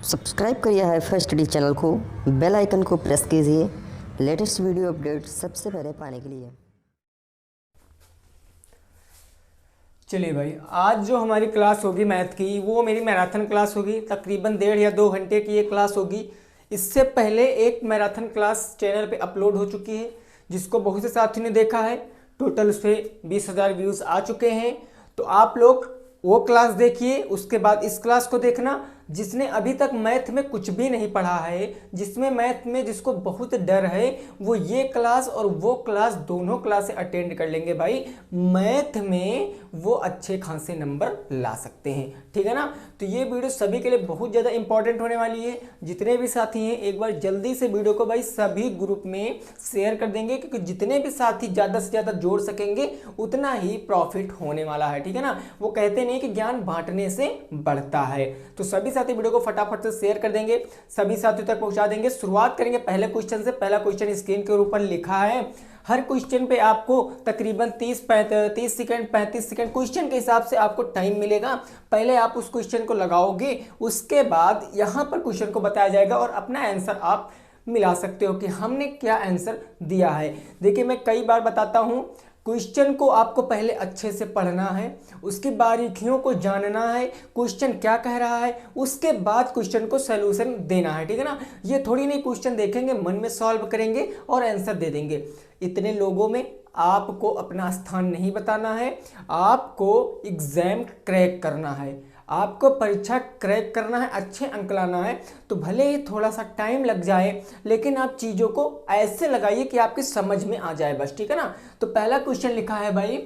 Subscribe करिए hi-fi study channel को, bell icon को प्रेस कीजिए लेटेस्ट वीडियो अपडेट सबसे पहले पाने के लिए। चलिए भाई, आज जो हमारी क्लास होगी मैथ की वो मेरी मैराथन क्लास होगी। तकरीबन 1.5 या 2 घंटे की ये क्लास होगी। इससे पहले एक मैराथन क्लास चैनल पे अपलोड हो चुकी है जिसको बहुत से साथियों ने देखा है। टोटल उस पर 20,000 व्यूज़ आ चुके हैं। तो आप लोग वो क्लास देखिए, उसके बाद इस क्लास को देखना। जिसने अभी तक मैथ में कुछ भी नहीं पढ़ा है, जिसमें मैथ में जिसको बहुत डर है, वो ये क्लास और वो क्लास दोनों क्लासें अटेंड कर लेंगे भाई। मैथ में वो अच्छे खासे नंबर ला सकते हैं, ठीक है ना। तो ये वीडियो सभी के लिए बहुत ज़्यादा इंपॉर्टेंट होने वाली है। जितने भी साथी हैं एक बार जल्दी से वीडियो को भाई सभी ग्रुप में शेयर कर देंगे, क्योंकि जितने भी साथी ज़्यादा से ज़्यादा जोड़ सकेंगे उतना ही प्रॉफिट होने वाला है, ठीक है ना। वो कहते नहीं कि ज्ञान बांटने से बढ़ता है। तो सभी साथी वीडियो को फटाफट से शेयर कर देंगे, सभी साथियों तक पहुंचा देंगे। शुरुआत करेंगे पहले क्वेश्चन से। पहला क्वेश्चन स्क्रीन के ऊपर लिखा है। हर क्वेश्चन पे आपको तकरीबन 30 सेकंड 35 सेकंड क्वेश्चन के हिसाब से आपको टाइम मिलेगा। पहले आप उस क्वेश्चन को लगाओगे, उसके बाद यहाँ पर क्वेश्चन को बताया जाएगा और अपना आंसर आप मिला सकते हो कि हमने क्या आंसर दिया है। देखिए, मैं कई बार बताता हूँ, क्वेश्चन को आपको पहले अच्छे से पढ़ना है, उसकी बारीकियों को जानना है, क्वेश्चन क्या कह रहा है, उसके बाद क्वेश्चन को सलूशन देना है, ठीक है ना। ये थोड़ी नहीं क्वेश्चन देखेंगे, मन में सॉल्व करेंगे और आंसर दे देंगे। इतने लोगों में आपको अपना स्थान नहीं बताना है, आपको एग्जाम क्रैक करना है, आपको परीक्षा क्रैक करना है, अच्छे अंक लाना है। तो भले ही थोड़ा सा टाइम लग जाए, लेकिन आप चीज़ों को ऐसे लगाइए कि आपकी समझ में आ जाए बस, ठीक है ना। तो पहला क्वेश्चन लिखा है भाई,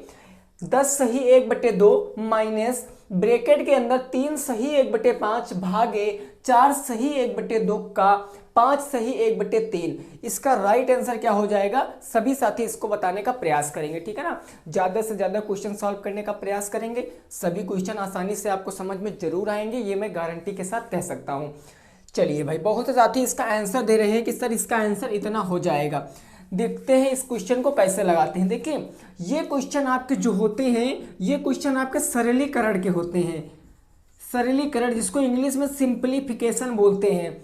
10 सही 1/2 माइनस ब्रैकेट के अंदर 3 सही 1/5 भागे 4 सही 1/2 का 5 सही 1/3। इसका राइट आंसर क्या हो जाएगा? सभी साथी इसको बताने का प्रयास करेंगे, ठीक है ना। ज़्यादा से ज़्यादा क्वेश्चन सॉल्व करने का प्रयास करेंगे, सभी क्वेश्चन आसानी से आपको समझ में जरूर आएंगे, ये मैं गारंटी के साथ कह सकता हूँ। चलिए भाई, बहुत से साथी इसका आंसर दे रहे हैं कि सर इसका आंसर इतना हो जाएगा। देखते हैं इस क्वेश्चन को कैसे लगाते हैं। देखिए, ये क्वेश्चन आपके जो होते हैं, ये क्वेश्चन आपके सरलीकरण के होते हैं। सरलीकरण, जिसको इंग्लिश में सिंप्लीफिकेशन बोलते हैं।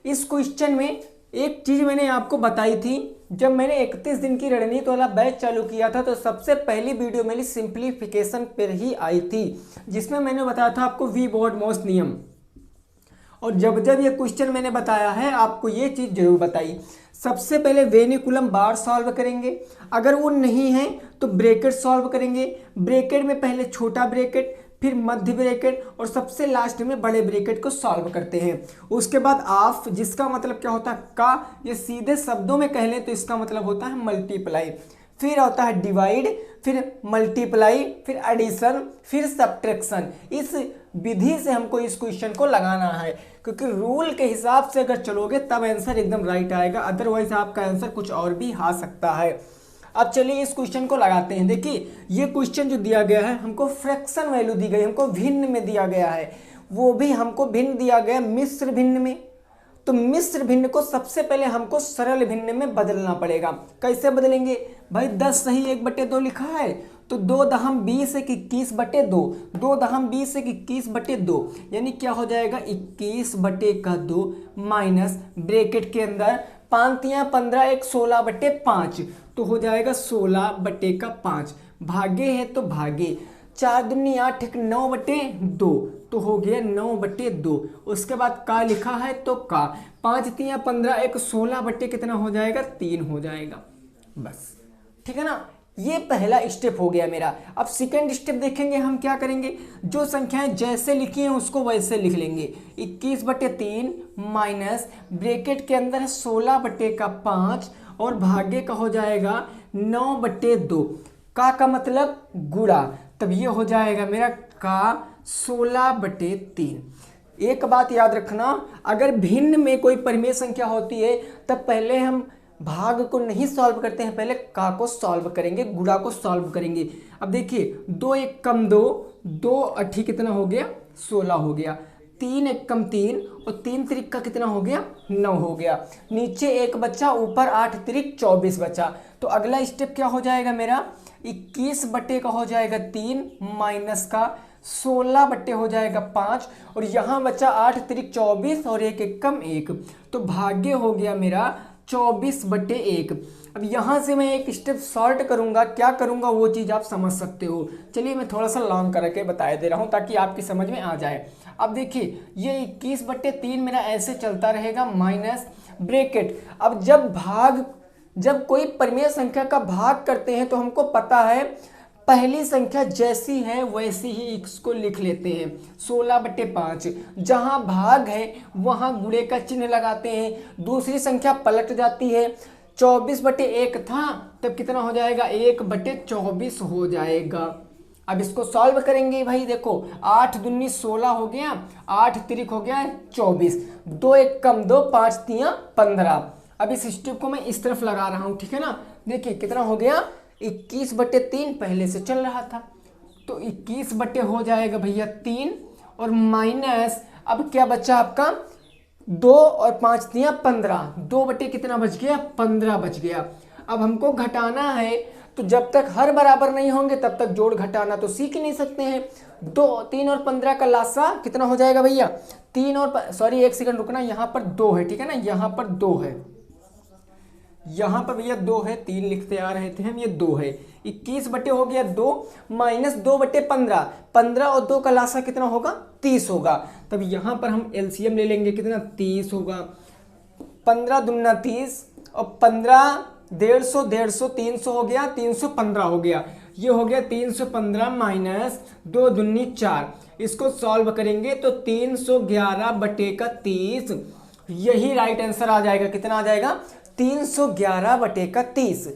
इस क्वेश्चन में एक चीज मैंने आपको बताई थी, जब मैंने 31 दिन की रणनीति वाला बैच चालू किया था, तो सबसे पहली वीडियो मेरी सिंप्लीफिकेशन पर ही आई थी, जिसमें मैंने बताया था आपको वी बॉड मोस नियम। और जब जब ये क्वेश्चन मैंने बताया है, आपको ये चीज जरूर बताई। सबसे पहले वेनिकुलम बार सॉल्व करेंगे, अगर वो नहीं है तो ब्रैकेट सॉल्व करेंगे। ब्रैकेट में पहले छोटा ब्रैकेट, फिर मध्य ब्रैकेट और सबसे लास्ट में बड़े ब्रैकेट को सॉल्व करते हैं। उसके बाद ऑफ, जिसका मतलब क्या होता है का, ये सीधे शब्दों में कह लें तो इसका मतलब होता है मल्टीप्लाई। फिर होता है डिवाइड, फिर मल्टीप्लाई, फिर एडिशन, फिर सब्ट्रैक्शन। इस विधि से हमको इस क्वेश्चन को लगाना है, क्योंकि रूल के हिसाब से अगर चलोगे तब आंसर एकदम राइट आएगा, अदरवाइज आपका आंसर कुछ और भी आ सकता है। अब चलिए इस क्वेश्चन को लगाते हैं। देखिए, ये क्वेश्चन जो दिया गया है, हमको फ्रैक्शन वैल्यू दी गई, हमको भिन्न में दिया गया है, वो भी हमको भिन्न दिया गया मिश्र भिन्न में। तो मिश्र भिन्न को सबसे पहले हमको सरल भिन्न में बदलना पड़ेगा। कैसे बदलेंगे भाई? 10 सही 1/2 लिखा है, तो 2 दहम 20 एक 21/2, 2 दहम 20 एक 21/2, यानी क्या हो जाएगा 21/2 माइनस ब्रैकेट के अंदर 5 तियां 15 एक 16/5, तो हो जाएगा 16/5। भागे है तो भागे, 4 दूनी 8 एक 9/2, तो हो गया 9/2। उसके बाद का लिखा है तो का 5 तियां 15 एक 16 कितना हो जाएगा 3 हो जाएगा, बस, ठीक है ना। ये पहला स्टेप हो गया मेरा। अब सेकंड स्टेप देखेंगे हम क्या करेंगे, जो संख्याएं जैसे लिखी हैं उसको वैसे लिख लेंगे। 21/3 माइनस ब्रैकेट के अंदर 16/5 और भागे का हो जाएगा 9/2। का मतलब गुणा, तब ये हो जाएगा मेरा का 16/3। एक बात याद रखना, अगर भिन्न में कोई परिमेय संख्या होती है तब पहले हम भाग को नहीं सॉल्व करते हैं, पहले का को सॉल्व करेंगे, गुणा को सॉल्व करेंगे। अब देखिए, 2 एक कम 2, 2 अठी कितना हो गया 16 हो गया, 3 एक कम 3 और 3 त्रिक का कितना हो गया 9 हो गया। नीचे 1 बचा, ऊपर 8 त्रिक 24 बचा। तो अगला स्टेप क्या हो जाएगा मेरा 21 बटे का हो जाएगा 3 माइनस का 16 बट्टे हो जाएगा 5, और यहाँ बचा 8 तिरिक 24 और 1 एक कम 1, तो भाग्य हो गया मेरा 24/1। अब यहाँ से मैं एक स्टेप शॉर्ट करूँगा, क्या करूँगा वो चीज़ आप समझ सकते हो। चलिए मैं थोड़ा सा लॉन्ग करके बता दे रहा हूँ ताकि आपकी समझ में आ जाए। अब देखिए ये 21/3 मेरा ऐसे चलता रहेगा माइनस ब्रैकेट। अब जब कोई परिमेय संख्या का भाग करते हैं तो हमको पता है पहली संख्या जैसी है वैसी ही इसको लिख लेते हैं। 16/5 जहाँ भाग है वहाँ गुणे का चिन्ह लगाते हैं, दूसरी संख्या पलट जाती है। 24/1 था तब कितना हो जाएगा 1/24 हो जाएगा। अब इसको सॉल्व करेंगे भाई, देखो 8 दूनी 16 हो गया, 8 तिरिक हो गया 24, 2 एक कम 2, 5 तियां 15। अब इस स्टेप को मैं इस तरफ लगा रहा हूँ, ठीक है ना। देखिए कितना हो गया 21/3 पहले से चल रहा था, तो 21 बट्टे हो जाएगा भैया 3, और माइनस अब क्या बचा आपका 2 और 5 तियां 15, 2 बट्टे कितना बच गया 15 बच गया। अब हमको घटाना है, तो जब तक हर बराबर नहीं होंगे तब तक जोड़ घटाना तो सीख ही नहीं सकते हैं। 3 और 15 का लासा कितना हो जाएगा भैया 3 और सॉरी 1 सेकंड रुकना, यहाँ पर 2 है, ठीक है ना, यहाँ पर 2 है, यहाँ पर भैया 2 है, 3 लिखते आ रहे थे हम, ये 2 है। 21 बट्टे हो गया 2 माइनस 2/15, 15 और 2 का लासा कितना होगा 30 होगा। तब यहाँ पर हम एलसीएम ले लेंगे, कितना 30 होगा। 15 दूना 30 और 15 150 150 300 हो गया, 315 हो गया। ये हो गया 315 माइनस 2 दूनी 4। इसको सॉल्व करेंगे तो 311/30, यही राइट आंसर आ जाएगा। कितना आ जाएगा 311/30।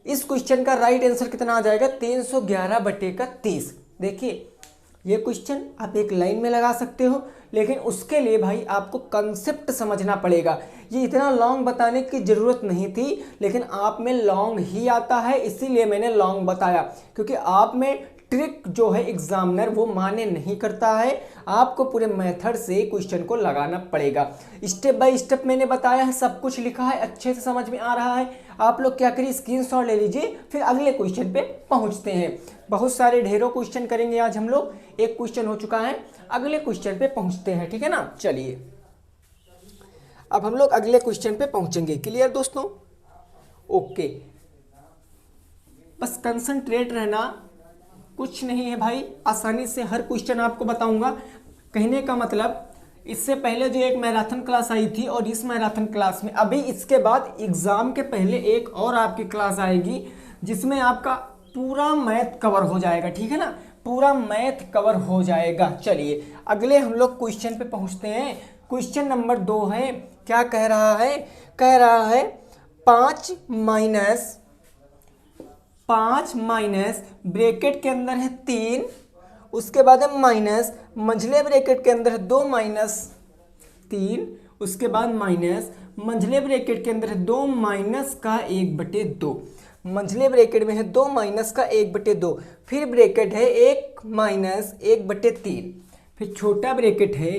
इस क्वेश्चन का राइट आंसर कितना आ जाएगा 311/30। देखिए ये क्वेश्चन आप एक लाइन में लगा सकते हो, लेकिन उसके लिए भाई आपको कंसेप्ट समझना पड़ेगा। ये इतना लॉन्ग बताने की ज़रूरत नहीं थी, लेकिन आप में लॉन्ग ही आता है, इसीलिए मैंने लॉन्ग बताया, क्योंकि आप में ट्रिक जो है एग्जामिनर वो माने नहीं करता है। आपको पूरे मेथड से क्वेश्चन को लगाना पड़ेगा। स्टेप बाय स्टेप मैंने बताया है, सब कुछ लिखा है, अच्छे से समझ में आ रहा है। आप लोग क्या करिए स्क्रीनशॉट ले लीजिए, फिर अगले क्वेश्चन पे पहुंचते हैं। बहुत सारे ढेरों क्वेश्चन करेंगे आज हम लोग, एक क्वेश्चन हो चुका है, अगले क्वेश्चन पे पहुंचते हैं, ठीक है ना। चलिए अब हम लोग अगले क्वेश्चन पे पहुंचेंगे। क्लियर दोस्तों, ओके, बस कंसंट्रेट रहना, कुछ नहीं है भाई, आसानी से हर क्वेश्चन आपको बताऊंगा। कहने का मतलब इससे पहले जो एक मैराथन क्लास आई थी और इस मैराथन क्लास में अभी इसके बाद एग्जाम के पहले एक और आपकी क्लास आएगी जिसमें आपका पूरा मैथ कवर हो जाएगा, ठीक है ना, पूरा मैथ कवर हो जाएगा। चलिए अगले हम लोग क्वेश्चन पे पहुंचते हैं। क्वेश्चन नंबर 2 है, क्या कह रहा है, कह रहा है 5 माइनस ब्रैकेट के अंदर है 3, उसके बाद है माइनस मंझले ब्रैकेट के अंदर है 2 माइनस 3, उसके बाद माइनस मंझले ब्रैकेट के अंदर है 2 माइनस का 1/2, मंझले ब्रैकेट में है 2 माइनस का 1/2, फिर ब्रैकेट है 1 माइनस 1/3, फिर छोटा ब्रैकेट है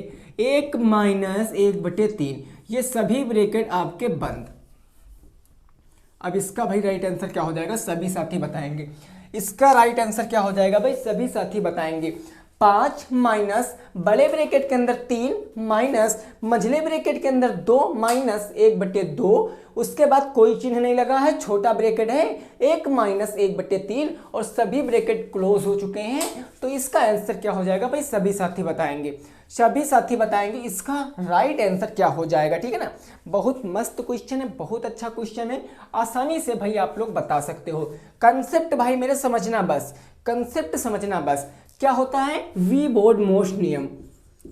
1 माइनस 1/3। ये सभी ब्रैकेट आपके बंद। अब इसका भाई राइट आंसर क्या हो जाएगा सभी साथी बताएंगे। इसका राइट आंसर क्या हो जाएगा भाई सभी साथी बताएंगे। 5 माइनस बड़े ब्रैकेट के अंदर 3 माइनस मझले ब्रैकेट के अंदर 2 माइनस 1/2, उसके बाद कोई चिन्ह नहीं लगा है, छोटा ब्रैकेट है 1 माइनस 1/3 और सभी ब्रैकेट क्लोज हो चुके हैं। तो इसका आंसर क्या हो जाएगा भाई सभी साथी बताएंगे, सभी साथी बताएंगे इसका राइट आंसर क्या हो जाएगा, ठीक है ना। बहुत मस्त क्वेश्चन है, बहुत अच्छा क्वेश्चन है, आसानी से भाई आप लोग बता सकते हो। कंसेप्ट भाई मेरे समझना बस, कंसेप्ट समझना बस। क्या होता है वी बोर्ड मोस्ट नियम,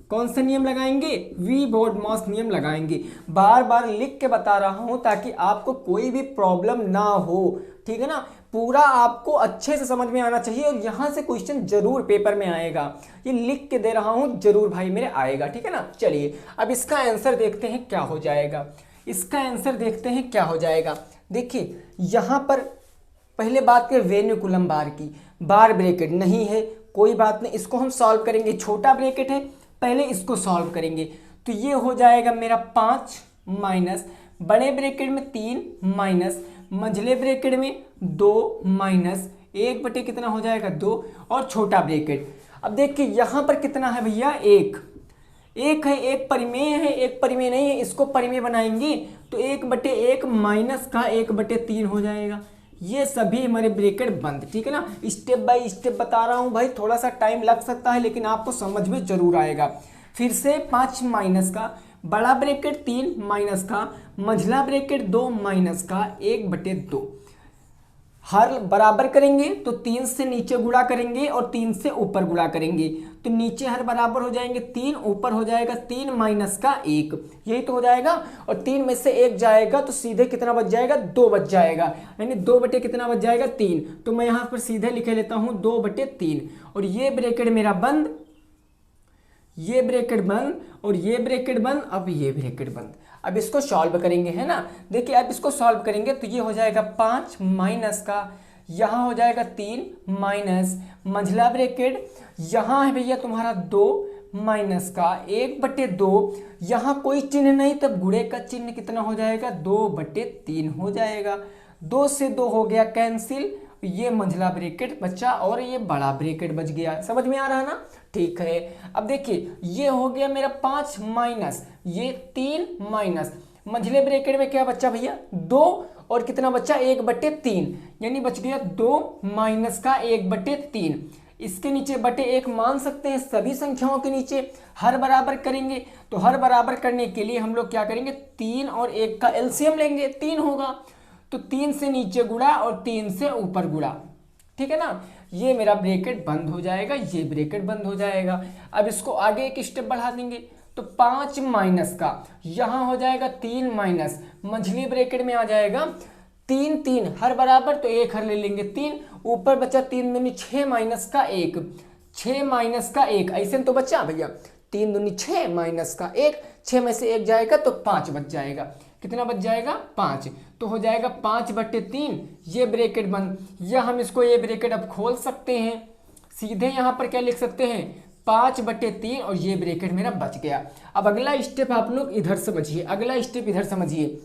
कौन सा नियम लगाएंगे, वी बोर्ड मोस्ट नियम लगाएंगे। बार बार लिख के बता रहा हूं ताकि आपको कोई भी प्रॉब्लम ना हो, ठीक है ना। पूरा आपको अच्छे से समझ में आना चाहिए और यहाँ से क्वेश्चन जरूर पेपर में आएगा, ये लिख के दे रहा हूँ जरूर भाई मेरे आएगा, ठीक है ना। चलिए अब इसका आंसर देखते हैं क्या हो जाएगा, इसका आंसर देखते हैं क्या हो जाएगा। देखिए यहाँ पर पहले बात करें वेन्युकुलम बार की, बार ब्रैकेट नहीं है, कोई बात नहीं, इसको हम सॉल्व करेंगे। छोटा ब्रैकेट है, पहले इसको सॉल्व करेंगे तो ये हो जाएगा मेरा 5 माइनस बड़े ब्रैकेट में 3 माइनस मंझले ब्रैकेट में 2 माइनस 1/, कितना हो जाएगा 2 और छोटा ब्रैकेट। अब देखिए यहाँ पर कितना है भैया, एक है, एक परिमेय है, एक परिमेय नहीं है, इसको परिमेय बनाएंगे तो 1/1 माइनस का 1/3 हो जाएगा। ये सभी हमारे ब्रैकेट बंद, ठीक है ना। स्टेप बाय स्टेप बता रहा हूँ भाई, थोड़ा सा टाइम लग सकता है लेकिन आपको समझ में जरूर आएगा। फिर से 5 माइनस का बड़ा ब्रैकेट 3 माइनस का मझला ब्रैकेट 2 माइनस का 1/2। हर बराबर करेंगे तो 3 से नीचे गुणा करेंगे और 3 से ऊपर गुणा करेंगे तो नीचे हर बराबर हो जाएंगे 3, ऊपर हो जाएगा 3 माइनस का 1, यही तो हो जाएगा। और 3 में से 1 जाएगा तो सीधे कितना बच जाएगा, 2 बच जाएगा, यानी 2 बटे कितना बच जाएगा, 3। तो मैं यहाँ पर सीधे लिखे लेता हूँ 2/3 और ये ब्रैकेट मेरा बंद, ये ब्रैकेट बंद और ये ब्रैकेट बंद। अब ये ब्रैकेट बंद। अब इसको सॉल्व करेंगे, है ना। देखिए अब इसको सॉल्व करेंगे तो ये हो जाएगा 5 माइनस का, यहाँ हो जाएगा 3 माइनस मझला ब्रैकेट, यहाँ है भैया तुम्हारा 2 माइनस का 1/2, यहाँ कोई चिन्ह नहीं तब गुणे का चिन्ह कितना हो जाएगा, 2/3 हो जाएगा। 2 से 2 हो गया कैंसिल, ये मंझला ब्रैकेट बचा और ये बड़ा ब्रैकेट बच गया। समझ में आ रहा है ना, ठीक है। अब देखिए ये हो गया मेरा 5 माइनस ये 3 माइनस मंझले ब्रैकेट में क्या बचा भैया, 2 और कितना बचा 1/3, यानी बच गया 2 माइनस का 1/3। इसके नीचे बटे 1 मान सकते हैं, सभी संख्याओं के नीचे हर बराबर करेंगे तो हर बराबर करने के लिए हम लोग क्या करेंगे, 3 और 1 का एलसीएम लेंगे, 3 होगा तो 3 से नीचे गुणा और 3 से ऊपर गुणा, ठीक है ना। ये मेरा ब्रैकेट बंद हो जाएगा, ये ब्रैकेट बंद हो जाएगा। अब इसको आगे एक स्टेप बढ़ा देंगे तो 5 माइनस का यहाँ हो जाएगा 3 माइनस मंझली ब्रैकेट में आ जाएगा 3 हर बराबर तो 1 हर ले लेंगे 3, ऊपर बचा 3 दूनी 6 माइनस का 1, 6 माइनस का 1, ऐसे तो बचा भैया 3 दूनी 6 माइनस का 1, 6 में से 1 जाएगा तो 5 बच जाएगा। कितना बच जाएगा, 5, तो हो जाएगा 5/3, ये ब्रैकेट बंद। या हम इसको ये ब्रैकेट अब खोल सकते हैं, सीधे यहाँ पर क्या लिख सकते हैं, 5/3 और ये ब्रैकेट मेरा बच गया। अब अगला स्टेप आप लोग इधर समझिए, अगला स्टेप इधर समझिए।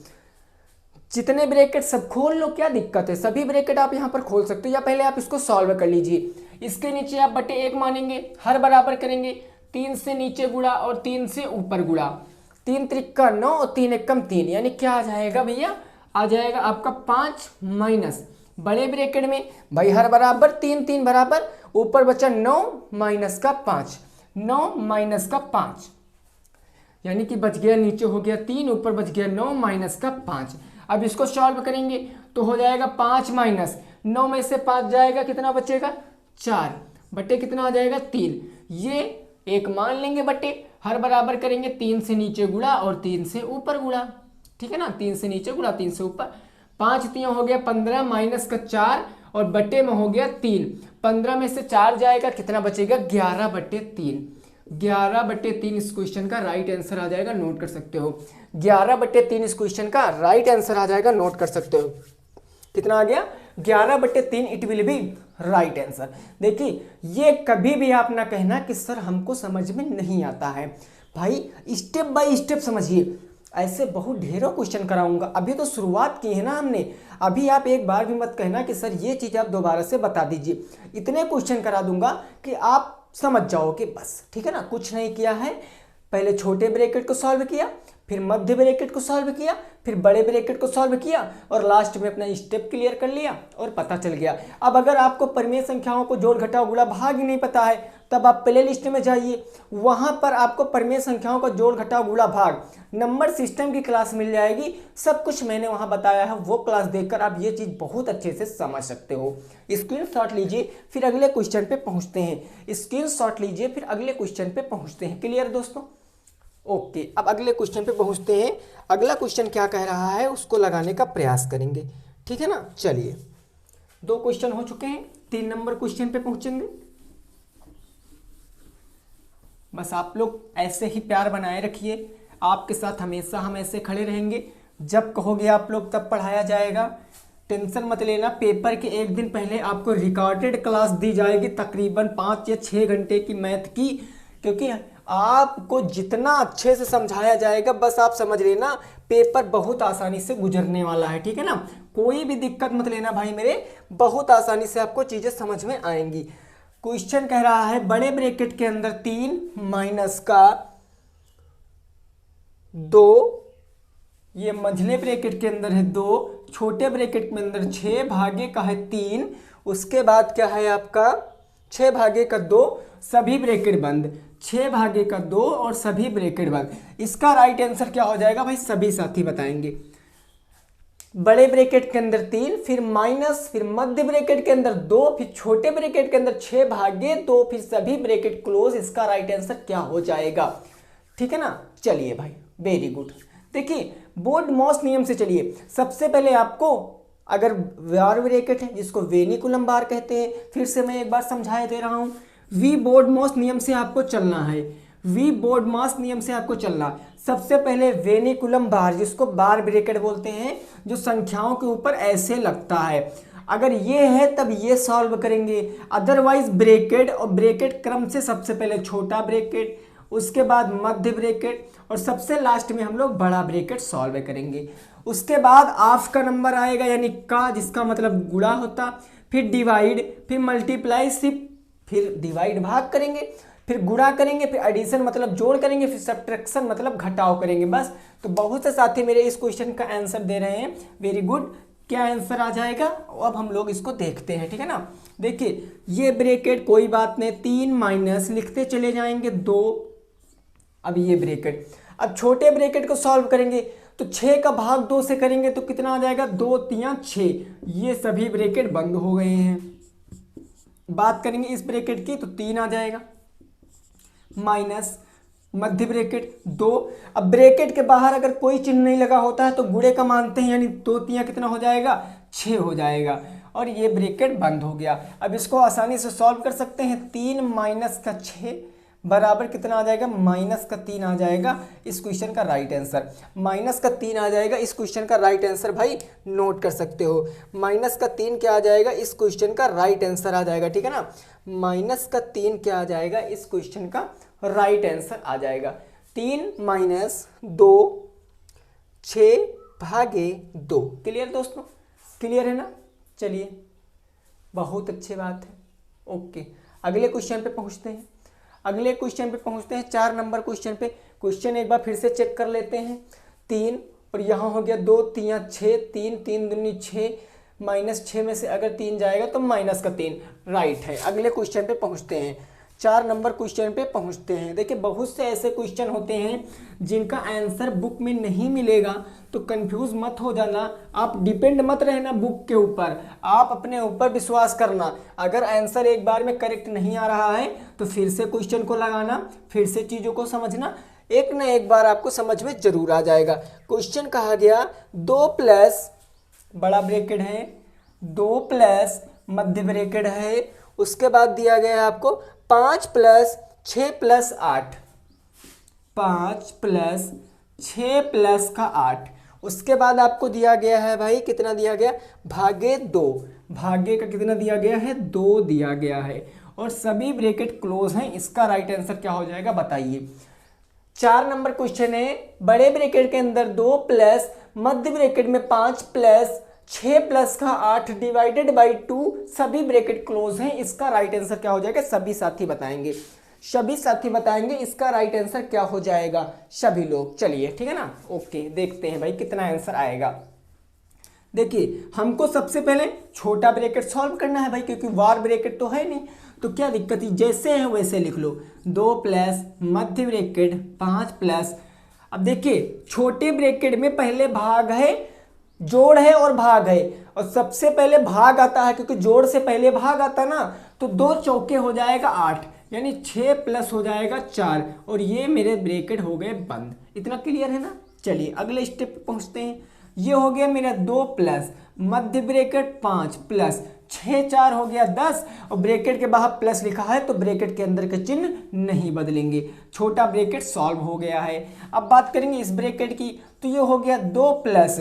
जितने ब्रैकेट सब खोल लो, क्या दिक्कत है, सभी ब्रैकेट आप यहाँ पर खोल सकते हो, या पहले आप इसको सॉल्व कर लीजिए। इसके नीचे आप बटे 1 मानेंगे, हर बराबर करेंगे, 3 से नीचे गुणा और 3 से ऊपर गुणा, 3 त्रिका 9 और 3 एकम 3, यानी क्या आ जाएगा भैया, आ जाएगा आपका 5 माइनस बड़े ब्रैकेट में भाई हर बराबर 3 बराबर, ऊपर बचा 9 माइनस का 5, 9 माइनस का 5, यानी कि बच गया, नीचे हो गया 3, ऊपर बच गया 9 माइनस का 5। अब इसको सॉल्व करेंगे तो हो जाएगा 5 माइनस 9 में से 5 जाएगा, कितना बचेगा, 4 बटे कितना आ जाएगा 3, ये 1 मान लेंगे बटे, हर बराबर करेंगे 3 से नीचे गुणा और 3 से ऊपर गुणा, ठीक है ना, 3 से नीचे गुणा 3 से ऊपर, 5 3 हो गया 15 माइनस का 4 और बटे में हो गया 3, 15 में से 4 जाएगा, कितना बचेगा 11/3, 11/3 इस क्वेश्चन का राइट आंसर आ जाएगा, नोट कर सकते हो। 11/3 इस क्वेश्चन का राइट आंसर आ जाएगा, नोट कर सकते हो। कितना आ गया, 11/3 it will be right answer. देखिए ये कभी भी आप ना कहना कि सर हमको समझ में नहीं आता है, भाई स्टेप बाय स्टेप समझिए, ऐसे बहुत ढेरों क्वेश्चन कराऊंगा, अभी तो शुरुआत की है ना हमने, अभी आप एक बार भी मत कहना कि सर ये चीज़ आप दोबारा से बता दीजिए, इतने क्वेश्चन करा दूंगा कि आप समझ जाओगे बस, ठीक है ना। कुछ नहीं किया है, पहले छोटे ब्रैकेट को सॉल्व किया, फिर मध्य ब्रैकेट को सॉल्व किया, फिर बड़े ब्रैकेट को सॉल्व किया और लास्ट में अपना स्टेप क्लियर कर लिया और पता चल गया। अब अगर आपको परिमेय संख्याओं को जोड़ घटाव गुणा भाग ही नहीं पता है तब आप प्ले लिस्ट में जाइए, वहां पर आपको परिमेय संख्याओं का जोड़ घटाव गुणा भाग नंबर सिस्टम की क्लास मिल जाएगी, सब कुछ मैंने वहां बताया है, वो क्लास देखकर आप ये चीज बहुत अच्छे से समझ सकते हो। स्क्रीनशॉट लीजिए फिर अगले क्वेश्चन पे पहुंचते हैं, स्क्रीनशॉट लीजिए फिर अगले क्वेश्चन पे पहुंचते हैं। क्लियर दोस्तों, ओके। अब अगले क्वेश्चन पे पहुंचते हैं, अगला क्वेश्चन क्या कह रहा है उसको लगाने का प्रयास करेंगे, ठीक है ना। चलिए 2 क्वेश्चन हो चुके हैं, 3 नंबर क्वेश्चन पे पहुंचेंगे। बस आप लोग ऐसे ही प्यार बनाए रखिए, आपके साथ हमेशा हम ऐसे खड़े रहेंगे, जब कहोगे आप लोग तब पढ़ाया जाएगा, टेंशन मत लेना। पेपर के एक दिन पहले आपको रिकॉर्डेड क्लास दी जाएगी तकरीबन 5 या 6 घंटे की मैथ की, क्योंकि आपको जितना अच्छे से समझाया जाएगा बस आप समझ लेना पेपर बहुत आसानी से गुजरने वाला है, ठीक है ना। कोई भी दिक्कत मत लेना भाई मेरे, बहुत आसानी से आपको चीज़ें समझ में आएंगी। क्वेश्चन कह रहा है बड़े ब्रैकेट के अंदर 3 माइनस का 2, ये मझले ब्रैकेट के अंदर है 2, छोटे ब्रैकेट के अंदर 6 भागे का है 3, उसके बाद क्या है आपका 6 भागे का 2, सभी ब्रैकेट बंद, 6 भागे का 2 और सभी ब्रैकेट बंद। इसका राइट आंसर क्या हो जाएगा भाई, सभी साथी बताएंगे। बड़े ब्रैकेट के अंदर 3, फिर माइनस, फिर मध्य ब्रैकेट के अंदर 2, फिर छोटे ब्रैकेट के अंदर 6 भागे 2, फिर सभी ब्रैकेट क्लोज। इसका राइट आंसर क्या हो जाएगा, ठीक है ना। चलिए भाई, वेरी गुड। देखिए बोर्ड मॉस नियम से चलिए। सबसे पहले आपको अगर वार ब्रैकेट है जिसको वेनिकुलम बार कहते हैं, फिर से मैं एक बार समझाए दे रहा हूं। वी बोर्ड मॉस नियम से आपको चलना है, वी बोर्ड मॉस नियम से आपको चलना। सबसे पहले वेनिकुलम बार, जिसको बार ब्रैकेट बोलते हैं, जो संख्याओं के ऊपर ऐसे लगता है, अगर ये है तब ये सॉल्व करेंगे, अदरवाइज ब्रैकेट और ब्रैकेट क्रम से सबसे पहले छोटा ब्रैकेट, उसके बाद मध्य ब्रैकेट और सबसे लास्ट में हम लोग बड़ा ब्रैकेट सॉल्व करेंगे। उसके बाद ऑफ का नंबर आएगा यानी का, जिसका मतलब गुणा होता, फिर डिवाइड, फिर मल्टीप्लाई, फिर डिवाइड भाग करेंगे, फिर गुणा करेंगे, फिर एडिशन मतलब जोड़ करेंगे, फिर सब्ट्रैक्शन मतलब घटाव करेंगे। बस। तो बहुत से साथी मेरे इस क्वेश्चन का आंसर दे रहे हैं, वेरी गुड। क्या आंसर आ जाएगा अब हम लोग इसको देखते हैं, ठीक है ना। देखिए ये ब्रैकेट कोई बात नहीं, 3 माइनस लिखते चले जाएंगे 2, अब ये ब्रैकेट, अब छोटे ब्रैकेट को सॉल्व करेंगे तो 6 का भाग 2 से करेंगे तो कितना आ जाएगा, 2 3 6, ये सभी ब्रैकेट बंद हो गए हैं। बात करेंगे इस ब्रैकेट की तो 3 आ जाएगा, माइनस मध्य ब्रैकेट 2। अब ब्रैकेट के बाहर अगर कोई चिन्ह नहीं लगा होता है तो गुणे का मानते हैं, यानी 2 3 कितना हो जाएगा, 6 हो जाएगा, और ये ब्रैकेट बंद हो गया। अब इसको आसानी से सॉल्व कर सकते हैं, 3 माइनस का 6 बराबर कितना आ जाएगा, माइनस का 3 आ जाएगा। इस क्वेश्चन का राइट आंसर माइनस का 3 आ जाएगा। इस क्वेश्चन का राइट आंसर भाई नोट कर सकते हो, माइनस का 3 क्या आ जाएगा, इस क्वेश्चन का राइट आंसर आ जाएगा, ठीक है ना। माइनस का 3 क्या आ जाएगा, इस क्वेश्चन का राइट आंसर आ जाएगा। 3 माइनस 2 6 भागे 2। क्लियर दोस्तों, क्लियर है ना। चलिए बहुत अच्छी बात है, ओके। अगले क्वेश्चन पे पहुंचते हैं, अगले क्वेश्चन पे पहुंचते हैं, 4 नंबर क्वेश्चन पे। क्वेश्चन एक बार फिर से चेक कर लेते हैं। 3 और यहाँ हो गया 2 3 6, 3 3 दूनी 6, माइनस 6 में से अगर 3 जाएगा तो माइनस का 3 राइट है। अगले क्वेश्चन पे पहुंचते हैं, 4 नंबर क्वेश्चन पे पहुंचते हैं। देखिए बहुत से ऐसे क्वेश्चन होते हैं जिनका आंसर बुक में नहीं मिलेगा, तो कंफ्यूज मत हो जाना, आप डिपेंड मत रहना बुक के ऊपर, आप अपने ऊपर विश्वास करना। अगर आंसर एक बार में करेक्ट नहीं आ रहा है तो फिर से क्वेश्चन को लगाना, फिर से चीज़ों को समझना, एक ना एक बार आपको समझ में जरूर आ जाएगा। क्वेश्चन कहा गया 2 प्लस बड़ा ब्रैकेट है, 2 प्लस मध्य ब्रैकेट है, उसके बाद दिया गया है आपको 5 प्लस 6 प्लस 8, 5 प्लस 6 प्लस का 8, उसके बाद आपको दिया गया है भाई कितना दिया गया, भागे 2, भागे का कितना दिया गया है, 2 दिया गया है, और सभी ब्रैकेट क्लोज हैं। इसका राइट आंसर क्या हो जाएगा बताइए। 4 नंबर क्वेश्चन है, बड़े ब्रैकेट के अंदर 2 प्लस मध्य ब्रैकेट में 5 प्लस 6 प्लस का 8 डिवाइडेड बाई 2, सभी ब्रैकेट क्लोज हैं। इसका राइट आंसर क्या हो जाएगा, सभी साथी बताएंगे, सभी साथी बताएंगे इसका राइट आंसर क्या हो जाएगा, सभी लोग। चलिए ठीक है ना, ओके। देखते हैं भाई कितना आंसर आएगा। देखिए हमको सबसे पहले छोटा ब्रैकेट सॉल्व करना है भाई, क्योंकि वार ब्रैकेट तो है नहीं, तो क्या दिक्कत है, जैसे है वैसे लिख लो। 2 प्लस मध्य ब्रैकेट 5 प्लस, अब देखिए छोटे ब्रैकेट में पहले भाग है, जोड़ है और भाग है, और सबसे पहले भाग आता है, क्योंकि जोड़ से पहले भाग आता ना, तो 2 चौके हो जाएगा 8, यानी 6 प्लस हो जाएगा 4, और ये मेरे ब्रैकेट हो गए बंद। इतना क्लियर है ना। चलिए अगले स्टेप पे पहुंचते हैं। ये हो गया मेरा 2 प्लस मध्य ब्रैकेट 5 प्लस 6 4 हो गया 10, और ब्रैकेट के बाहर प्लस लिखा है तो ब्रैकेट के अंदर के चिन्ह नहीं बदलेंगे। छोटा ब्रैकेट सॉल्व हो गया है। अब बात करेंगे इस ब्रैकेट की, तो ये हो गया 2 प्लस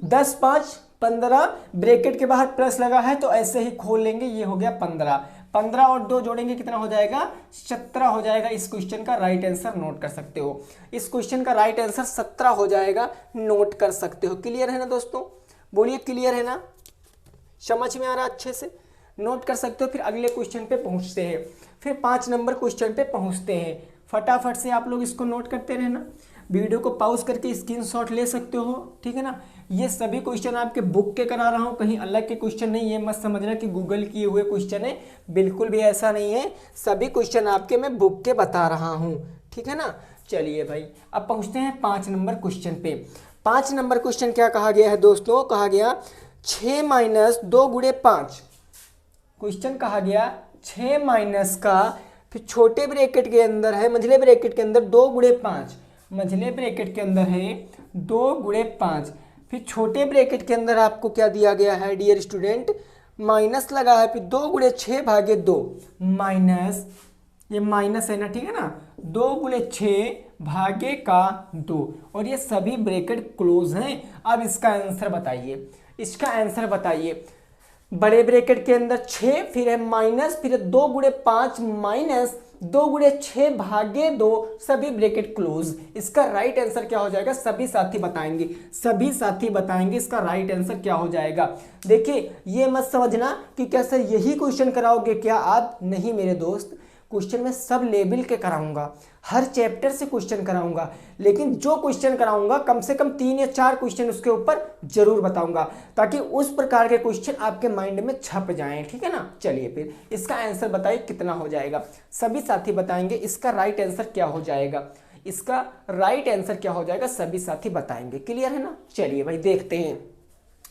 10 5 15, ब्रैकेट के बाहर प्लस लगा है तो ऐसे ही खोल लेंगे, ये हो गया 15, 15 और 2 जोड़ेंगे कितना हो जाएगा, 17 हो जाएगा। इस क्वेश्चन का राइट आंसर नोट कर सकते हो, इस क्वेश्चन का राइट आंसर 17 हो जाएगा, नोट कर सकते हो। क्लियर है ना दोस्तों, बोलिए क्लियर है ना, समझ में आ रहा अच्छे से। नोट कर सकते हो। फिर अगले क्वेश्चन पे पहुंचते हैं, फिर 5 नंबर क्वेश्चन पे पहुंचते हैं। फटाफट से आप लोग इसको नोट करते रहना, वीडियो को पॉज करके स्क्रीनशॉट ले सकते हो, ठीक है ना। ये सभी क्वेश्चन आपके बुक के करा रहा हूँ, कहीं अलग के क्वेश्चन नहीं है। मत समझना कि गूगल किए हुए क्वेश्चन है, बिल्कुल भी ऐसा नहीं है। सभी क्वेश्चन आपके मैं बुक के बता रहा हूँ, ठीक है ना। चलिए भाई अब पहुँचते हैं 5 नंबर क्वेश्चन पे। 5 नंबर क्वेश्चन क्या कहा गया है दोस्तों, कहा गया 6 माइनस 2 गुणे 5। क्वेश्चन कहा गया 6 माइनस का, फिर छोटे ब्रैकेट के अंदर है, मंझले ब्रैकेट के अंदर 2 गुणे 5, मंझले ब्रैकेट के अंदर है 2 गुणे 5। फिर छोटे ब्रैकेट के अंदर आपको क्या दिया गया है डियर स्टूडेंट, माइनस लगा है, फिर 2 गुणे 6 भागे 2 माइनस, ये माइनस है ना, ठीक है ना, 2 गुणे 6 भागे का 2, और ये सभी ब्रैकेट क्लोज हैं। अब इसका आंसर बताइए, इसका आंसर बताइए। बड़े ब्रैकेट के अंदर 6, फिर है माइनस, फिर है 2 गुणे 5 माइनस 2 गुणे 6 भागे 2, सभी ब्रैकेट क्लोज। इसका राइट आंसर क्या हो जाएगा, सभी साथी बताएंगे, सभी साथी बताएंगे इसका राइट आंसर क्या हो जाएगा। देखिए ये मत समझना कि क्या सर यही क्वेश्चन कराओगे क्या आप, नहीं मेरे दोस्त, क्वेश्चन मैं सब लेवल के कराऊंगा, हर चैप्टर से क्वेश्चन कराऊंगा, लेकिन जो क्वेश्चन कराऊंगा कम से कम 3 या 4 क्वेश्चन उसके ऊपर जरूर बताऊंगा, ताकि उस प्रकार के क्वेश्चन आपके माइंड में छप जाएं, ठीक है ना। चलिए फिर इसका आंसर बताइए कितना हो जाएगा, सभी साथी बताएंगे इसका राइट आंसर क्या हो जाएगा, इसका राइट आंसर क्या हो जाएगा, सभी साथी बताएंगे। क्लियर है ना। चलिए भाई देखते हैं,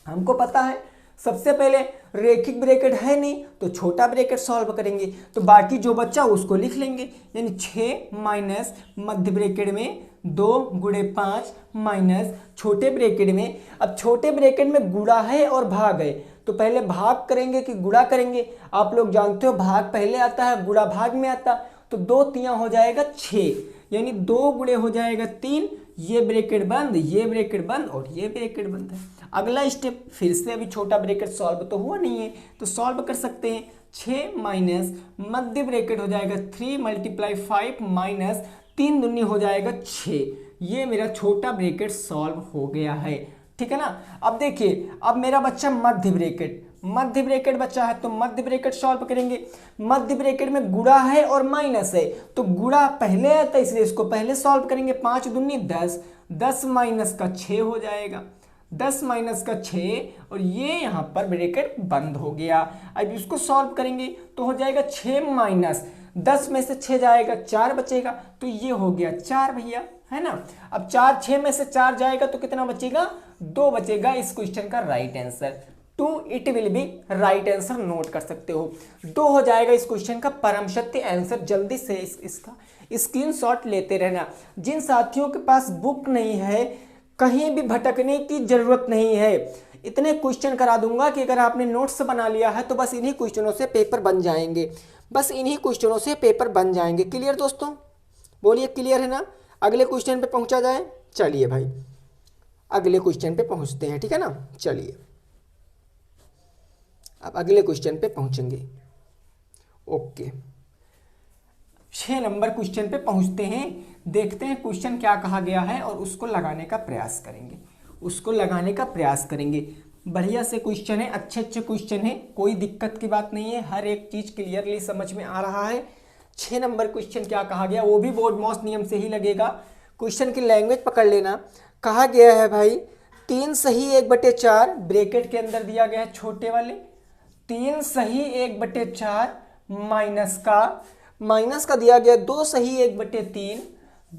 हमको पता है सबसे पहले रेखिक ब्रैकेट है नहीं तो छोटा ब्रैकेट सॉल्व करेंगे, तो बाकी जो बच्चा उसको लिख लेंगे, यानी 6 माइनस मध्य ब्रैकेट में 2 गुणे 5 माइनस छोटे ब्रैकेट में, अब छोटे ब्रैकेट में गुणा है और भाग है, तो पहले भाग करेंगे कि गुणा करेंगे। आप लोग जानते हो भाग पहले आता है, गुणा भाग में आता, तो 2 तिया हो जाएगा 6, यानी 2 गुणे हो जाएगा 3, ये ब्रैकेट बंद, ये ब्रैकेट बंद और ये ब्रैकेट बंद है। अगला स्टेप, फिर से अभी छोटा ब्रैकेट सॉल्व तो हुआ नहीं है, तो सॉल्व कर सकते हैं। 6 माइनस मध्य ब्रैकेट हो जाएगा 3 मल्टीप्लाई 5 माइनस 3 दूनी हो जाएगा 6, ये मेरा छोटा ब्रैकेट सॉल्व हो गया है, ठीक है ना। अब देखिए, अब मेरा बच्चा मध्य ब्रैकेट बचा है, तो मध्य ब्रैकेट सॉल्व करेंगे। मध्य ब्रैकेट में गुणा है और माइनस है, तो गुणा पहले आता है इसलिए इसको पहले सॉल्व करेंगे। 5 दूनी 10, 10 माइनस का 6 हो जाएगा, 10 माइनस का 6, और ये यहाँ पर ब्रैकेट बंद हो गया। अब इसको सॉल्व करेंगे तो हो जाएगा 6 माइनस 10 में से 6 जाएगा 4 बचेगा, तो ये हो गया 4 भैया, है ना। अब 4 6 में से 4 जाएगा तो कितना बचेगा, 2 बचेगा। इस क्वेश्चन का right answer 2 it will be right answer, note कर सकते हो 2 हो जाएगा इस क्वेश्चन का परम सत्य आंसर। जल्दी से इसका स्क्रीनशॉट लेते रहना। जिन साथियों के पास बुक नहीं है, कहीं भी भटकने की जरूरत नहीं है, इतने क्वेश्चन करा दूंगा कि अगर आपने नोट्स बना लिया है तो बस इन्हीं क्वेश्चनों से पेपर बन जाएंगे, बस इन्हीं क्वेश्चनों से पेपर बन जाएंगे। क्लियर दोस्तों, बोलिए क्लियर है ना। अगले क्वेश्चन पे पहुंचा जाए। चलिए भाई अगले क्वेश्चन पे पहुंचते हैं, ठीक है ना। चलिए अब अगले क्वेश्चन पे पहुंचेंगे। ओके, 6 नंबर क्वेश्चन पे पहुंचते हैं। देखते हैं क्वेश्चन क्या कहा गया है और उसको लगाने का प्रयास करेंगे, उसको लगाने का प्रयास करेंगे। बढ़िया से क्वेश्चन है, अच्छे अच्छे क्वेश्चन है, कोई दिक्कत की बात नहीं है, हर एक चीज़ क्लियरली समझ में आ रहा है। 6 नंबर क्वेश्चन क्या कहा गया, वो भी बोर्ड मॉस नियम से ही लगेगा। क्वेश्चन की लैंग्वेज पकड़ लेना। कहा गया है भाई 3 सही 1/4 ब्रैकेट के अंदर दिया गया है छोटे वाले, 3 सही 1/4 माइनस का दिया गया 2 सही 1/3,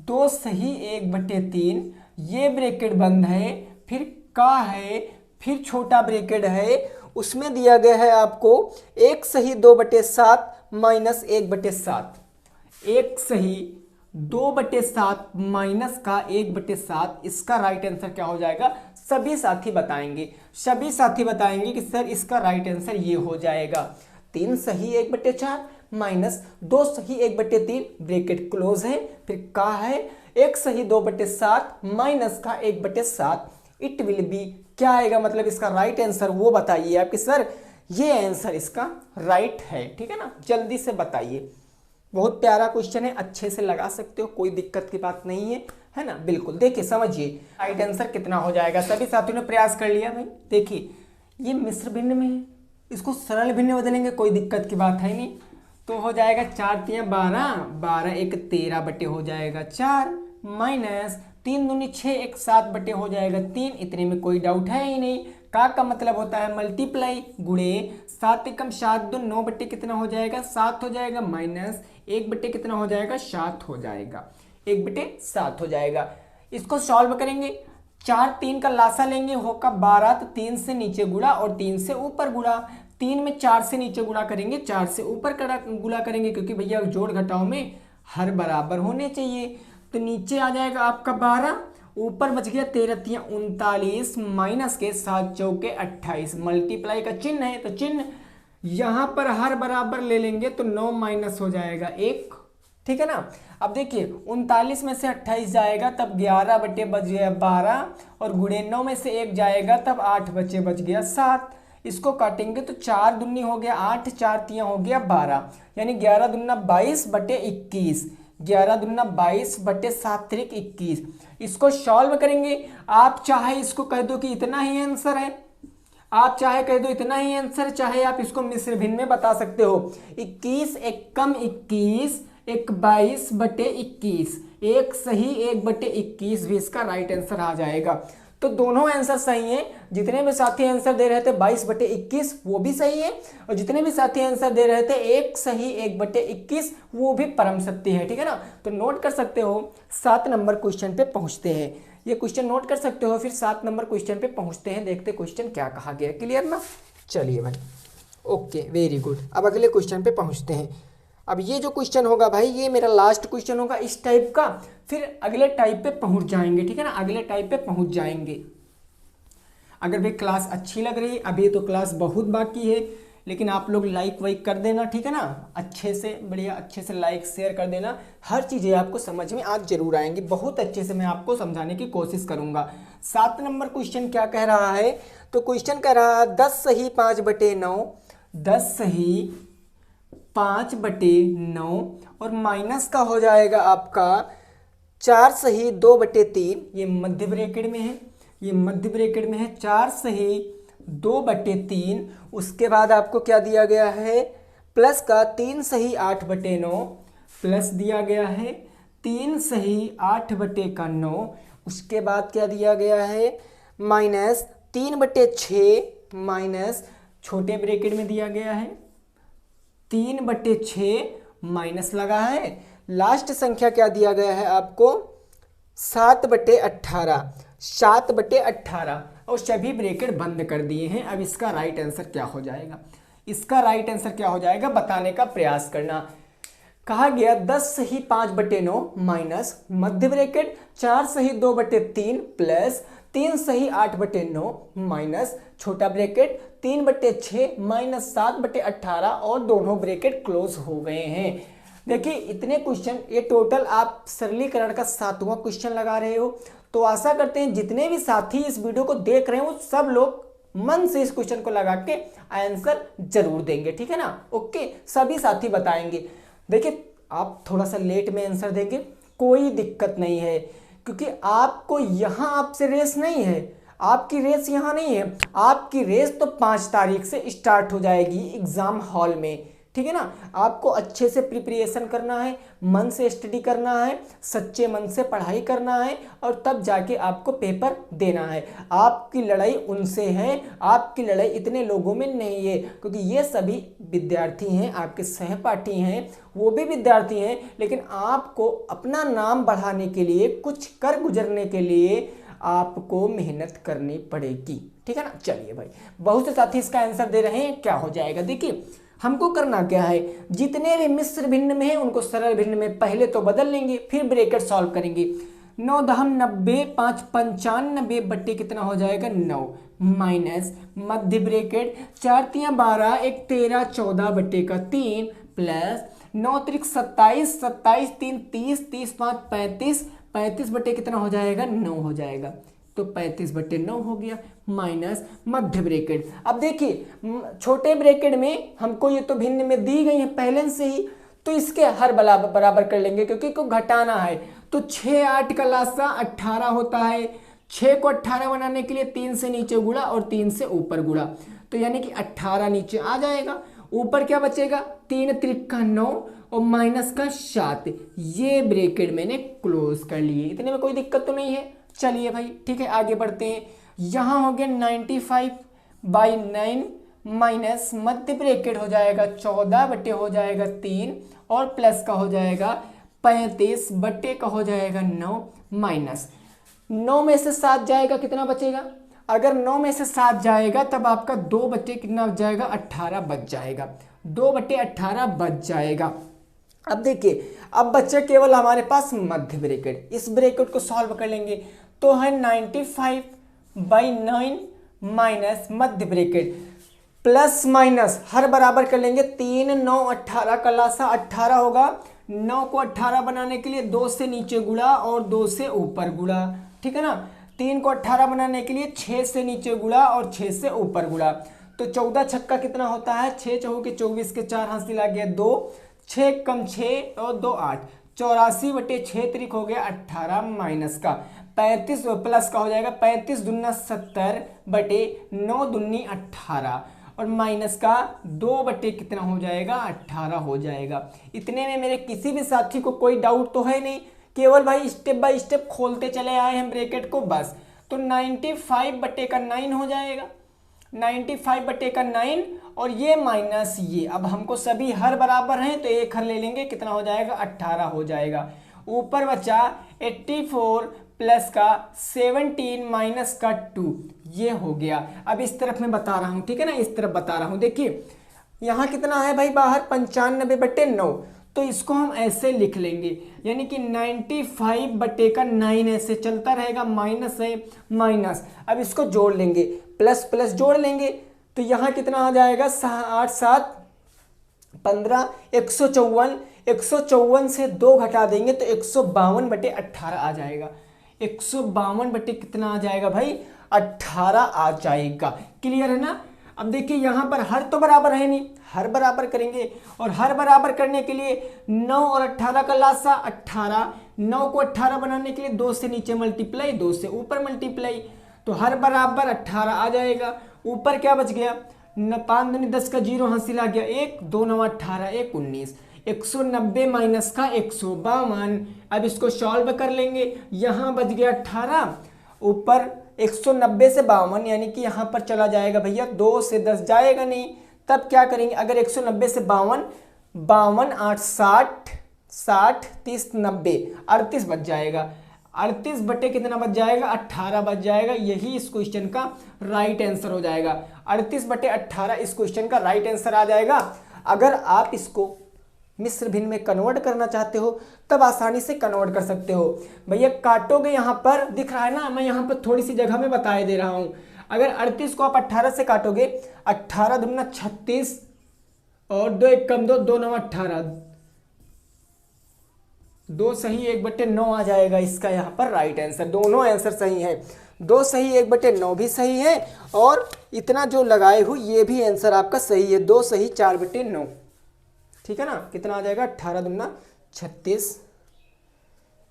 2 सही 1/3, ये ब्रैकेट बंद है, फिर का है, फिर छोटा ब्रैकेट है, उसमें दिया गया है आपको 1 सही 2/7 माइनस 1/7, 1 सही 2/7 माइनस का 1/7। इसका राइट आंसर क्या हो जाएगा, सभी साथी बताएंगे, सभी साथी बताएंगे कि सर इसका राइट आंसर ये हो जाएगा 3 सही 1/4 माइनस 2 सही 1/3, ब्रैकेट क्लोज है, फिर का है 1 सही 2/7 माइनस का 1/7, इट विल बी क्या आएगा, मतलब इसका राइट आंसर वो बताइए आपके सर ये आंसर इसका राइट है, ठीक है ना। जल्दी से बताइए, बहुत प्यारा क्वेश्चन है, अच्छे से लगा सकते हो, कोई दिक्कत की बात नहीं है ना। बिल्कुल देखिए समझिए राइट आंसर कितना हो जाएगा। सभी साथियों ने प्रयास कर लिया भाई। देखिए ये मिश्र भिन्न में है, इसको सरल भिन्न में बदलेंगे, कोई दिक्कत की बात है नहीं। तो हो जाएगा 4 तियां 12, 12 एक 13 बटे हो जाएगा 4, माइनस 3 दूनी 6 एक 7 बटे हो जाएगा 3। इतने में कोई डाउट है ही नहीं। का मतलब होता है मल्टीप्लाई, गुणे 7 एकम 7 2 9 बटे कितना हो जाएगा 7 हो जाएगा, माइनस 1 बटे कितना हो जाएगा 7 हो जाएगा, 1 बटे 7 हो जाएगा। इसको सॉल्व करेंगे, 4 3 का लासा लेंगे, होगा 12, तो 3 से नीचे गुणा और 3 से ऊपर गुणा। 3 में 4 से नीचे गुणा करेंगे, 4 से ऊपर गुणा करेंगे, क्योंकि भैया जोड़ घटाव में हर बराबर होने चाहिए। तो नीचे आ जाएगा आपका 12, ऊपर बच गया 13 तियां 39, माइनस के 7 चौके 28। मल्टीप्लाई का चिन्ह है तो चिन्ह यहाँ पर हर बराबर ले लेंगे, तो 9 माइनस हो जाएगा 1, ठीक है ना। अब देखिए 39 में से 28 जाएगा तब 11 बटे बच गया 12, और गुणे 9 में से 1 जाएगा तब 8 बचे बच गया 7। इसको काटेंगे तो 4 दूनी हो गया 8, 4 तियां हो गया 12, यानी 11 दूना 22 बटे 21, 11 दूना 22 बटे 7 तिरिक 21। इसको सॉल्व करेंगे, आप चाहे इसको कह दो कि इतना ही आंसर है, आप चाहे कह दो इतना ही आंसर, चाहे आप इसको मिश्र भिन्न में बता सकते हो। 21 एक कम 21, एक 22 बटे 21, एक सही 1 बटे 21 भी इसका राइट आंसर आ जाएगा। तो दोनों आंसर सही हैं। जितने भी साथी आंसर दे रहे थे 22 बटे 21 वो भी सही है, और जितने भी साथी आंसर दे रहे थे एक सही 1 बटे 21 वो भी परम सत्य है, ठीक है ना। तो नोट कर सकते हो। 7 नंबर क्वेश्चन पे पहुंचते हैं, ये क्वेश्चन नोट कर सकते हो। फिर 7 नंबर क्वेश्चन पे पहुंचते हैं, देखते क्वेश्चन क्या कहा गया। क्लियर ना? चलिए भाई, ओके, वेरी गुड। अब अगले क्वेश्चन पे पहुंचते हैं। अब ये जो क्वेश्चन होगा भाई, ये मेरा लास्ट क्वेश्चन होगा इस टाइप का, फिर अगले टाइप पे पहुंच जाएंगे, ठीक है ना, अगले टाइप पे पहुंच जाएंगे। अगर भाई क्लास अच्छी लग रही है, अभी तो क्लास बहुत बाकी है, लेकिन आप लोग लाइक वाइक कर देना, ठीक है ना, अच्छे से बढ़िया अच्छे से लाइक शेयर कर देना। हर चीज़ें आपको समझ में आज जरूर आएंगी, बहुत अच्छे से मैं आपको समझाने की कोशिश करूंगा। 7 नंबर क्वेश्चन क्या कह रहा है? तो क्वेश्चन कह रहा है 10 सही 5 बटे 9, 10 सही 5 बटे 9, और माइनस का हो जाएगा आपका 4 सही 2 बटे 3, ये मध्य ब्रैकेट में है, ये मध्य ब्रैकेट में है, 4 सही 2 बटे 3। उसके बाद आपको क्या दिया गया है? प्लस का 3 सही 8 बटे 9, प्लस दिया गया है 3 सही 8 बटे का 9। उसके बाद क्या दिया गया है? माइनस 3 बटे 6, माइनस छोटे ब्रैकेट में दिया गया है 3 बटे 6, माइनस लगा है। लास्ट संख्या क्या दिया गया है आपको? 7 बटे 18, 7 बटे 18, और सभी ब्रैकेट बंद कर दिए हैं। अब इसका राइट आंसर क्या हो जाएगा? इसका राइट आंसर क्या हो जाएगा बताने का प्रयास करना। कहा गया 10 सही 5 बटे 9 माइनस मध्य ब्रैकेट 4 सही 2 बटे 3 प्लस 3 सही 8 बटे 9 माइनस छोटा ब्रैकेट 3 बटे 6 माइनस 7 बटे 18, और दोनों ब्रैकेट क्लोज हो गए हैं। देखिए इतने क्वेश्चन, ये टोटल आप सरलीकरण का 7वां क्वेश्चन लगा रहे हो। तो आशा करते हैं जितने भी साथी इस वीडियो को देख रहे हैं वो सब लोग मन से इस क्वेश्चन को लगा के आंसर जरूर देंगे, ठीक है ना। ओके, सभी साथी बताएंगे। देखिए आप थोड़ा सा लेट में आंसर देंगे, कोई दिक्कत नहीं है, क्योंकि आपको यहाँ आपसे रेस नहीं है, आपकी रेस यहाँ नहीं है। आपकी रेस तो 5 तारीख से स्टार्ट हो जाएगी एग्जाम हॉल में, ठीक है ना। आपको अच्छे से प्रिपरेशन करना है, मन से स्टडी करना है, सच्चे मन से पढ़ाई करना है, और तब जाके आपको पेपर देना है। आपकी लड़ाई उनसे है, आपकी लड़ाई इतने लोगों में नहीं है, क्योंकि ये सभी विद्यार्थी हैं, आपके सहपाठी हैं, वो भी विद्यार्थी हैं, लेकिन आपको अपना नाम बढ़ाने के लिए, कुछ कर गुजरने के लिए आपको मेहनत करनी पड़ेगी, ठीक है ना। चलिए भाई, बहुत से साथी इसका आंसर दे रहे हैं, क्या हो जाएगा? देखिए हमको करना क्या है, जितने भी मिश्र भिन्न में हैं उनको सरल भिन्न में पहले तो बदल लेंगे, फिर ब्रैकेट सॉल्व करेंगे। 9 दहम 90, 5 95 बट्टे कितना हो जाएगा 9, माइनस मध्य ब्रैकेट 4 तियां 12, एक 13 14 बट्टे का 3 प्लस 9 त्रिक 27, 27 3 30, 30 5 35, 35 बट्टे कितना हो जाएगा 9 हो जाएगा, तो 35 बट्टे 9 हो गया, माइनस मध्य ब्रैकेट। अब देखिए छोटे ब्रैकेट में हमको ये तो भिन्न में दी गई है पहले से ही, तो इसके हर बराबर कर लेंगे, क्योंकि को घटाना है। तो 6 8 का लासा 18 होता है, 6 को 18 बनाने के लिए 3 से नीचे गुणा और 3 से ऊपर गुणा, तो यानी कि 18 नीचे आ जाएगा। ऊपर क्या बचेगा, 3 त्रिका 9 और माइनस का 7, ये ब्रैकेट मैंने क्लोज कर लिए। इतने में कोई दिक्कत तो नहीं है। चलिए भाई ठीक है, आगे बढ़ते हैं। यहाँ हो गया 95/9 माइनस मध्य ब्रैकेट हो जाएगा 14 बटे हो जाएगा 3 और प्लस का हो जाएगा 35 बटे का हो जाएगा 9 माइनस 9 में से 7 जाएगा, कितना बचेगा? अगर 9 में से 7 जाएगा तब आपका 2 बटे कितना बच जाएगा, 18 बच जाएगा। 2 बटे 18 बच जाएगा। अब देखिए, अब बच्चे केवल हमारे पास मध्य ब्रैकेट, इस ब्रैकेट को सॉल्व कर लेंगे तो है 95/9 माइनस मध्य ब्रैकेट प्लस माइनस हर बराबर कर लेंगे। 3 9 18 का लासा 18 होगा। 9 को 18 बनाने के लिए 2 से नीचे गुणा और 2 से ऊपर गुणा, ठीक है ना। 3 को 18 बनाने के लिए 6 से नीचे गुणा और 6 से ऊपर गुणा। तो 14 छक्का कितना होता है, 6 चौके 24 के 4 हासिल आ गया 2, 6 कम 6 और 2 8, 84 बटे 6 त्रिक हो गया 18 माइनस का 35 प्लस का हो जाएगा 35 दूना 70 बटे 9 दूनी 18 और माइनस का 2 बटे कितना हो जाएगा, 18 हो जाएगा। इतने में मेरे किसी भी साथी को कोई डाउट तो है नहीं, केवल भाई स्टेप बाय स्टेप खोलते चले आए हैं ब्रैकेट को बस। तो 95 बटे का 9 हो जाएगा, 95 बटे का 9 और ये माइनस ये। अब हमको सभी हर बराबर हैं तो एक हर ले लेंगे, कितना हो जाएगा, 18 हो जाएगा। ऊपर बचा 84 प्लस का 17 माइनस का 2, ये हो गया। अब इस तरफ मैं बता रहा हूँ, ठीक है ना, इस तरफ बता रहा हूँ। देखिए यहाँ कितना है भाई बाहर, 95 बटे 9, तो इसको हम ऐसे लिख लेंगे, यानी कि 95 बटे का 9 ऐसे चलता रहेगा, माइनस है माइनस। अब इसको जोड़ लेंगे, प्लस प्लस जोड़ लेंगे तो यहाँ कितना आ जाएगा, 8 7 15 154, 154 से 2 घटा देंगे तो 152 बटे 18 आ जाएगा। 152 बटे कितना आ जाएगा भाई, 18 आ जाएगा। क्लियर है ना। अब देखिए यहाँ पर हर तो बराबर है नहीं, हर बराबर करेंगे और हर बराबर करने के लिए 9 और 18 का लासा 18, 9 को 18 बनाने के लिए 2 से नीचे मल्टीप्लाई 2 से ऊपर मल्टीप्लाई, तो हर बराबर 18 आ जाएगा। ऊपर क्या बच गया, 5 दूनी 10 का 0 हासिल आ गया 1, 2 9 18 1 19, 190 माइनस का 152। अब इसको सॉल्व कर लेंगे, यहाँ बच गया 18, ऊपर 190 से 52 यानी कि यहाँ पर चला जाएगा भैया 2 से 10 जाएगा नहीं। तब क्या करेंगे, अगर 190 से 52, 52 8 60, 60 30 90 38 बच जाएगा। 38 बटे कितना बच जाएगा, 18 बच जाएगा। यही इस क्वेश्चन का राइट आंसर हो जाएगा। 38 बटे 18 इस क्वेश्चन का राइट आंसर आ जाएगा। अगर आप इसको मिश्र भिन्न में कन्वर्ट करना चाहते हो तब आसानी से कन्वर्ट कर सकते हो। भैया काटोगे, यहाँ पर दिख रहा है ना, मैं यहाँ पर थोड़ी सी जगह में बताए दे रहा हूँ। अगर 38 को आप 18 से काटोगे, 18 दूना 36 और 2 1 कम 2, 2 9 18, 2 सही 1 बटे 9 आ जाएगा इसका यहाँ पर राइट आंसर। दोनों आंसर सही है, 2 सही 1 बटे 9 भी सही है और इतना जो लगाए हो ये भी आंसर आपका सही है, 2 सही 4 बटे 9, ठीक है ना। कितना आ जाएगा, 18 दूना 36।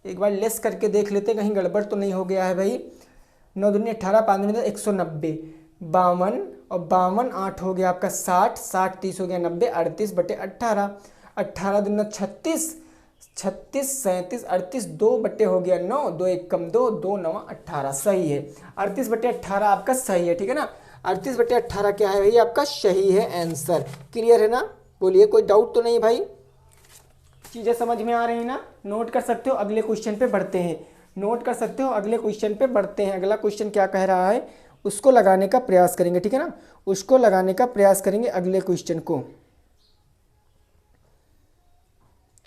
एक बार लेस करके देख लेते कहीं गड़बड़ तो नहीं हो गया है भाई। 9 दूनी 18, 5 दूनी 190, 52 और 52 8 हो गया आपका 60, 60 30 हो गया 90, 38 बटे 18, 18 दूना 36, 36 37 38, 2 बटे हो गया 9, 2 1 कम 2, 2 9 18 सही है। 38 बटे 18 आपका सही है, ठीक है ना। 38 बटे 18 क्या है भाई, आपका सही है आंसर। क्लियर है ना, बोलिए कोई डाउट तो नहीं भाई, चीज़ें समझ में आ रही है ना। नोट कर सकते हो, अगले क्वेश्चन पे बढ़ते हैं। नोट कर सकते हो, अगले क्वेश्चन पे बढ़ते हैं। अगला क्वेश्चन क्या कह रहा है उसको लगाने का प्रयास करेंगे, ठीक है ना, उसको लगाने का प्रयास करेंगे अगले क्वेश्चन को।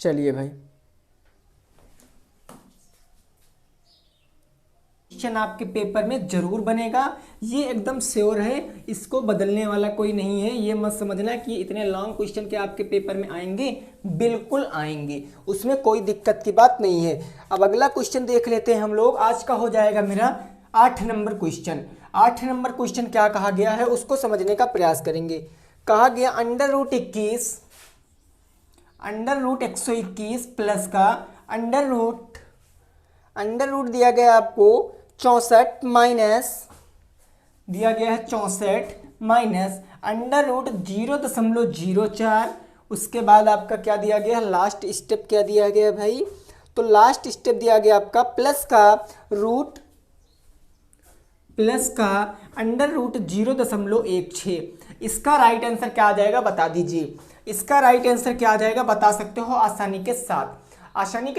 चलिए भाई, क्वेश्चन आपके पेपर में जरूर बनेगा, ये एकदम श्योर है, इसको बदलने वाला कोई नहीं है। ये मत समझना कि इतने लॉन्ग क्वेश्चन के आपके पेपर में आएंगे, बिल्कुल आएंगे, उसमें कोई दिक्कत की बात नहीं है। अब अगला क्वेश्चन देख लेते हैं हम लोग। आज का हो जाएगा मेरा 8 नंबर क्वेश्चन। 8 नंबर क्वेश्चन क्या कहा गया है उसको समझने का प्रयास करेंगे। कहा गया √21 √121 प्लस का अंडर रूट दिया गया आपको 64 माइनस दिया गया है 64 माइनस अंडर रूट 0.04, उसके बाद आपका क्या दिया गया, लास्ट स्टेप क्या दिया गया भाई, तो लास्ट स्टेप दिया गया आपका प्लस का अंडर रूट 0.16। इसका राइट आंसर क्या आ जाएगा बता दीजिए, इसका राइट आंसर क्या आ जाएगा बता सकते हो आसानी के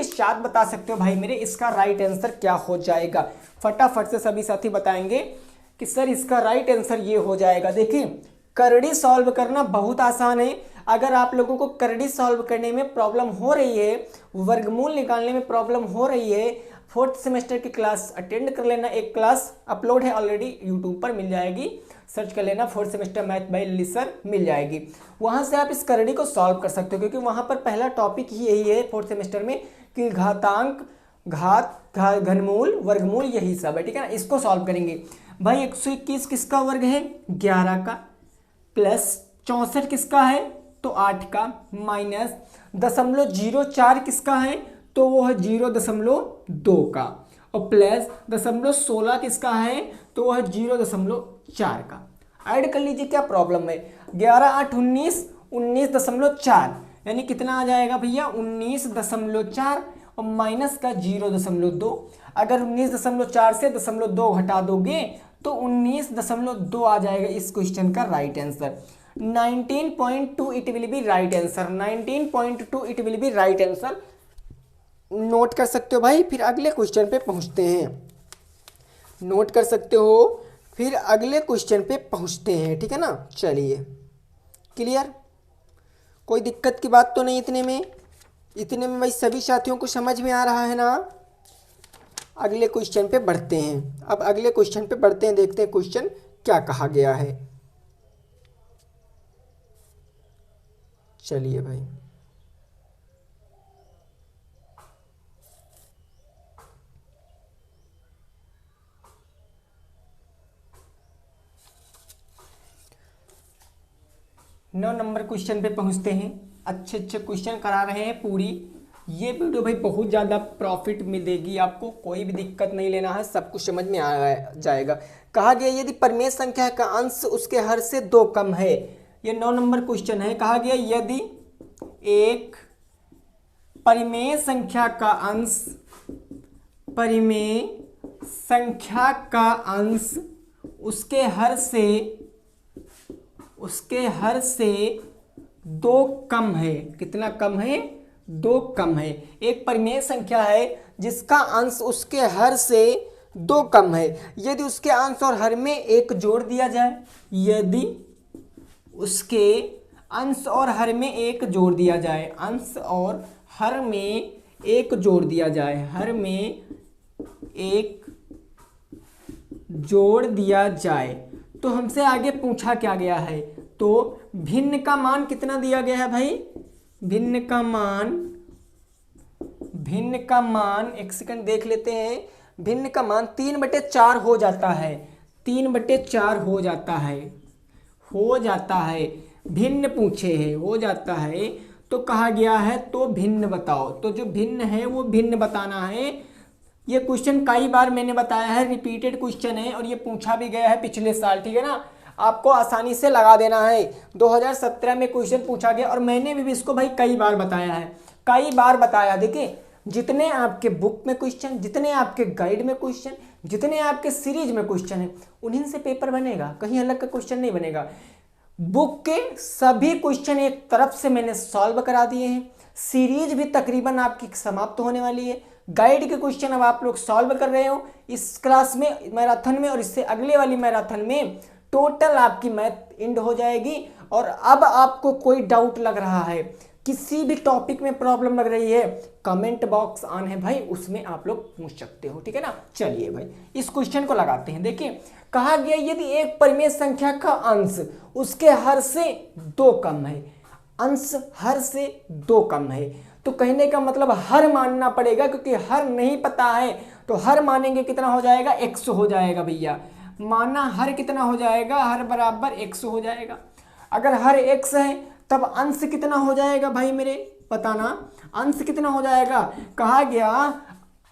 साथ बता सकते हो भाई मेरे, इसका राइट आंसर क्या हो जाएगा, फटाफट से सभी साथी बताएंगे कि सर इसका राइट आंसर ये हो जाएगा। देखिए करड़ी सॉल्व करना बहुत आसान है, अगर आप लोगों को करड़ी सॉल्व करने में प्रॉब्लम हो रही है, वर्गमूल निकालने में प्रॉब्लम हो रही है, फोर्थ सेमेस्टर की क्लास अटेंड कर लेना, एक क्लास अपलोड है ऑलरेडी यूट्यूब पर, मिल जाएगी, सर्च कर लेना fourth semester math by Lily sir, मिल जाएगी, वहां से आप इस करड़ी को सॉल्व कर सकते हो, क्योंकि वहां पर पहला टॉपिक ही यही है फोर्थ सेमेस्टर में कि घातांक, घनमूल, वर्गमूल, यही सब है, ठीक है ना। इसको सॉल्व करेंगे भाई। 121 किसका वर्ग है, 11 का, प्लस 64 किसका है तो 8 का, माइनस 0.04 किसका है तो वो है 0.2 का, और प्लस 0.16 किसका है तो वो है 0.4 का। ऐड कर लीजिए, क्या प्रॉब्लम है, 11 8 19, 19.4 यानी कितना आ जाएगा भैया 19.4, और माइनस का 0.2। अगर 19.4 से 0.2 घटा दोगे तो 19.2 आ जाएगा इस क्वेश्चन का right answer. 19.2 it will be right answer, 19.2 it will be right answer. Note कर सकते हो भाई, फिर अगले क्वेश्चन पे पहुंचते हैं, नोट कर सकते हो, फिर अगले क्वेश्चन पे पहुंचते हैं, ठीक है ना। चलिए क्लियर, कोई दिक्कत की बात तो नहीं इतने में भाई सभी साथियों को समझ में आ रहा है ना। अगले क्वेश्चन पे बढ़ते हैं, अब अगले क्वेश्चन पे बढ़ते हैं, देखते हैं क्वेश्चन क्या कहा गया है। चलिए भाई, नौ नंबर क्वेश्चन पे पहुंचते हैं। अच्छे क्वेश्चन करा रहे हैं पूरी, ये वीडियो भाई बहुत ज़्यादा प्रॉफिट मिलेगी आपको, कोई भी दिक्कत नहीं लेना है, सब कुछ समझ में आ जाएगा। कहा गया यदि परिमेय संख्या का अंश उसके हर से 2 कम है, ये 9 नंबर क्वेश्चन है। कहा गया यदि एक परिमेय संख्या का अंश उसके हर से 2 कम है, कितना कम है 2 कम है। एक परिमेय संख्या है जिसका अंश उसके हर से 2 कम है, यदि उसके अंश और हर में 1 जोड़ दिया जाए, यदि उसके अंश और हर में 1 जोड़ दिया जाए, अंश और हर में 1 जोड़ दिया जाए, हर में 1 जोड़ दिया जाए, तो हमसे आगे पूछा क्या गया है, तो भिन्न का मान कितना दिया गया है भाई, भिन्न का मान एक सेकंड देख लेते हैं, भिन्न का मान 3/4 हो जाता है, 3/4 हो जाता है, भिन्न पूछे है, हो जाता है, तो कहा गया है तो भिन्न बताओ, तो जो भिन्न है वो भिन्न बताना है। ये क्वेश्चन कई बार मैंने बताया है, रिपीटेड क्वेश्चन है, और ये पूछा भी गया है पिछले साल, ठीक है ना, आपको आसानी से लगा देना है। 2017 में क्वेश्चन पूछा गया, और मैंने भी इसको भाई कई बार बताया। देखिए जितने आपके बुक में क्वेश्चन, जितने आपके गाइड में क्वेश्चन, जितने आपके सीरीज में क्वेश्चन है, उन्हीं से पेपर बनेगा, कहीं अलग का क्वेश्चन नहीं बनेगा। बुक के सभी क्वेश्चन एक तरफ से मैंने सॉल्व करा दिए हैं, सीरीज भी तकरीबन आपकी समाप्त होने वाली है, गाइड के क्वेश्चन अब आप लोग सॉल्व कर रहे हो इस क्लास में, मैराथन में, और इससे अगले वाली मैराथन में टोटल आपकी मैथ एंड हो जाएगी। और अब आपको कोई डाउट लग रहा है, किसी भी टॉपिक में प्रॉब्लम लग रही है, कमेंट बॉक्स ऑन है भाई, उसमें आप लोग पूछ सकते हो, ठीक है ना। चलिए भाई इस क्वेश्चन को लगाते हैं। देखिए कहा गया यदि एक परिमेय संख्या का अंश उसके हर से 2 कम है, अंश हर से 2 कम है, तो कहने का मतलब हर मानना पड़ेगा, क्योंकि हर नहीं पता है, तो हर मानेंगे कितना हो जाएगा, 100 हो जाएगा भैया। माना हर कितना हो जाएगा, हर बराबर 100 हो जाएगा। अगर हर 100 है तब अंश कितना हो जाएगा भाई मेरे, बताना अंश कितना हो जाएगा। कहा गया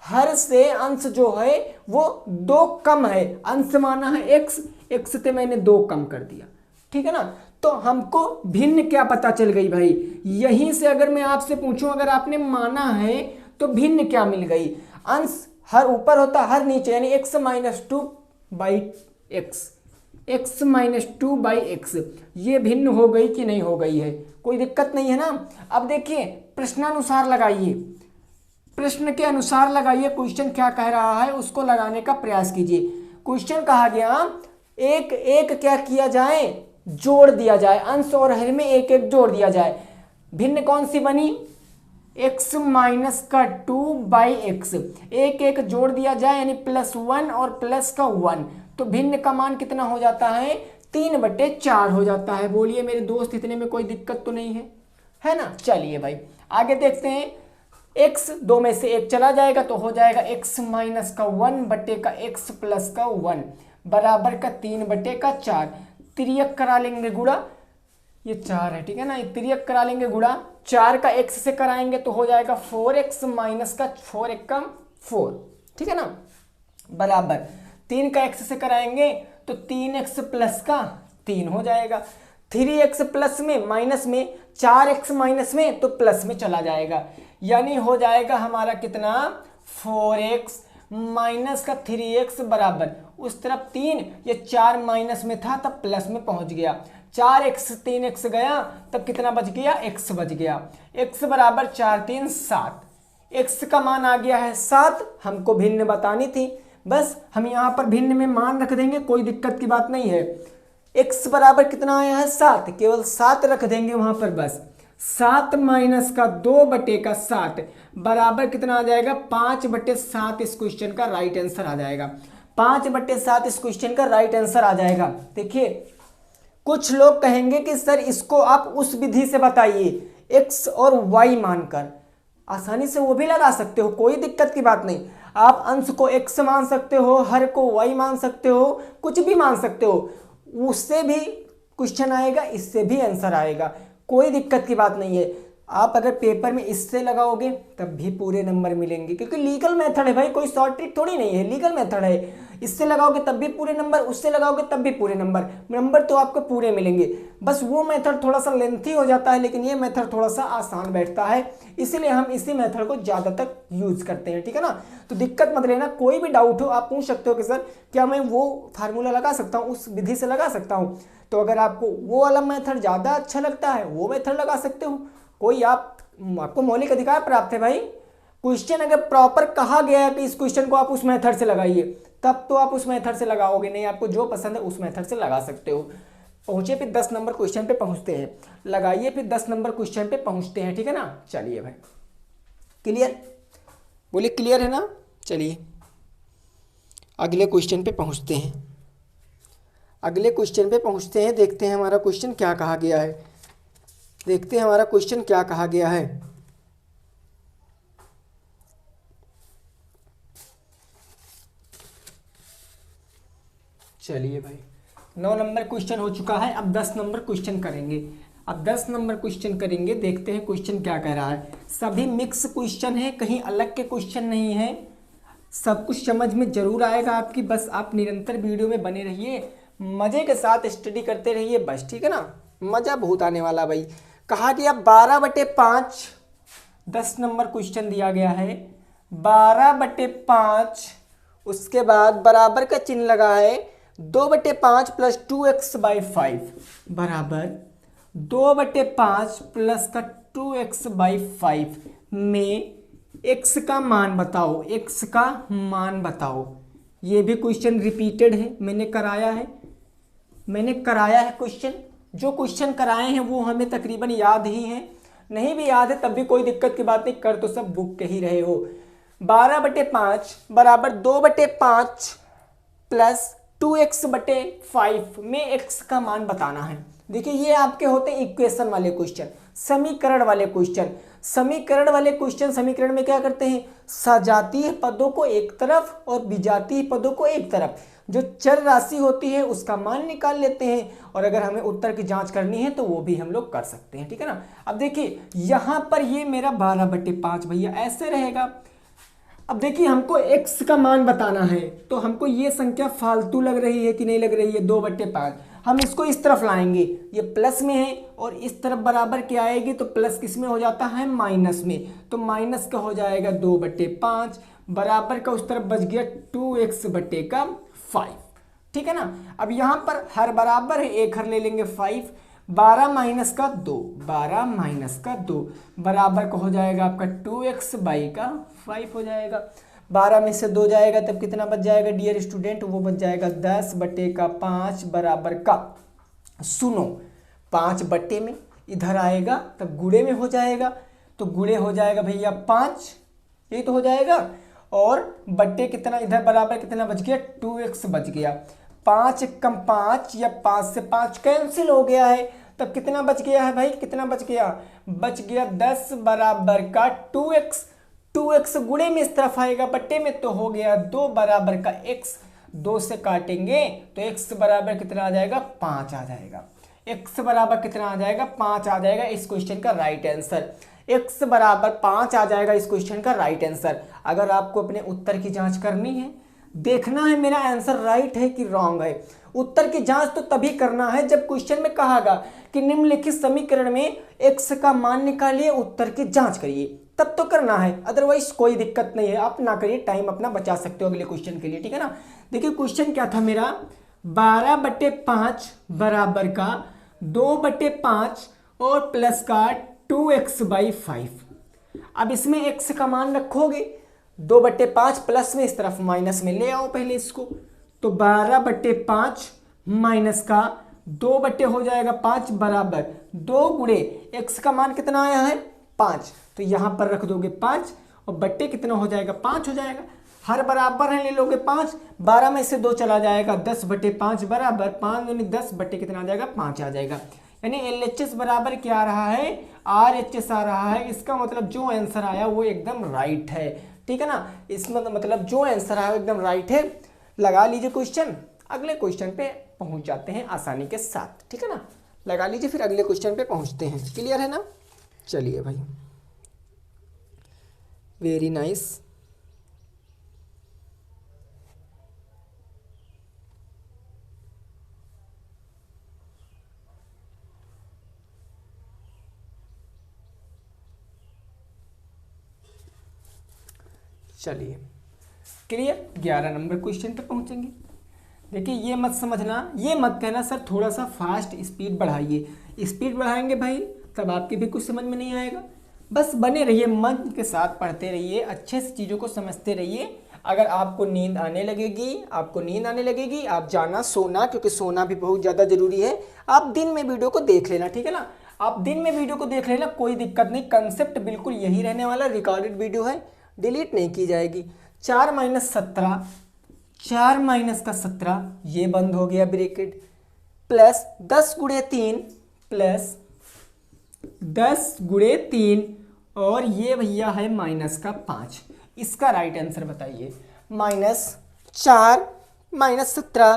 हर से अंश जो है वो 2 कम है, अंश माना है x से मैंने 2 कम कर दिया, ठीक है ना। तो हमको भिन्न क्या पता चल गई भाई, यहीं से अगर मैं आपसे पूछूं, अगर आपने माना है तो भिन्न क्या मिल गई, अंश हर ऊपर होता हर नीचे, यानी x minus two by x, ये भिन्न हो गई कि नहीं हो गई है, कोई दिक्कत नहीं है ना। अब देखिए प्रश्नानुसार लगाइए, प्रश्न के अनुसार लगाइए, क्वेश्चन क्या कह रहा है उसको लगाने का प्रयास कीजिए। क्वेश्चन कहा गया एक एक क्या किया जाए, जोड़ दिया जाए, अंश और हर में एक एक जोड़ दिया जाए। भिन्न कौन सी बनी, x माइनस का 2 बाई एक्स, एक एक जोड़ दिया जाए यानी +1 और प्लस का 1, तो भिन्न का मान कितना हो जाता है, 3/4 हो जाता है। बोलिए मेरे दोस्त इतने में कोई दिक्कत तो नहीं है ना। चलिए भाई आगे देखते हैं, x दो में से एक चला जाएगा तो हो जाएगा x माइनस का 1 बटे का x प्लस का 1 बराबर का 3/4, तिर्यक करा लेंगे गुणा, ये 4 है ठीक है ना, ये तिर्यक करा लेंगे गुणा, 4 का x से कराएंगे तो हो जाएगा 4x माइनस का 4 एक का 4, ठीक है ना, बराबर 3 का x से कराएंगे तो 3x प्लस का 3 हो जाएगा, 3x प्लस में माइनस में, 4x माइनस में तो प्लस में चला जाएगा, यानी हो जाएगा हमारा कितना 4x माइनस का 3x बराबर, उस तरफ 3, ये 4 माइनस में था तब प्लस में पहुंच गया, 4x 3x गया तब कितना बच गया, x बच गया, x बराबर 4 3 7, x का मान आ गया है 7, हमको भिन्न बतानी थी, बस हम यहाँ पर भिन्न में मान रख देंगे, कोई दिक्कत की बात नहीं है। x बराबर कितना आया है 7, केवल 7 रख देंगे वहां पर, बस 7 माइनस का 2/7 बराबर कितना आ जाएगा 5/7, इस क्वेश्चन का राइट आंसर आ जाएगा, 5/7 इस क्वेश्चन का राइट आंसर आ जाएगा। देखिए कुछ लोग कहेंगे कि सर इसको आप उस विधि से बताइए, x और y मानकर, आसानी से वो भी लगा सकते हो, कोई दिक्कत की बात नहीं, आप अंश को x मान सकते हो, हर को y मान सकते हो, कुछ भी मान सकते हो, उससे भी क्वेश्चन आएगा, इससे भी आंसर आएगा, कोई दिक्कत की बात नहीं है। आप अगर पेपर में इससे लगाओगे तब भी पूरे नंबर मिलेंगे, क्योंकि लीगल मेथड है भाई, कोई शॉर्ट ट्रिक थोड़ी नहीं है, लीगल मेथड है, इससे लगाओगे तब भी पूरे नंबर, उससे लगाओगे तब भी पूरे नंबर तो आपको पूरे मिलेंगे। बस वो मेथड थोड़ा सा लेंथी हो जाता है, लेकिन ये मेथड थोड़ा सा आसान बैठता है, इसीलिए हम इसी मेथड को ज़्यादा तक यूज करते हैं, ठीक है ना। तो दिक्कत मत लेना, कोई भी डाउट हो आप पूछ सकते हो कि सर क्या मैं वो फार्मूला लगा सकता हूँ, उस विधि से लगा सकता हूँ, तो अगर आपको वो वाला मेथड ज़्यादा अच्छा लगता है वो मेथड लगा सकते हो, कोई आपको मौलिक अधिकार प्राप्त है भाई। क्वेश्चन अगर प्रॉपर कहा गया है कि इस क्वेश्चन को आप उस मेथड से लगाइए, तब तो आप उस मेथड से लगाओगे, नहीं आपको जो पसंद है उस मेथड से लगा सकते हो। पहुंचे फिर 10 नंबर क्वेश्चन पे पहुंचते हैं, लगाइए फिर 10 नंबर क्वेश्चन पे पहुंचते हैं, ठीक है ना। चलिए भाई क्लियर, बोलिए क्लियर है ना। चलिए अगले क्वेश्चन पे पहुंचते हैं, अगले क्वेश्चन पे पहुंचते हैं, देखते हैं हमारा क्वेश्चन क्या कहा गया है, देखते हैं हमारा क्वेश्चन क्या कहा गया है। चलिए भाई 9 नंबर क्वेश्चन हो चुका है, अब 10 नंबर क्वेश्चन करेंगे, अब 10 नंबर क्वेश्चन करेंगे, देखते हैं क्वेश्चन क्या कह रहा है। सभी मिक्स क्वेश्चन है, कहीं अलग के क्वेश्चन नहीं है, सब कुछ समझ में जरूर आएगा आपकी, बस आप निरंतर वीडियो में बने रहिए, मजे के साथ स्टडी करते रहिए बस, ठीक है ना, मजा बहुत आने वाला भाई। कहा गया 12/5, 10 नंबर क्वेश्चन दिया गया है, 12/5, उसके बाद बराबर का चिन्ह लगा है 2/5 प्लस 2x/5 बराबर 2/5 प्लस का 2x/5 में x का मान बताओ, x का मान बताओ। ये भी क्वेश्चन रिपीटेड है, मैंने कराया है क्वेश्चन, जो क्वेश्चन कराए हैं वो हमें तकरीबन याद ही हैं, नहीं भी याद है तब भी कोई दिक्कत की बात नहीं, कर तो सब बुक के ही रहे हो। 12/5 बराबर 2/5 प्लस 2x/5 में x का मान बताना है। देखिए ये आपके होते हैं इक्वेशन वाले क्वेश्चन, समीकरण वाले क्वेश्चन। समीकरण वाले क्वेश्चन, समीकरण में क्या करते हैं, सजातीय पदों को एक तरफ और विजातीय पदों को एक तरफ, जो चर राशि होती है उसका मान निकाल लेते हैं, और अगर हमें उत्तर की जांच करनी है तो वो भी हम लोग कर सकते हैं, ठीक है ना। अब देखिए यहाँ पर ये मेरा 12/5 भैया ऐसे रहेगा। अब देखिए हमको x का मान बताना है, तो हमको ये संख्या फालतू लग रही है कि नहीं लग रही है, 2/5। हम इसको इस तरफ लाएंगे, ये प्लस में है और इस तरफ बराबर क्या आएगी तो प्लस किस में हो जाता है माइनस में, तो माइनस का हो जाएगा 2/5 बराबर का उस तरफ बच गया 2x/5। ठीक है ना। अब यहाँ पर हर बराबर है, एक हर ले लेंगे 5, 12 माइनस का 2, 12 माइनस का 2 बराबर का हो जाएगा आपका 2x/5 हो जाएगा। 12 में से 2 जाएगा तब कितना बच जाएगा डियर स्टूडेंट, वो बच जाएगा 10/5 बराबर का, सुनो 5 बट्टे में इधर आएगा तब गुणे में हो जाएगा, तो गुणे हो जाएगा भैया 5, यही तो हो जाएगा, और बट्टे कितना इधर बराबर कितना बच गया 2x बच गया। 5 कम 5 या 5 से 5 कैंसिल हो गया है, तब कितना बच गया है भाई, कितना बच गया, बच गया 10 बराबर का 2x। 2x गुणे में इस तरफ आएगा बट्टे में, तो हो गया 2 बराबर का x, 2 से काटेंगे तो x बराबर कितना आ जाएगा 5 आ जाएगा, x बराबर कितना आ जाएगा 5 आ जाएगा इस क्वेश्चन का राइट आंसर। x बराबर 5 आ जाएगा इस क्वेश्चन का राइट आंसर। अगर आपको अपने उत्तर की जांच करनी है, देखना है मेरा आंसर राइट है कि रॉन्ग है। उत्तर की जांच तो तभी करना है जब क्वेश्चन में कहागा कि निम्नलिखित समीकरण में x का मान निकालिए, उत्तर की जांच करिए, तब तो करना है, अदरवाइज कोई दिक्कत नहीं है, आप ना करिए, टाइम अपना बचा सकते हो अगले क्वेश्चन के लिए। ठीक है ना। देखिए क्वेश्चन क्या था मेरा, 12/5 बराबर का 2/5 और प्लस का 2x/5। अब इसमें x का मान रखोगे, 2/5 प्लस में इस तरफ माइनस में ले आओ पहले इसको, तो 12/5 माइनस का 2 हो जाएगा 5 बराबर 2 गुणे x का मान कितना आया है 5, तो यहां पर रख दोगे 5 और बट्टे कितना हो जाएगा 5 हो जाएगा। हर बराबर है ले लोगे 5, 12 में से 2 चला जाएगा 10/5 बराबर 5 दूनी 10 बट्टे कितना आ जाएगा 5 आ जाएगा। यानी LHS बराबर क्या आ रहा है RHS आ रहा है। इसका मतलब जो आंसर आया वो एकदम राइट है। ठीक है ना। इसमें मतलब जो आंसर आया वो एकदम राइट है। लगा लीजिए क्वेश्चन, अगले क्वेश्चन पे पहुंच जाते हैं आसानी के साथ। ठीक है ना, लगा लीजिए, फिर अगले क्वेश्चन पे पहुंचते हैं। क्लियर है ना। चलिए भाई, वेरी नाइस। चलिए क्लियर, 11 नंबर क्वेश्चन पे पहुंचेंगे। देखिए ये मत समझना, ये मत कहना सर थोड़ा सा फास्ट स्पीड बढ़ाइए। स्पीड बढ़ाएंगे भाई तब आपके भी कुछ समझ में नहीं आएगा। बस बने रहिए, मन के साथ पढ़ते रहिए, अच्छे से चीज़ों को समझते रहिए। अगर आपको नींद आने लगेगी, आप जाना सोना, क्योंकि सोना भी बहुत ज़्यादा ज़रूरी है। आप दिन में वीडियो को देख लेना, ठीक है ना। आप दिन में वीडियो को देख लेना, कोई दिक्कत नहीं। कंसेप्ट बिल्कुल यही रहने वाला, रिकॉर्डेड वीडियो है, डिलीट नहीं की जाएगी। 4 माइनस 17, 4 माइनस का 17, ये बंद हो गया ब्रैकेट, प्लस 10 गुणे 3 प्लस 10 गुणे 3 और ये भैया है माइनस का 5। इसका राइट आंसर बताइए। -4 माइनस 17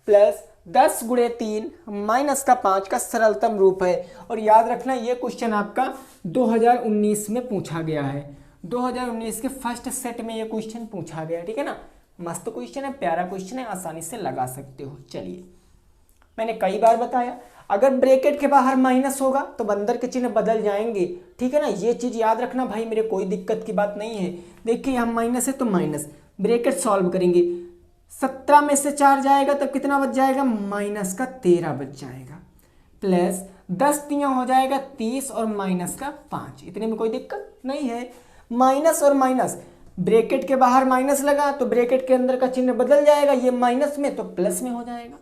प्लस 10 गुणे 3 माइनस का 5 का सरलतम रूप है। और याद रखना ये क्वेश्चन आपका 2019 में पूछा गया है। 2019 के फर्स्ट सेट में ये क्वेश्चन पूछा गया, ठीक है ना। मस्त क्वेश्चन है, प्यारा क्वेश्चन है, आसानी से लगा सकते हो। चलिए, मैंने कई बार बताया अगर ब्रैकेट के बाहर माइनस होगा तो अंदर के चिन्ह बदल जाएंगे, ठीक है ना। ये चीज याद रखना भाई, मेरे कोई दिक्कत की बात नहीं है। देखिए यहाँ माइनस है तो माइनस, ब्रैकेट सॉल्व करेंगे, 17 में से 4 जाएगा तब कितना बच जाएगा, माइनस का 13 बच जाएगा, प्लस 10 तियां हो जाएगा 30 और माइनस का 5। इतने में कोई दिक्कत नहीं है। माइनस और माइनस, ब्रैकेट के बाहर माइनस लगा तो ब्रैकेट के अंदर का चिन्ह बदल जाएगा, ये माइनस में तो प्लस में हो जाएगा,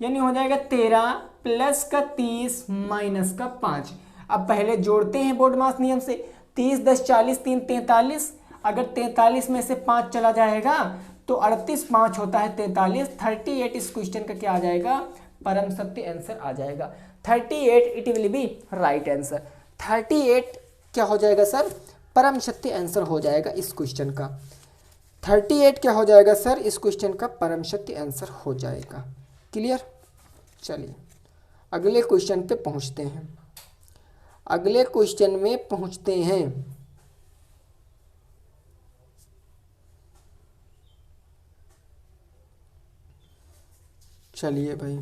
यानी हो जाएगा 13 प्लस का 30 माइनस का 5। अब पहले जोड़ते हैं बोर्ड मास नियम से, 30 10 40 3 43। अगर 43 में से 5 चला जाएगा तो 38, 5 होता है 43, 38 इस क्वेश्चन का क्या आ जाएगा, परम सत्य आंसर आ जाएगा। 38 it will be right answer. 38 क्या हो जाएगा सर, परम सत्य आंसर हो जाएगा इस क्वेश्चन का। 38 क्या हो जाएगा सर, इस क्वेश्चन का परम सत्य आंसर हो जाएगा। क्लियर। चलिए अगले क्वेश्चन पे पहुंचते हैं। अगले क्वेश्चन में पहुंचते हैं। चलिए भाई,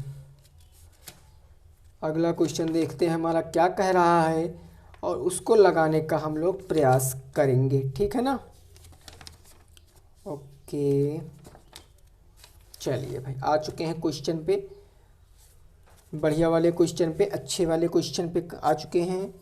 अगला क्वेश्चन देखते हैं हमारा क्या कह रहा है और उसको लगाने का हम लोग प्रयास करेंगे, ठीक है ना। ओके, चलिए भाई आ चुके हैं क्वेश्चन पे, बढ़िया वाले क्वेश्चन पे, अच्छे वाले क्वेश्चन पे आ चुके हैं।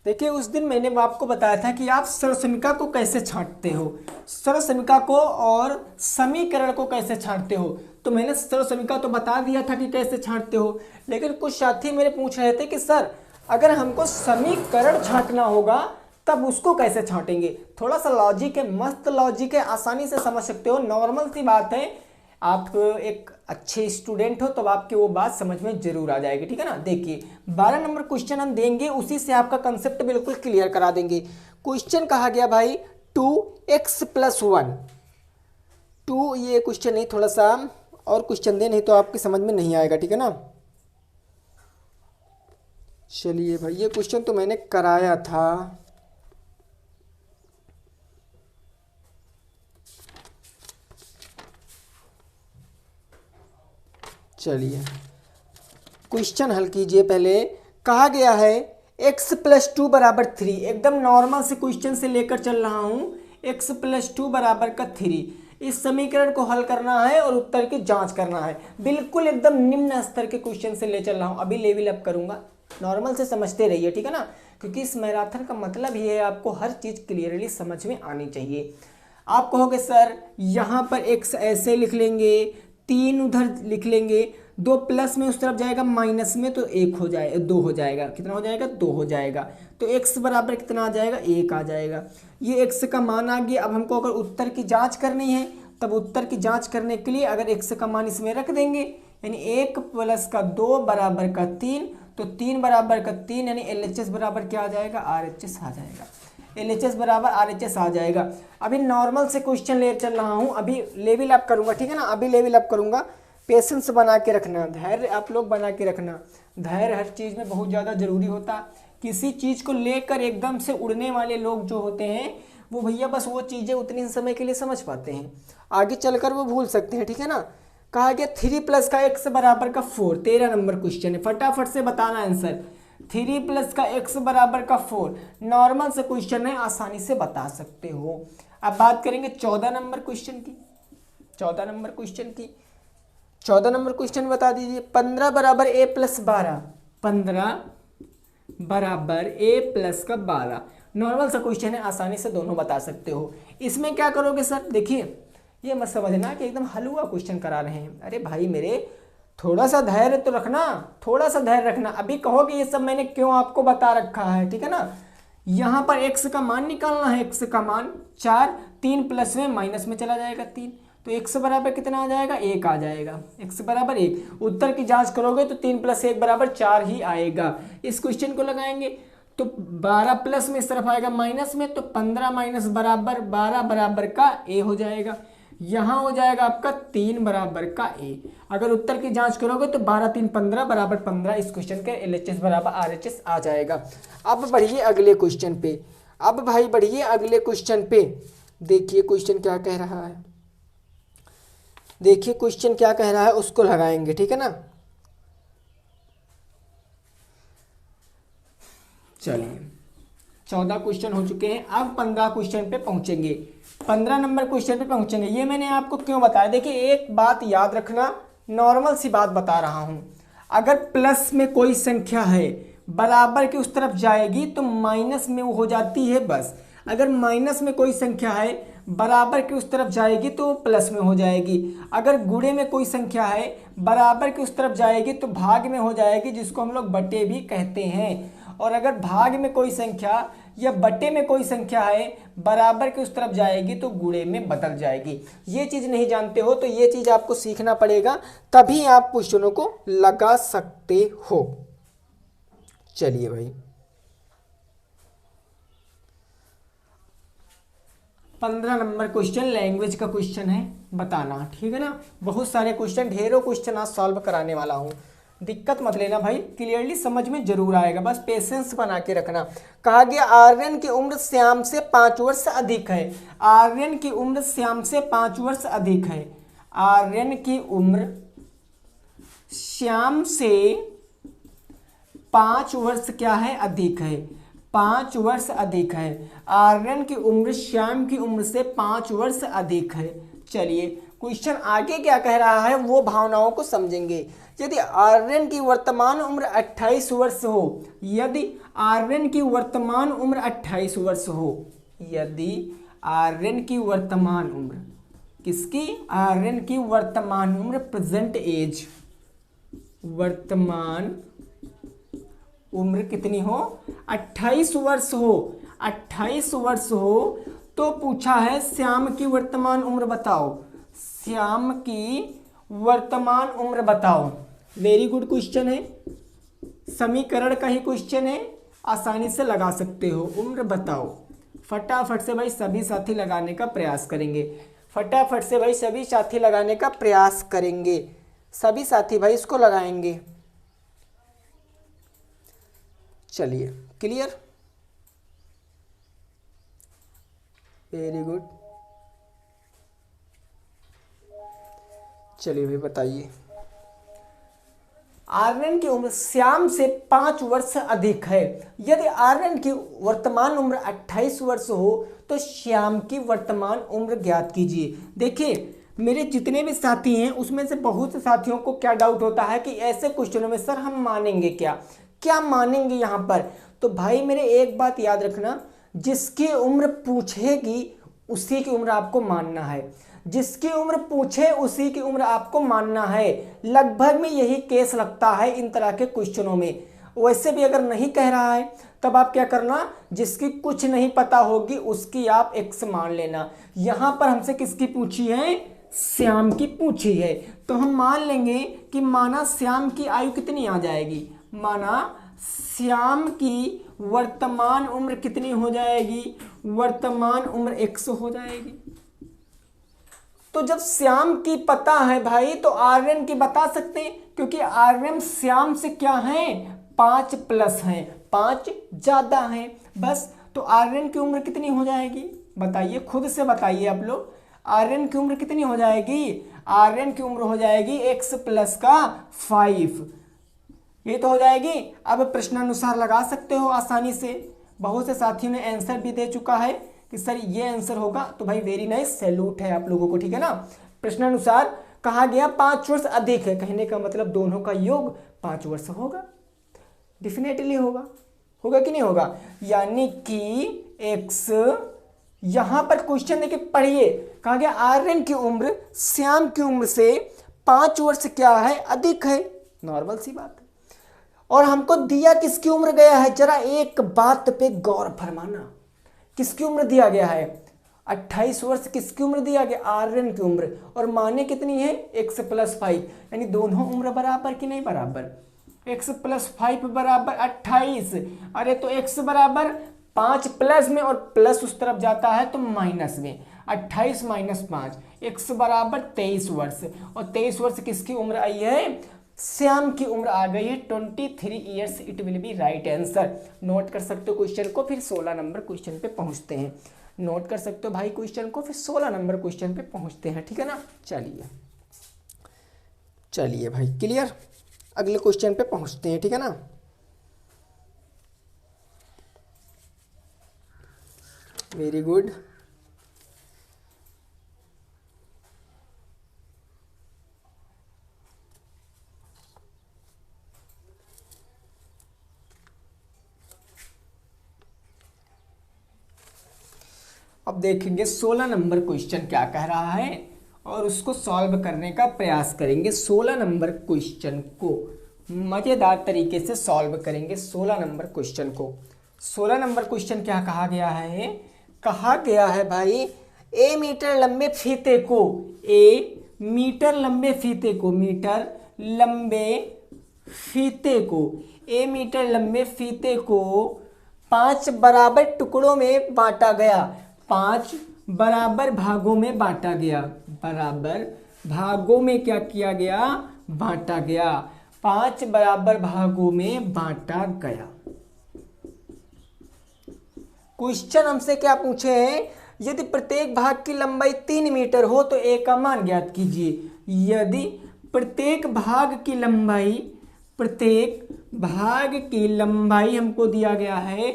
देखिए उस दिन मैंने आपको बताया था कि आप सर्वसमीका को कैसे छांटते हो, सर्वसमीका को और समीकरण को कैसे छांटते हो। तो मैंने सर्वसमीका तो बता दिया था कि कैसे छांटते हो, लेकिन कुछ साथी मेरे पूछ रहे थे कि सर अगर हमको समीकरण छांटना होगा तब उसको कैसे छांटेंगे। थोड़ा सा लॉजिक है, मस्त लॉजिक है, आसानी से समझ सकते हो, नॉर्मल सी बात है। आप एक अच्छे स्टूडेंट हो तो आपकी वो बात समझ में जरूर आ जाएगी, ठीक है ना। देखिए 12 नंबर क्वेश्चन हम देंगे, उसी से आपका कंसेप्ट बिल्कुल क्लियर करा देंगे। क्वेश्चन कहा गया भाई 2x + 1, 2 ये क्वेश्चन नहीं, थोड़ा सा और क्वेश्चन दे, नहीं तो आपकी समझ में नहीं आएगा, ठीक है ना। चलिए भाई ये क्वेश्चन तो मैंने कराया था, चलिए क्वेश्चन हल कीजिए। पहले कहा गया है x + 2 = 3, एकदम नॉर्मल से क्वेश्चन से लेकर चल रहा हूँ। x + 2 = 3, इस समीकरण को हल करना है और उत्तर की जांच करना है। बिल्कुल एकदम निम्न स्तर के क्वेश्चन से ले चल रहा हूँ, अभी लेवल अप करूँगा, नॉर्मल से समझते रहिए, ठीक है ना। क्योंकि इस मैराथन का मतलब ये है आपको हर चीज़ क्लियरली समझ में आनी चाहिए। आप कहोगे सर यहाँ पर x ऐसे लिख लेंगे, 3 उधर लिख लेंगे, 2 प्लस में उस तरफ जाएगा, माइनस में तो 1 हो जाएगा, 2 हो जाएगा, कितना हो जाएगा, 2 हो जाएगा। तो x बराबर कितना आ जाएगा, 1 आ जाएगा। ये x का मान आ गया। अब हमको अगर उत्तर की जांच करनी है, तब उत्तर की जांच करने के लिए अगर x का मान इसमें रख देंगे, यानी 1 + 2 = 3, तो 3 = 3, यानी LHS बराबर क्या आ जाएगा, RHS आ जाएगा। LHS बराबर RHS आ जाएगा। अभी नॉर्मल से क्वेश्चन ले चल रहा हूँ, अभी लेवल अप करूँगा, ठीक है ना। अभी लेवल अप करूँगा, पेशेंस बना के रखना, धैर्य आप लोग बना के रखना। धैर्य हर चीज़ में बहुत ज़्यादा ज़रूरी होता। किसी चीज़ को लेकर एकदम से उड़ने वाले लोग जो होते हैं वो भैया बस वो चीज़ें उतनी समय के लिए समझ पाते हैं, आगे चलकर वो भूल सकते हैं, ठीक है ना। कहा गया 3 + x = 4, 13 नंबर क्वेश्चन है, फटाफट से बताना आंसर। 3 + x = 4, नॉर्मल से क्वेश्चन है, आसानी से बता सकते हो। अब बात करेंगे 14 नंबर क्वेश्चन की। 14 नंबर क्वेश्चन की 14 नंबर क्वेश्चन बता दीजिए। 15 = a + 12, 15 = a + 12, नॉर्मल सा क्वेश्चन है, आसानी से दोनों बता सकते हो। इसमें क्या करोगे सर, देखिए ये मत समझना कि एकदम हलवा क्वेश्चन करा रहे हैं। अरे भाई मेरे, थोड़ा सा धैर्य तो रखना, थोड़ा सा धैर्य रखना। अभी कहोगे ये सब मैंने क्यों आपको बता रखा है, ठीक है ना। यहाँ पर x का मान निकालना है, x का मान 4, 3 प्लस में माइनस में चला जाएगा 3, तो x बराबर कितना आ जाएगा, 1 आ जाएगा। x बराबर 1, उत्तर की जांच करोगे तो 3 + 1 = 4 ही आएगा। इस क्वेश्चन को लगाएंगे तो 12 प्लस में इस तरफ आएगा माइनस में, तो 15 माइनस बराबर 12 बराबर का a हो जाएगा। यहाँ हो जाएगा आपका 3 बराबर का a। अगर उत्तर की जांच करोगे तो 12 3 15 बराबर 15, इस क्वेश्चन के LHS बराबर RHS आ जाएगा। अब बढ़िए अगले क्वेश्चन पे, अब भाई बढ़िए अगले क्वेश्चन पे। देखिए क्वेश्चन क्या कह रहा है, देखिए क्वेश्चन क्या कह रहा है, उसको लगाएंगे, ठीक है ना। चलिए 14 क्वेश्चन हो चुके हैं, अब 15 क्वेश्चन पे पहुंचेंगे, 15 नंबर क्वेश्चन पे पहुंचेंगे। ये मैंने आपको क्यों बताया, देखिए एक बात याद रखना, नॉर्मल सी बात बता रहा हूं। अगर प्लस में कोई संख्या है बराबर की उस तरफ जाएगी तो माइनस में वो हो जाती है बस। अगर माइनस में कोई संख्या है बराबर की उस तरफ जाएगी तो प्लस में हो जाएगी। अगर गुणे में कोई संख्या है बराबर की उस तरफ जाएगी तो भाग में हो जाएगी, जिसको हम लोग बटे भी कहते हैं। और अगर भाग में कोई संख्या या बटे में कोई संख्या है बराबर की उस तरफ जाएगी तो गुणे में बदल जाएगी। ये चीज़ नहीं जानते हो तो ये चीज़ आपको सीखना पड़ेगा, तभी आप क्वेश्चनों को लगा सकते हो। चलिए भाई 15 नंबर क्वेश्चन लैंग्वेज का क्वेश्चन है, बताना, ठीक है ना। बहुत सारे क्वेश्चन, ढेरों क्वेश्चन आज सॉल्व कराने वाला हूँ। दिक्कत मत लेना भाई, क्लियरली समझ में जरूर आएगा, बस पेशेंस बना के रखना। कहा गया आर्यन की उम्र श्याम से 5 वर्ष अधिक है। आर्यन की उम्र श्याम से 5 वर्ष अधिक है। आर्यन की उम्र श्याम से 5 वर्ष क्या है, अधिक है। 5 वर्ष अधिक है। आर्यन की उम्र श्याम की उम्र से 5 वर्ष अधिक है। चलिए क्वेश्चन आगे क्या कह रहा है वो भावनाओं को समझेंगे। यदि आर्यन की वर्तमान उम्र 28 वर्ष हो, यदि आर्यन की वर्तमान उम्र 28 वर्ष हो, यदि आर्यन की वर्तमान उम्र, किसकी, आर्यन की वर्तमान उम्र, प्रेजेंट एज, वर्तमान उम्र कितनी हो, 28 वर्ष हो, 28 वर्ष हो, तो पूछा है श्याम की वर्तमान उम्र बताओ, श्याम की वर्तमान उम्र बताओ। वेरी गुड क्वेश्चन है, समीकरण का ही क्वेश्चन है, आसानी से लगा सकते हो। उम्र बताओ, फटाफट से भाई सभी साथी लगाने का प्रयास करेंगे, फटाफट से भाई सभी साथी लगाने का प्रयास करेंगे, सभी साथी भाई इसको लगाएंगे। चलिए क्लियर, वेरी गुड। चलिए भाई बताइए, आर्यन की उम्र श्याम से 5 वर्ष अधिक है। यदि आर्यन की वर्तमान उम्र 28 वर्ष हो तो श्याम की वर्तमान उम्र ज्ञात कीजिए। देखिए मेरे जितने भी साथी हैं उसमें से बहुत से साथियों को क्या डाउट होता है कि ऐसे क्वेश्चनों में सर हम मानेंगे क्या, क्या मानेंगे यहाँ पर। तो भाई मेरे एक बात याद रखना, जिसकी उम्र पूछेगी उसी की उम्र आपको मानना है, जिसकी उम्र पूछे उसी की उम्र आपको मानना है। लगभग में यही केस लगता है इन तरह के क्वेश्चनों में। वैसे भी अगर नहीं कह रहा है तब आप क्या करना, जिसकी कुछ नहीं पता होगी उसकी आप x मान लेना। यहाँ पर हमसे किसकी पूछी है, श्याम की पूछी है, तो हम मान लेंगे कि माना श्याम की आयु कितनी आ जाएगी, माना श्याम की वर्तमान उम्र कितनी हो जाएगी, वर्तमान उम्र 100 हो जाएगी। तो जब श्याम की पता है भाई तो आर्यन की बता सकते हैं, क्योंकि आर्यन श्याम से क्या है, 5 प्लस है, 5 ज्यादा है बस। तो आर्यन की उम्र कितनी हो जाएगी बताइए, खुद से बताइए आप लोग, आर्यन की उम्र कितनी हो जाएगी, आर्यन की उम्र हो जाएगी x प्लस का 5, ये तो हो जाएगी। अब प्रश्नानुसार लगा सकते हो आसानी से, बहुत से साथियों ने आंसर भी दे चुका है कि सर ये आंसर होगा, तो भाई वेरी नाइस, सैल्यूट है आप लोगों को, ठीक है ना। प्रश्नानुसार कहा गया 5 वर्ष अधिक है, कहने का मतलब दोनों का योग 5 वर्ष होगा, डेफिनेटली होगा, होगा कि नहीं होगा। यानी कि x, यहां पर क्वेश्चन देखिए पढ़िए, कहा गया आर्यन की उम्र श्याम की उम्र से 5 वर्ष क्या है, अधिक है, नॉर्मल सी बात है। और हमको दिया किसकी उम्र गया है, जरा एक बात पे गौर फरमाना, किसकी उम्र दिया गया है, 28 वर्ष किसकी उम्र दिया गया, आर्यन की उम्र, और माने कितनी है, x प्लस 5, यानी दोनों उम्र बराबर कि नहीं बराबर, x प्लस 5 बराबर 28, अरे तो x बराबर 5 प्लस में और प्लस उस तरफ जाता है तो माइनस में, 28 माइनस 5, x बराबर 23 वर्ष, और 23 वर्ष किसकी उम्र आई है, श्याम की उम्र आ गई है 23 years, it will be right answer. Note कर सकते हो क्वेश्चन को, फिर 16 नंबर क्वेश्चन पे पहुंचते हैं। नोट कर सकते हो भाई क्वेश्चन को, फिर 16 नंबर क्वेश्चन पे पहुंचते हैं, ठीक है ना। चलिए चलिए भाई क्लियर, अगले क्वेश्चन पे पहुंचते हैं, ठीक है ना। वेरी गुड, अब देखेंगे 16 नंबर क्वेश्चन क्या कह रहा है और उसको सॉल्व करने का प्रयास करेंगे। 16 नंबर क्वेश्चन को मजेदार तरीके से सॉल्व करेंगे। 16 नंबर क्वेश्चन को, 16 नंबर क्वेश्चन क्या कहा गया है, कहा गया है भाई ए मीटर लंबे फीते को, ए मीटर लंबे फीते को, मीटर लंबे फीते को, ए मीटर लंबे फीते को 5 बराबर टुकड़ों में बांटा गया, 5 बराबर भागों में बांटा गया, बराबर भागों में क्या किया गया, बांटा गया। 5 बराबर भागों में बांटा गया। क्वेश्चन हमसे क्या पूछे हैं, यदि प्रत्येक भाग की लंबाई 3 मीटर हो तो ए का मान ज्ञात कीजिए। यदि प्रत्येक भाग की लंबाई हमको दिया गया है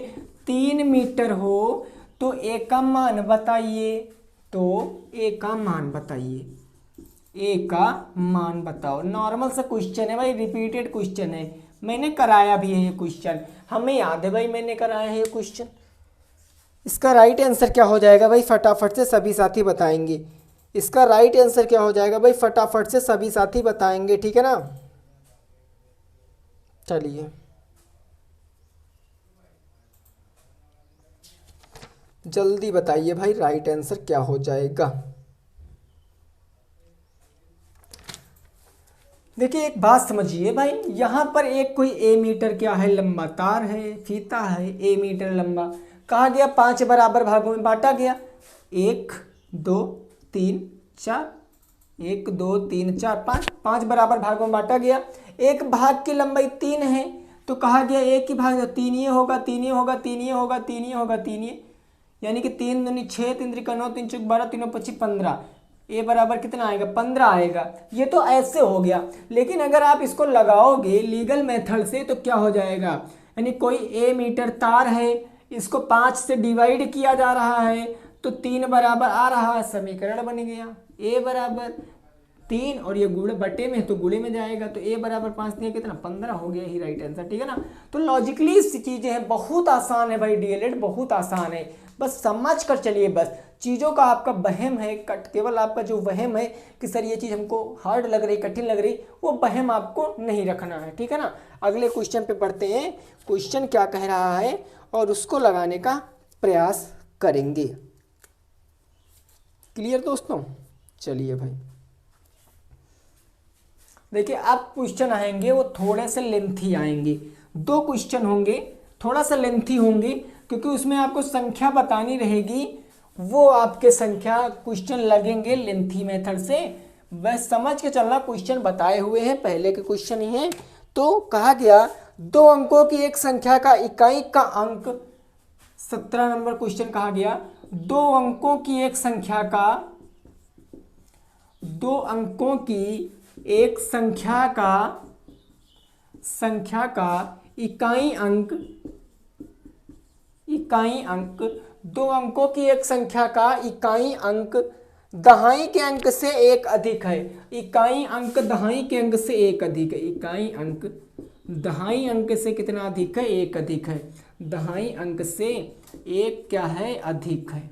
3 मीटर हो तो ए का मान बताइए। तो ए का मान बताइए, ए का मान बताओ। नॉर्मल सा क्वेश्चन है भाई, रिपीटेड क्वेश्चन है, मैंने कराया भी है ये क्वेश्चन, हमें याद है भाई मैंने कराया है ये क्वेश्चन। इसका राइट आंसर क्या हो जाएगा भाई, फटाफट से सभी साथी बताएंगे। इसका राइट आंसर क्या हो जाएगा भाई, फटाफट से सभी साथी बताएंगे, ठीक है ना। चलिए जल्दी बताइए भाई, राइट आंसर क्या हो जाएगा। देखिए एक बात समझिए भाई, यहाँ पर एक कोई ए मीटर क्या है, लंबा तार है, फीता है, ए मीटर लंबा। कहा गया 5 बराबर भागों में बांटा गया, 1 2 3 4, 1 2 3 4 5, 5 बराबर भागों में बांटा गया। एक भाग की लंबाई 3 है तो कहा गया एक ही भाग 3 ये होगा, 3 ये होगा, 3 ये होगा, 3 ये होगा, 3 ये, यानी कि 3 दूनी 6, 3 त्रिका 9, 3 चौक 12, 3 25 15। ए बराबर कितना आएगा, 15 आएगा। ये तो ऐसे हो गया, लेकिन अगर आप इसको लगाओगे लीगल मेथड से तो क्या हो जाएगा, यानी कोई ए मीटर तार है, इसको 5 से डिवाइड किया जा रहा है तो 3 बराबर आ रहा है, समीकरण बन गया। ए बराबर 3 और ये गुणे बटे में तो गुणे में जाएगा, तो ए बराबर 5 दिया कितना, 15 हो गया ही राइट आंसर, ठीक है ना। तो लॉजिकली चीजें हैं, बहुत आसान है भाई, डीएलएड बहुत आसान है, बस समझ कर चलिए। बस चीज़ों का आपका वहम है, केवल आपका जो वहम है कि सर ये चीज़ हमको हार्ड लग रही, कठिन लग रही, वो वहम आपको नहीं रखना है, ठीक है ना। अगले क्वेश्चन पे पढ़ते हैं, क्वेश्चन क्या कह रहा है और उसको लगाने का प्रयास करेंगे। क्लियर दोस्तों, चलिए भाई देखिए अब क्वेश्चन आएंगे वो थोड़े से लेंथी आएंगे, 2 क्वेश्चन होंगे, थोड़ा सा लेंथी होंगे क्योंकि उसमें आपको संख्या बतानी रहेगी, वो आपके संख्या क्वेश्चन लगेंगे लेंथी मेथड से। बस समझ के चलना, क्वेश्चन बताए हुए हैं, पहले के क्वेश्चन ही हैं। तो कहा गया 2 अंकों की एक संख्या का इकाई का अंक, 17 नंबर क्वेश्चन कहा गया 2 अंकों की एक संख्या का, 2 अंकों की एक संख्या का इकाई अंक 2 अंकों की एक संख्या का इकाई अंक दहाई के अंक से 1 अधिक है। इकाई अंक दहाई के अंक से 1 अधिक है, इकाई अंक दहाई अंक से कितना अधिक है, 1 अधिक है, दहाई अंक से 1 क्या है, अधिक है।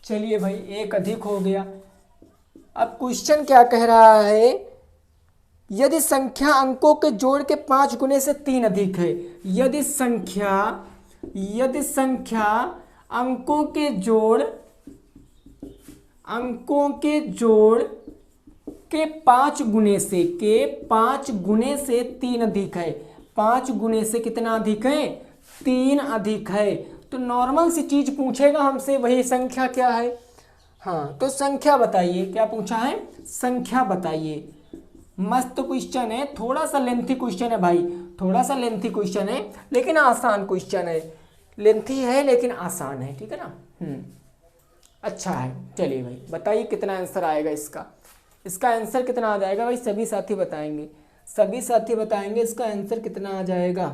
चलिए भाई 1 अधिक हो गया। अब क्वेश्चन क्या कह रहा है, यदि संख्या अंकों के जोड़ के 5 गुने से 3 अधिक है। यदि संख्या अंकों के जोड़ के 5 गुने से 3 अधिक है। 5 गुने से कितना अधिक है, 3 अधिक है। तो नॉर्मल सी चीज पूछेगा हमसे, वही संख्या क्या है। हाँ तो संख्या बताइए, क्या पूछा है, संख्या बताइए। मस्त क्वेश्चन है, थोड़ा सा लेंथी क्वेश्चन है भाई, थोड़ा सा लेंथी क्वेश्चन है लेकिन आसान क्वेश्चन है, लेंथी है लेकिन आसान है, ठीक है ना। अच्छा है। चलिए भाई बताइए कितना आंसर आएगा इसका। इसका आंसर कितना आ जाएगा भाई, सभी साथी बताएंगे, सभी साथी बताएंगे इसका आंसर कितना आ जाएगा।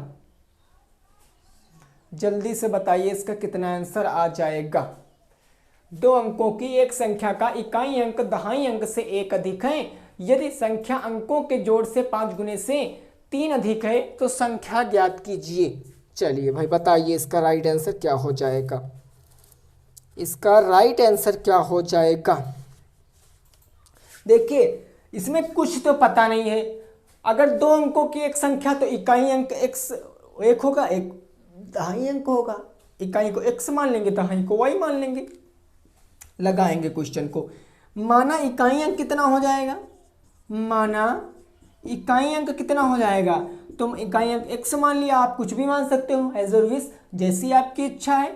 जल्दी से बताइए इसका कितना आंसर आ जाएगा। 2 अंकों की एक संख्या का इकाई अंक दहाई अंक से 1 अधिक है। यदि संख्या अंकों के जोड़ से 5 गुने से 3 अधिक है तो संख्या ज्ञात कीजिए। चलिए भाई बताइए इसका राइट आंसर क्या हो जाएगा, इसका राइट आंसर क्या हो जाएगा। देखिए इसमें कुछ तो पता नहीं है। अगर 2 अंकों की एक संख्या तो इकाई अंक एक होगा, एक दहाई अंक होगा। इकाई को x मान लेंगे, दहाई को y मान लेंगे। लगाएंगे क्वेश्चन को। माना इकाई अंक कितना हो जाएगा, माना इकाई अंक कितना हो जाएगा, तुम इकाई अंक x मान लिया, आप कुछ भी मान सकते हो एज योर विश, जैसी आपकी इच्छा है।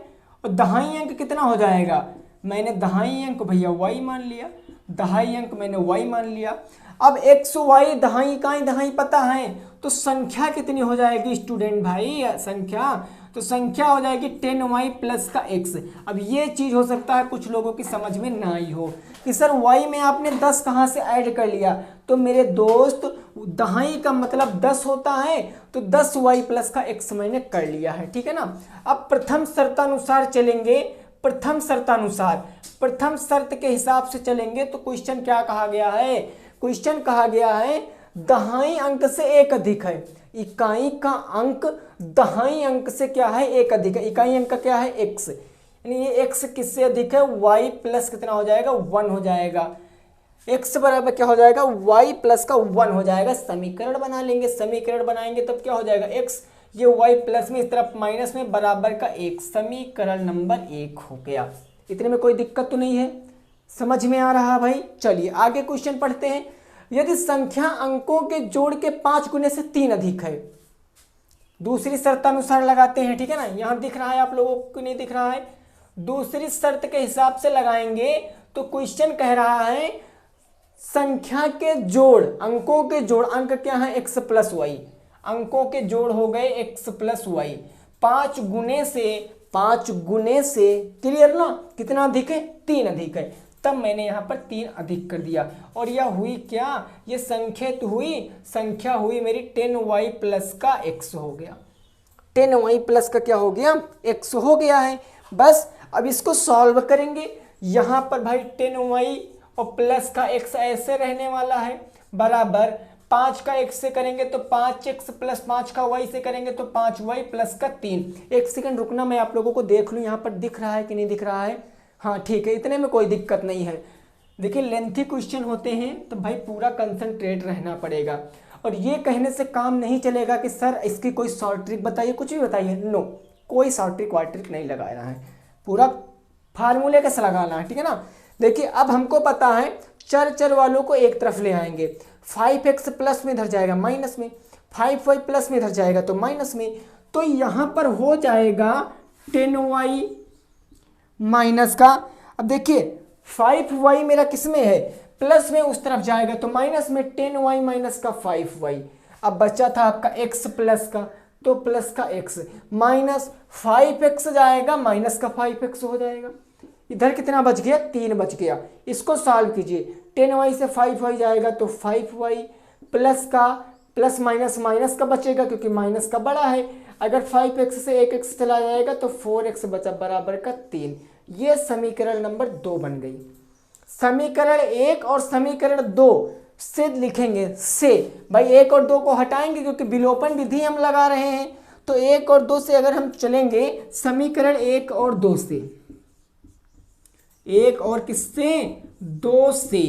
और दहाई अंक कितना हो जाएगा, मैंने दहाई अंक भैया y मान लिया, दहाई अंक मैंने y मान लिया। अब एक्स वाई दहाई इकाई दहाई पता है, तो संख्या कितनी हो जाएगी स्टूडेंट भाई, संख्या, तो संख्या हो जाएगी 10y प्लस का x। अब ये चीज़ हो सकता है कुछ लोगों की समझ में ना आई हो कि सर y में आपने 10 कहाँ से ऐड कर लिया, तो मेरे दोस्त दहाई का मतलब 10 होता है, तो 10y प्लस का x मैंने कर लिया है, ठीक है ना। अब प्रथम शर्तानुसार चलेंगे, प्रथम शर्त के हिसाब से चलेंगे, तो क्वेश्चन क्या कहा गया है, क्वेश्चन कहा गया है दहाई अंक से एक अधिक है, इकाई का अंक दहाई अंक से क्या है एक अधिक है, इकाई अंक का क्या है x, यानी ये x किससे अधिक है, y प्लस कितना हो जाएगा 1 हो जाएगा, x बराबर क्या हो जाएगा y प्लस का 1 हो जाएगा। समीकरण बना लेंगे, समीकरण बनाएंगे तब क्या हो जाएगा x, ये y प्लस में इस तरफ माइनस में बराबर का 1, समीकरण नंबर 1 हो गया। इतने में कोई दिक्कत तो नहीं है, समझ में आ रहा भाई। चलिए आगे क्वेश्चन पढ़ते हैं। यदि संख्या अंकों के जोड़ के 5 गुने से 3 अधिक है, दूसरी शर्तानुसार लगाते हैं, ठीक है ना। यहां दिख रहा है आप लोगों को, नहीं दिख रहा है, दूसरी शर्त के हिसाब से लगाएंगे तो क्वेश्चन कह रहा है संख्या के जोड़, अंकों के जोड़, अंक क्या है x प्लस वाई, अंकों के जोड़ हो गए x प्लस वाई, 5 गुने से क्लियर ना, कितना अधिक है 3 अधिक है, तब मैंने यहाँ पर 3 अधिक कर दिया, और यह हुई क्या, ये संख्या हुई मेरी 10y प्लस का x हो गया, 10y प्लस का क्या हो गया x हो गया है। बस अब इसको सॉल्व करेंगे, यहाँ पर भाई 10y और प्लस का x ऐसे रहने वाला है, बराबर 5 का x से करेंगे तो 5x प्लस 5 का y से करेंगे तो 5y प्लस का 3। एक सेकंड रुकना, मैं आप लोगों को देख लूँ यहाँ पर दिख रहा है कि नहीं दिख रहा है। हाँ ठीक है, इतने में कोई दिक्कत नहीं है। देखिए लेंथी क्वेश्चन होते हैं तो भाई पूरा कंसंट्रेट रहना पड़ेगा, और ये कहने से काम नहीं चलेगा कि सर इसकी कोई शॉर्ट ट्रिक बताइए, कुछ भी बताइए, नो, कोई शॉर्ट ट्रिक वार्ट ट्रिक नहीं लगाना है, पूरा फार्मूले कैसे लगाना है, ठीक है ना। देखिए अब हमको पता है चर वालों को एक तरफ ले आएंगे, 5x प्लस में इधर जाएगा माइनस में, 5y प्लस में इधर जाएगा तो माइनस में, तो यहाँ पर हो जाएगा 10y माइनस का, अब देखिए 5y मेरा किस में है, प्लस में, उस तरफ जाएगा तो माइनस में, 10y माइनस का 5y। अब बचा था आपका x प्लस का, तो प्लस का x माइनस 5x जाएगा, माइनस का 5x हो जाएगा, इधर कितना बच गया 3 बच गया। इसको सॉल्व कीजिए, 10y से 5y जाएगा तो 5y प्लस का प्लस माइनस माइनस का बचेगा क्योंकि माइनस का बड़ा है, अगर 5x से 1x चला जाएगा तो 4x बचा बराबर का 3। ये समीकरण नंबर 2 बन गई। समीकरण 1 और समीकरण 2 से लिखेंगे, से भाई 1 और 2 को हटाएंगे क्योंकि विलोपन विधि हम लगा रहे हैं, तो 1 और 2 से अगर हम चलेंगे, समीकरण 1 और 2 से, 1 और किससे 2 से।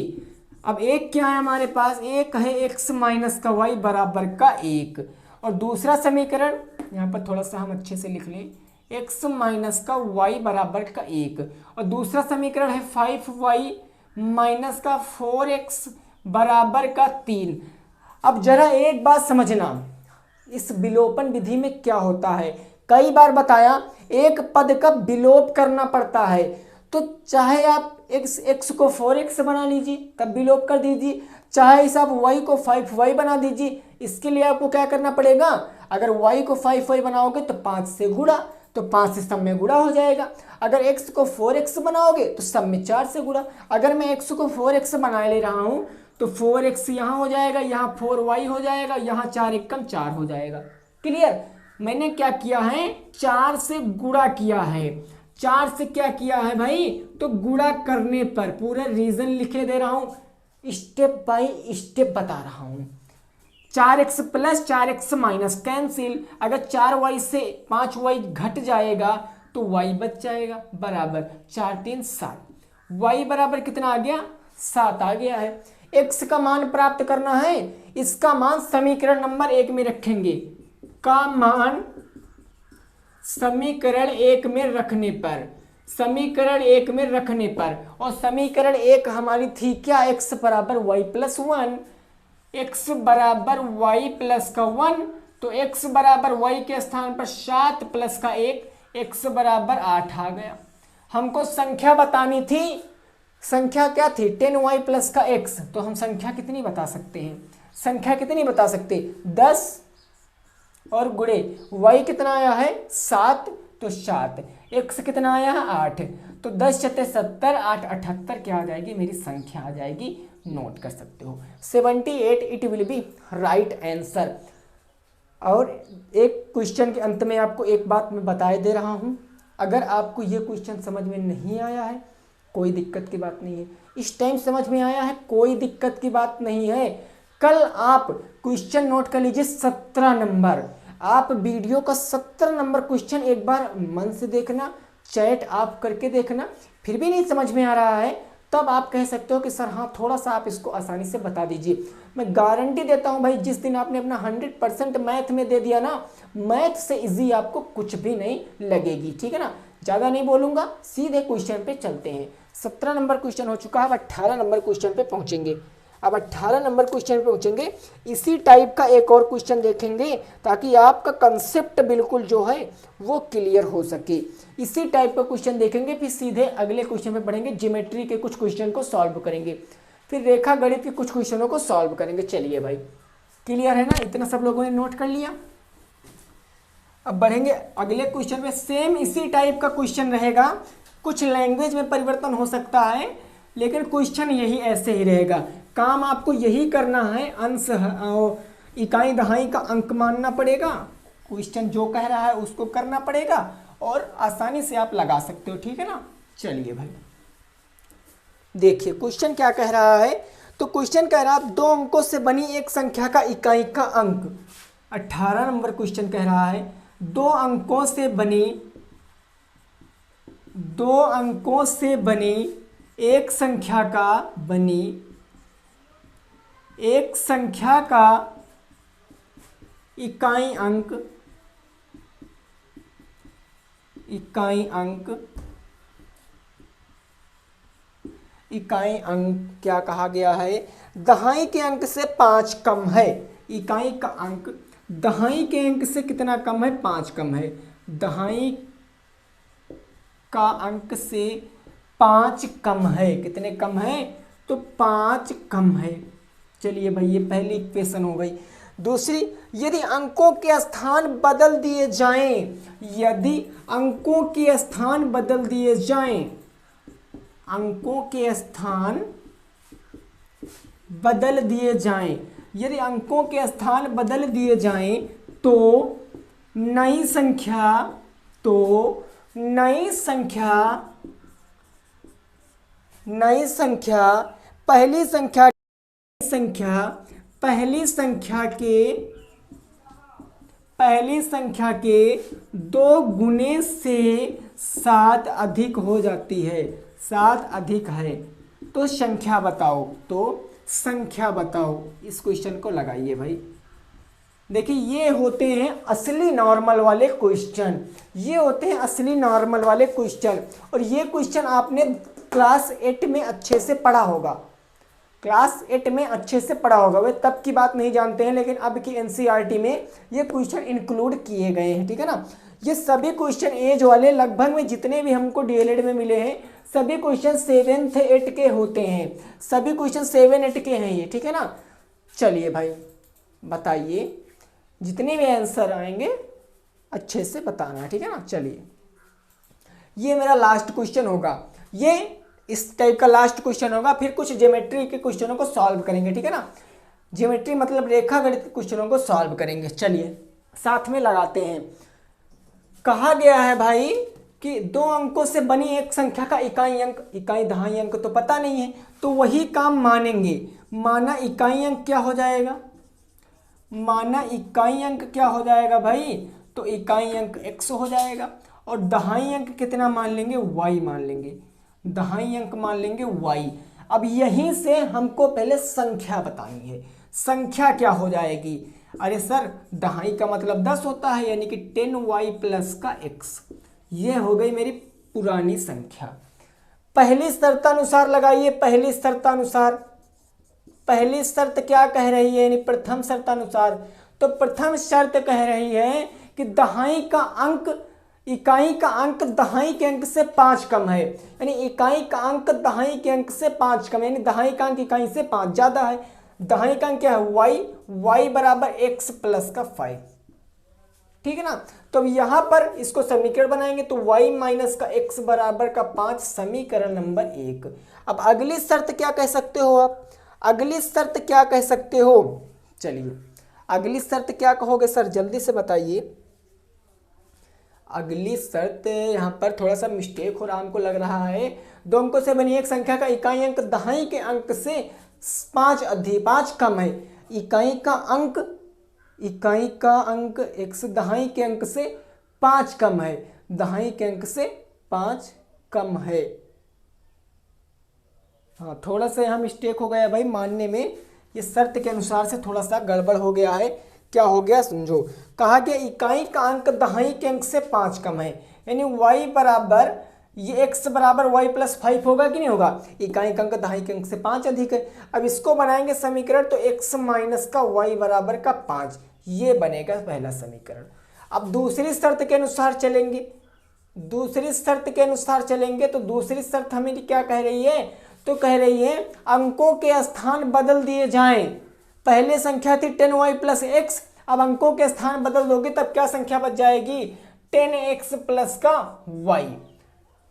अब एक क्या है हमारे पास, एक है x माइनस का y बराबर का 1, और दूसरा समीकरण यहाँ पर थोड़ा सा हम अच्छे से लिख लें, x माइनस का y बराबर का 1, और दूसरा समीकरण है 5y माइनस का 4x बराबर का 3। अब जरा एक बात समझना, इस विलोपन विधि में क्या होता है, कई बार बताया एक पद का विलोप करना पड़ता है, तो चाहे आप x को 4x बना लीजिए तब विलोप कर दीजिए, चाहे इस आप y को 5y बना दीजिए, इसके लिए आपको क्या करना पड़ेगा, अगर y को 5y बनाओगे तो 5 से गुणा, तो 5 से सब में गुणा हो जाएगा, अगर x को 4x बनाओगे तो सब में 4 से गुणा, अगर मैं x को 4x बना ले रहा हूँ तो 4x यहाँ हो जाएगा, यहाँ 4y हो जाएगा, यहाँ 4 एकम 4 हो जाएगा। क्लियर, मैंने क्या किया है 4 से गुणा किया है, 4 से क्या किया है भाई, तो गुणा करने पर पूरा रीजन लिखे दे रहा हूं, स्टेप बाय स्टेप बता रहा हूं। 4x plus 4x minus cancel, अगर 4y से 5y घट जाएगा तो y बच जाएगा, बराबर 4 3 7, y बराबर कितना आ गया 7 आ गया है। x का मान प्राप्त करना है, इसका मान समीकरण नंबर 1 में रखेंगे, का मान समीकरण 1 में रखने पर, समीकरण 1 में रखने पर, और समीकरण 1 हमारी थी क्या, x बराबर y प्लस 1, x बराबर y प्लस का 1, तो x बराबर y के स्थान पर 7 प्लस का 1, x बराबर 8 आ गया। हमको संख्या बतानी थी संख्या क्या थी 10y प्लस का x, तो हम संख्या कितनी बता सकते हैं, संख्या कितनी बता सकते 10 और गुणे y कितना आया है 7, तो 7, x कितना आया है 8, तो 10 छत्ते 70, 8 78 क्या आ जाएगी मेरी संख्या आ जाएगी, नोट कर सकते हो 78 it will be right answer. और एक क्वेश्चन के अंत में आपको एक बात मैं बताए दे रहा हूँ, अगर आपको ये क्वेश्चन समझ में नहीं आया है कोई दिक्कत की बात नहीं है, इस टाइम समझ में आया है कोई दिक्कत की बात नहीं है, कल आप क्वेश्चन नोट कर लीजिए 17 नंबर, आप वीडियो का 17 नंबर क्वेश्चन एक बार मन से देखना, चैट आप करके देखना, फिर भी नहीं समझ में आ रहा है तब आप कह सकते हो कि सर हाँ थोड़ा सा आप इसको आसानी से बता दीजिए। मैं गारंटी देता हूँ भाई, जिस दिन आपने अपना 100% मैथ में दे दिया ना, मैथ से इजी आपको कुछ भी नहीं लगेगी, ठीक है ना। ज़्यादा नहीं बोलूँगा, सीधे क्वेश्चन पे चलते हैं। 17 नंबर क्वेश्चन हो चुका है, अब 18 नंबर क्वेश्चन पे पहुँचेंगे। अब 18 नंबर क्वेश्चन पे पहुँचेंगे, इसी टाइप का एक और क्वेश्चन देखेंगे ताकि आपका कंसेप्ट बिल्कुल जो है वो क्लियर हो सके। इसी टाइप का क्वेश्चन देखेंगे, फिर सीधे अगले क्वेश्चन पे बढ़ेंगे, ज्योमेट्री के कुछ क्वेश्चन को सॉल्व करेंगे, फिर रेखा गणित के कुछ क्वेश्चनों को सॉल्व करेंगे। चलिए भाई, क्लियर है ना, इतना सब लोगों ने नोट कर लिया। अब बढ़ेंगे अगले क्वेश्चन में, सेम इसी टाइप का क्वेश्चन रहेगा, कुछ लैंग्वेज में परिवर्तन हो सकता है लेकिन क्वेश्चन यही ऐसे ही रहेगा। काम आपको यही करना है, अंश इकाई दहाई का अंक मानना पड़ेगा, क्वेश्चन जो कह रहा है उसको करना पड़ेगा और आसानी से आप लगा सकते हो, ठीक है ना। चलिए भाई देखिए क्वेश्चन क्या कह रहा है, तो क्वेश्चन कह रहा है 2 अंकों से बनी एक संख्या का इकाई का अंक। 18 नंबर क्वेश्चन कह रहा है 2 अंकों से बनी एक संख्या का इकाई अंक क्या कहा गया है, दहाई के अंक से 5 कम है। इकाई का अंक दहाई के अंक से कितना कम है, 5 कम है। दहाई का अंक से 5 कम है, कितने कम है, तो 5 कम है। चलिए भाई, ये पहली इक्वेशन हो गई। दूसरी, यदि अंकों के स्थान बदल दिए जाएं, यदि अंकों के स्थान बदल दिए जाएं, अंकों के स्थान बदल दिए जाएं, यदि अंकों के स्थान बदल दिए जाएं तो नई संख्या पहली संख्या के 2 गुने से 7 अधिक हो जाती है, 7 अधिक है, तो संख्या बताओ। इस क्वेश्चन को लगाइए भाई। देखिए ये होते हैं असली नॉर्मल वाले क्वेश्चन, और ये क्वेश्चन आपने क्लास 8 में अच्छे से पढ़ा होगा, वे तब की बात नहीं जानते हैं, लेकिन अब की एनसीईआरटी में ये क्वेश्चन इंक्लूड किए गए हैं, ठीक है ना। ये सभी क्वेश्चन एज वाले लगभग में जितने भी हमको डीएलएड में मिले हैं, सभी क्वेश्चन 7th 8 के होते हैं, सभी क्वेश्चन 7 8 के हैं ये, ठीक है ना। चलिए भाई बताइए, जितने भी आंसर आएंगे अच्छे से बताना है, ठीक है ना। चलिए, ये मेरा लास्ट क्वेश्चन होगा, ये इस टाइप का लास्ट क्वेश्चन होगा, फिर कुछ ज्योमेट्री के क्वेश्चनों को सॉल्व करेंगे, ठीक है ना। ज्योमेट्री मतलब रेखा गणित के क्वेश्चनों को सॉल्व करेंगे। चलिए साथ में लगाते हैं। कहा गया है भाई कि 2 अंकों से बनी एक संख्या का इकाई दहाई अंक तो पता नहीं है, तो वही काम मानेंगे। माना इकाई अंक क्या हो जाएगा, भाई, तो इकाई अंक x हो जाएगा, और दहाई अंक कितना मान लेंगे, y मान लेंगे, दहाई अंक मान लेंगे y। अब यहीं से हमको पहले संख्या बतानी है, संख्या क्या हो जाएगी। अरे सर, दहाई का मतलब 10 होता है, यानी कि 10y प्लस का x, ये हो गई मेरी पुरानी संख्या। पहली शर्तानुसार लगाइए, पहली शर्त क्या कह रही है, यानी प्रथम शर्तानुसार, तो प्रथम शर्त कह रही है कि दहाई का अंक इकाई का अंक दहाई के अंक से 5 कम है, यानी इकाई का अंक दहाई के अंक से 5 कम है, यानी दहाई का अंक इकाई से 5 ज़्यादा है। दहाई का अंक क्या है y बराबर x प्लस का 5, ठीक है ना। तो अब यहाँ पर इसको समीकरण बनाएंगे तो y माइनस का x बराबर का 5 समीकरण नंबर 1। अब अगली शर्त क्या कह सकते हो आप, अगली शर्त क्या कह सकते हो, चलिए अगली शर्त क्या कहोगे सर जल्दी से बताइए। अगली शर्त यहाँ पर थोड़ा सा मिस्टेक हो रहा हमको लग रहा है। 2 अंकों से बनी एक संख्या का इकाई अंक दहाई के अंक से 5 कम है। इकाई का अंक x दहाई के अंक से 5 कम है, दहाई के अंक से 5 कम है। हाँ थोड़ा सा यहाँ मिस्टेक हो गया भाई मानने में, ये शर्त के अनुसार से थोड़ा सा गड़बड़ हो गया है। क्या हो गया समझो, कहा गया इकाई का अंक दहाई के अंक से 5 कम है, यानी y बराबर ये x बराबर y प्लस 5 होगा कि नहीं होगा, इकाई का अंक दहाई के अंक से 5 अधिक है। अब इसको बनाएंगे समीकरण तो x माइनस का y बराबर का 5, ये बनेगा पहला समीकरण। अब दूसरी शर्त के अनुसार चलेंगे, दूसरी शर्त के अनुसार चलेंगे तो दूसरी शर्त हमें क्या कह रही है, तो कह रही है अंकों के स्थान बदल दिए जाएं। पहले संख्या थी 10y प्लस x, अब अंकों के स्थान बदल दोगे तब क्या संख्या बच जाएगी, 10x प्लस का y।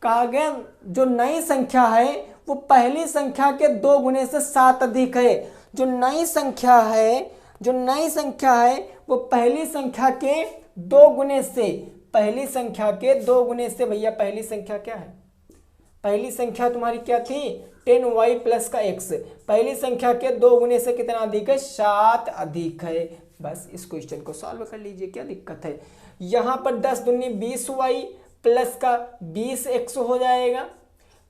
कहा गया जो नई संख्या है वो पहली संख्या के 2 गुने से 7 अधिक है। जो नई संख्या है वो पहली संख्या के 2 गुने से, पहली संख्या के 2 गुने से, भैया पहली संख्या क्या है, पहली संख्या तुम्हारी क्या थी 10y प्लस का x, पहली संख्या के 2 गुने से कितना अधिक है, 7 अधिक है। बस इस क्वेश्चन को सॉल्व कर लीजिए, क्या दिक्कत है। यहाँ पर 10 दूनी 20y प्लस का 20x हो जाएगा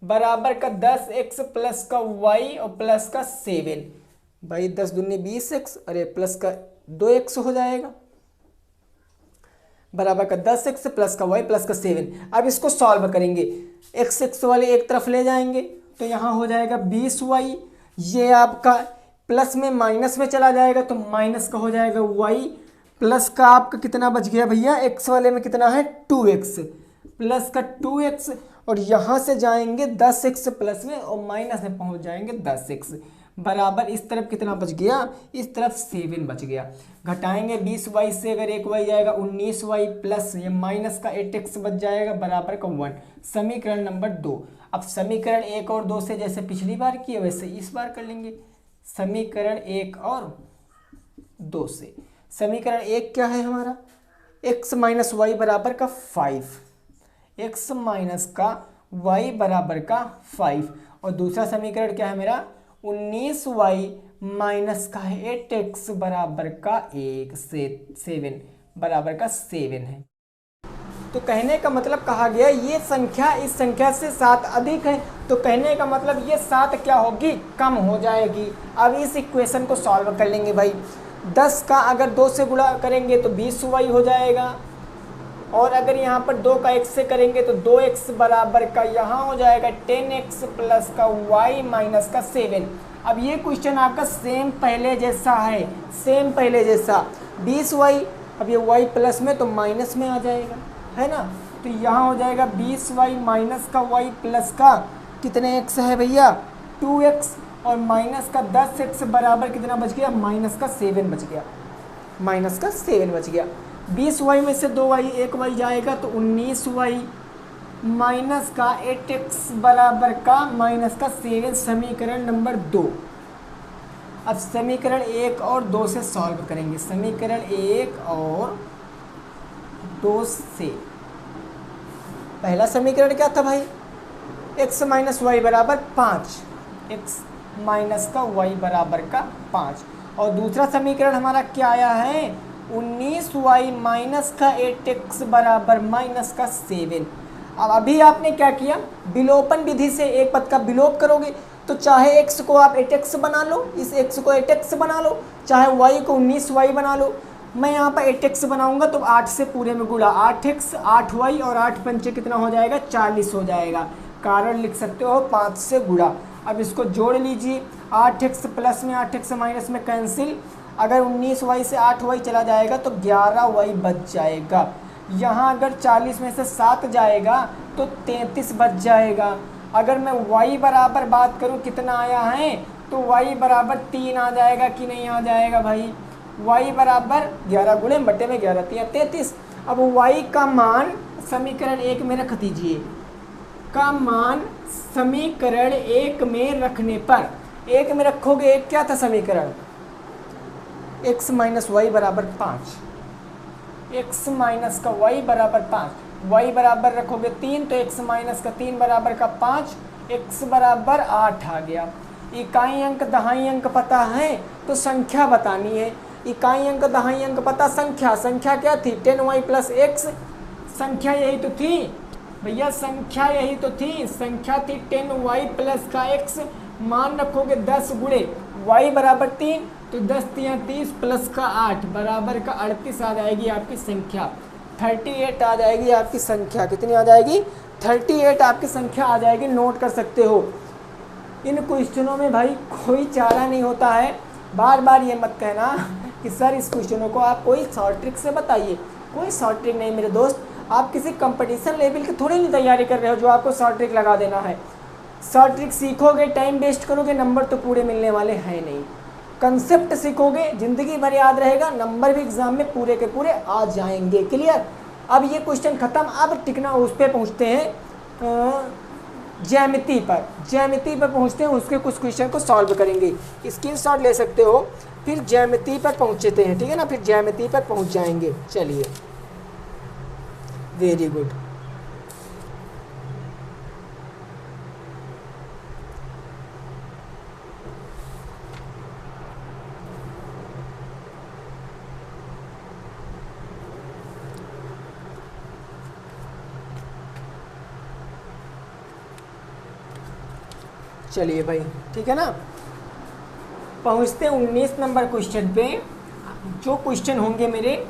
बराबर का 10x प्लस का y और प्लस का 7। भाई 10 दूनी 20x, अरे प्लस का 2x हो जाएगा बराबर का 10x प्लस का y प्लस का 7। अब इसको सॉल्व करेंगे, x वाले एक तरफ ले जाएंगे तो यहाँ हो जाएगा 20y, ये आपका प्लस में माइनस में चला जाएगा तो माइनस का हो जाएगा y, प्लस का आपका कितना बच गया भैया, x वाले में कितना है 2x, प्लस का 2x और यहाँ से जाएंगे 10x प्लस में और माइनस में पहुँच जाएंगे 10x बराबर इस तरफ कितना बच गया, इस तरफ 7 बच गया। घटाएंगे 20y से अगर 1y जाएगा 19y प्लस ये माइनस का 8x बच जाएगा बराबर का 1, समीकरण नंबर 2। अब समीकरण 1 और 2 से जैसे पिछली बार किए वैसे इस बार कर लेंगे। समीकरण 1 और 2 से, समीकरण 1 क्या है हमारा, x माइनस वाई बराबर का 5, x माइनस का y बराबर का 5, और दूसरा समीकरण क्या है मेरा 19y माइनस का 8x बराबर का 1 से 7 बराबर का 7 है। तो कहने का मतलब कहा गया ये संख्या इस संख्या से 7 अधिक है, तो कहने का मतलब ये 7 क्या होगी, कम हो जाएगी। अब इस इक्वेशन को सॉल्व कर लेंगे भाई। 10 का अगर 2 से गुणा करेंगे तो 20y हो जाएगा, और अगर यहाँ पर 2 का x से करेंगे तो 2x बराबर का यहाँ हो जाएगा 10x प्लस का y माइनस का 7। अब ये क्वेश्चन आपका सेम पहले जैसा है, सेम पहले जैसा 20y, अब ये y प्लस में तो माइनस में आ जाएगा, है ना। तो यहाँ हो जाएगा 20y माइनस का y प्लस का कितने x है भैया 2x, और माइनस का 10x बराबर कितना बच गया, माइनस का 7 बच गया, माइनस का 7 बच गया। 20y में से 2y 1y जाएगा तो 19y माइनस का 8x बराबर का माइनस का 7, समीकरण नंबर 2। अब समीकरण 1 और 2 से सॉल्व करेंगे। समीकरण 1 और 2 से पहला समीकरण क्या था भाई, x माइनस वाई बराबर 5, x माइनस का y बराबर का 5, और दूसरा समीकरण हमारा क्या आया है 19y माइनस का 8x बराबर माइनस का 7। अब अभी आपने क्या किया, विलोपन विधि से एक पद का विलोप करोगे तो चाहे x को आप 8x बना लो, इस x को 8x बना लो, चाहे y को 19y बना लो। मैं यहाँ पर 8x बनाऊंगा तो 8 से पूरे में गुणा, 8x 8y और 8 पंचे कितना हो जाएगा 40 हो जाएगा। कारण लिख सकते हो 5 से गुणा। अब इसको जोड़ लीजिए, 8x प्लस में 8x माइनस में कैंसिल, अगर 19y से 8y चला जाएगा तो 11y बच जाएगा। यहाँ अगर 40 में से 7 जाएगा तो 33 बच जाएगा। अगर मैं y बराबर बात करूँ कितना आया है तो y बराबर 3 आ जाएगा कि नहीं आ जाएगा भाई। y बराबर 11 गुणे बटे में 11 3 33। अब y का मान समीकरण 1 में रख दीजिए, का मान समीकरण 1 में रखने पर, 1 में रखोगे, एक क्या था समीकरण, x माइनस वाई बराबर 5, x माइनस का y बराबर 5, y बराबर रखोगे 3 तो x माइनस का 3 बराबर का 5, x बराबर 8 आ गया। इकाई अंक दहाई अंक पता है तो संख्या बतानी है। इकाई अंक दहाई अंक पता, संख्या, संख्या क्या थी 10y प्लस x, संख्या यही तो थी भैया, संख्या यही तो थी, संख्या थी 10y प्लस का x, मान रखोगे 10 गुणे y बराबर 3 तो 10 3 30 प्लस का 8 बराबर का 38 आ जाएगी आपकी संख्या, 38 आ जाएगी आपकी संख्या। कितनी आ जाएगी, 38 आपकी संख्या आ जाएगी। नोट कर सकते हो। इन क्वेश्चनों में भाई कोई चारा नहीं होता है। बार बार ये मत कहना कि सर इस क्वेश्चनों को आप कोई शॉर्ट ट्रिक से बताइए, कोई शॉर्ट ट्रिक नहीं मेरे दोस्त। आप किसी कंपटीशन लेवल की थोड़ी नहीं तैयारी कर रहे हो जो आपको शॉर्ट ट्रिक लगा देना है। शॉर्ट ट्रिक सीखोगे, टाइम वेस्ट करोगे, नंबर तो पूरे मिलने वाले हैं नहीं। कंसेप्ट सीखोगे, ज़िंदगी भर याद रहेगा, नंबर भी एग्जाम में पूरे के पूरे आ जाएंगे। क्लियर। अब ये क्वेश्चन ख़त्म। अब टिकना उस पर पहुँचते हैं ज्यामिति पर। ज्यामिति पर पहुँचते हैं, उसके कुछ क्वेश्चन को सॉल्व करेंगे। स्क्रीनशॉट ले सकते हो, फिर ज्यामिति पर पहुँचते हैं, ठीक है ना, फिर ज्यामिति पर पहुँच जाएंगे। चलिए, वेरी गुड। चलिए भाई, ठीक है ना, पहुँचते हैं 19 नंबर क्वेश्चन पे। जो क्वेश्चन होंगे मेरे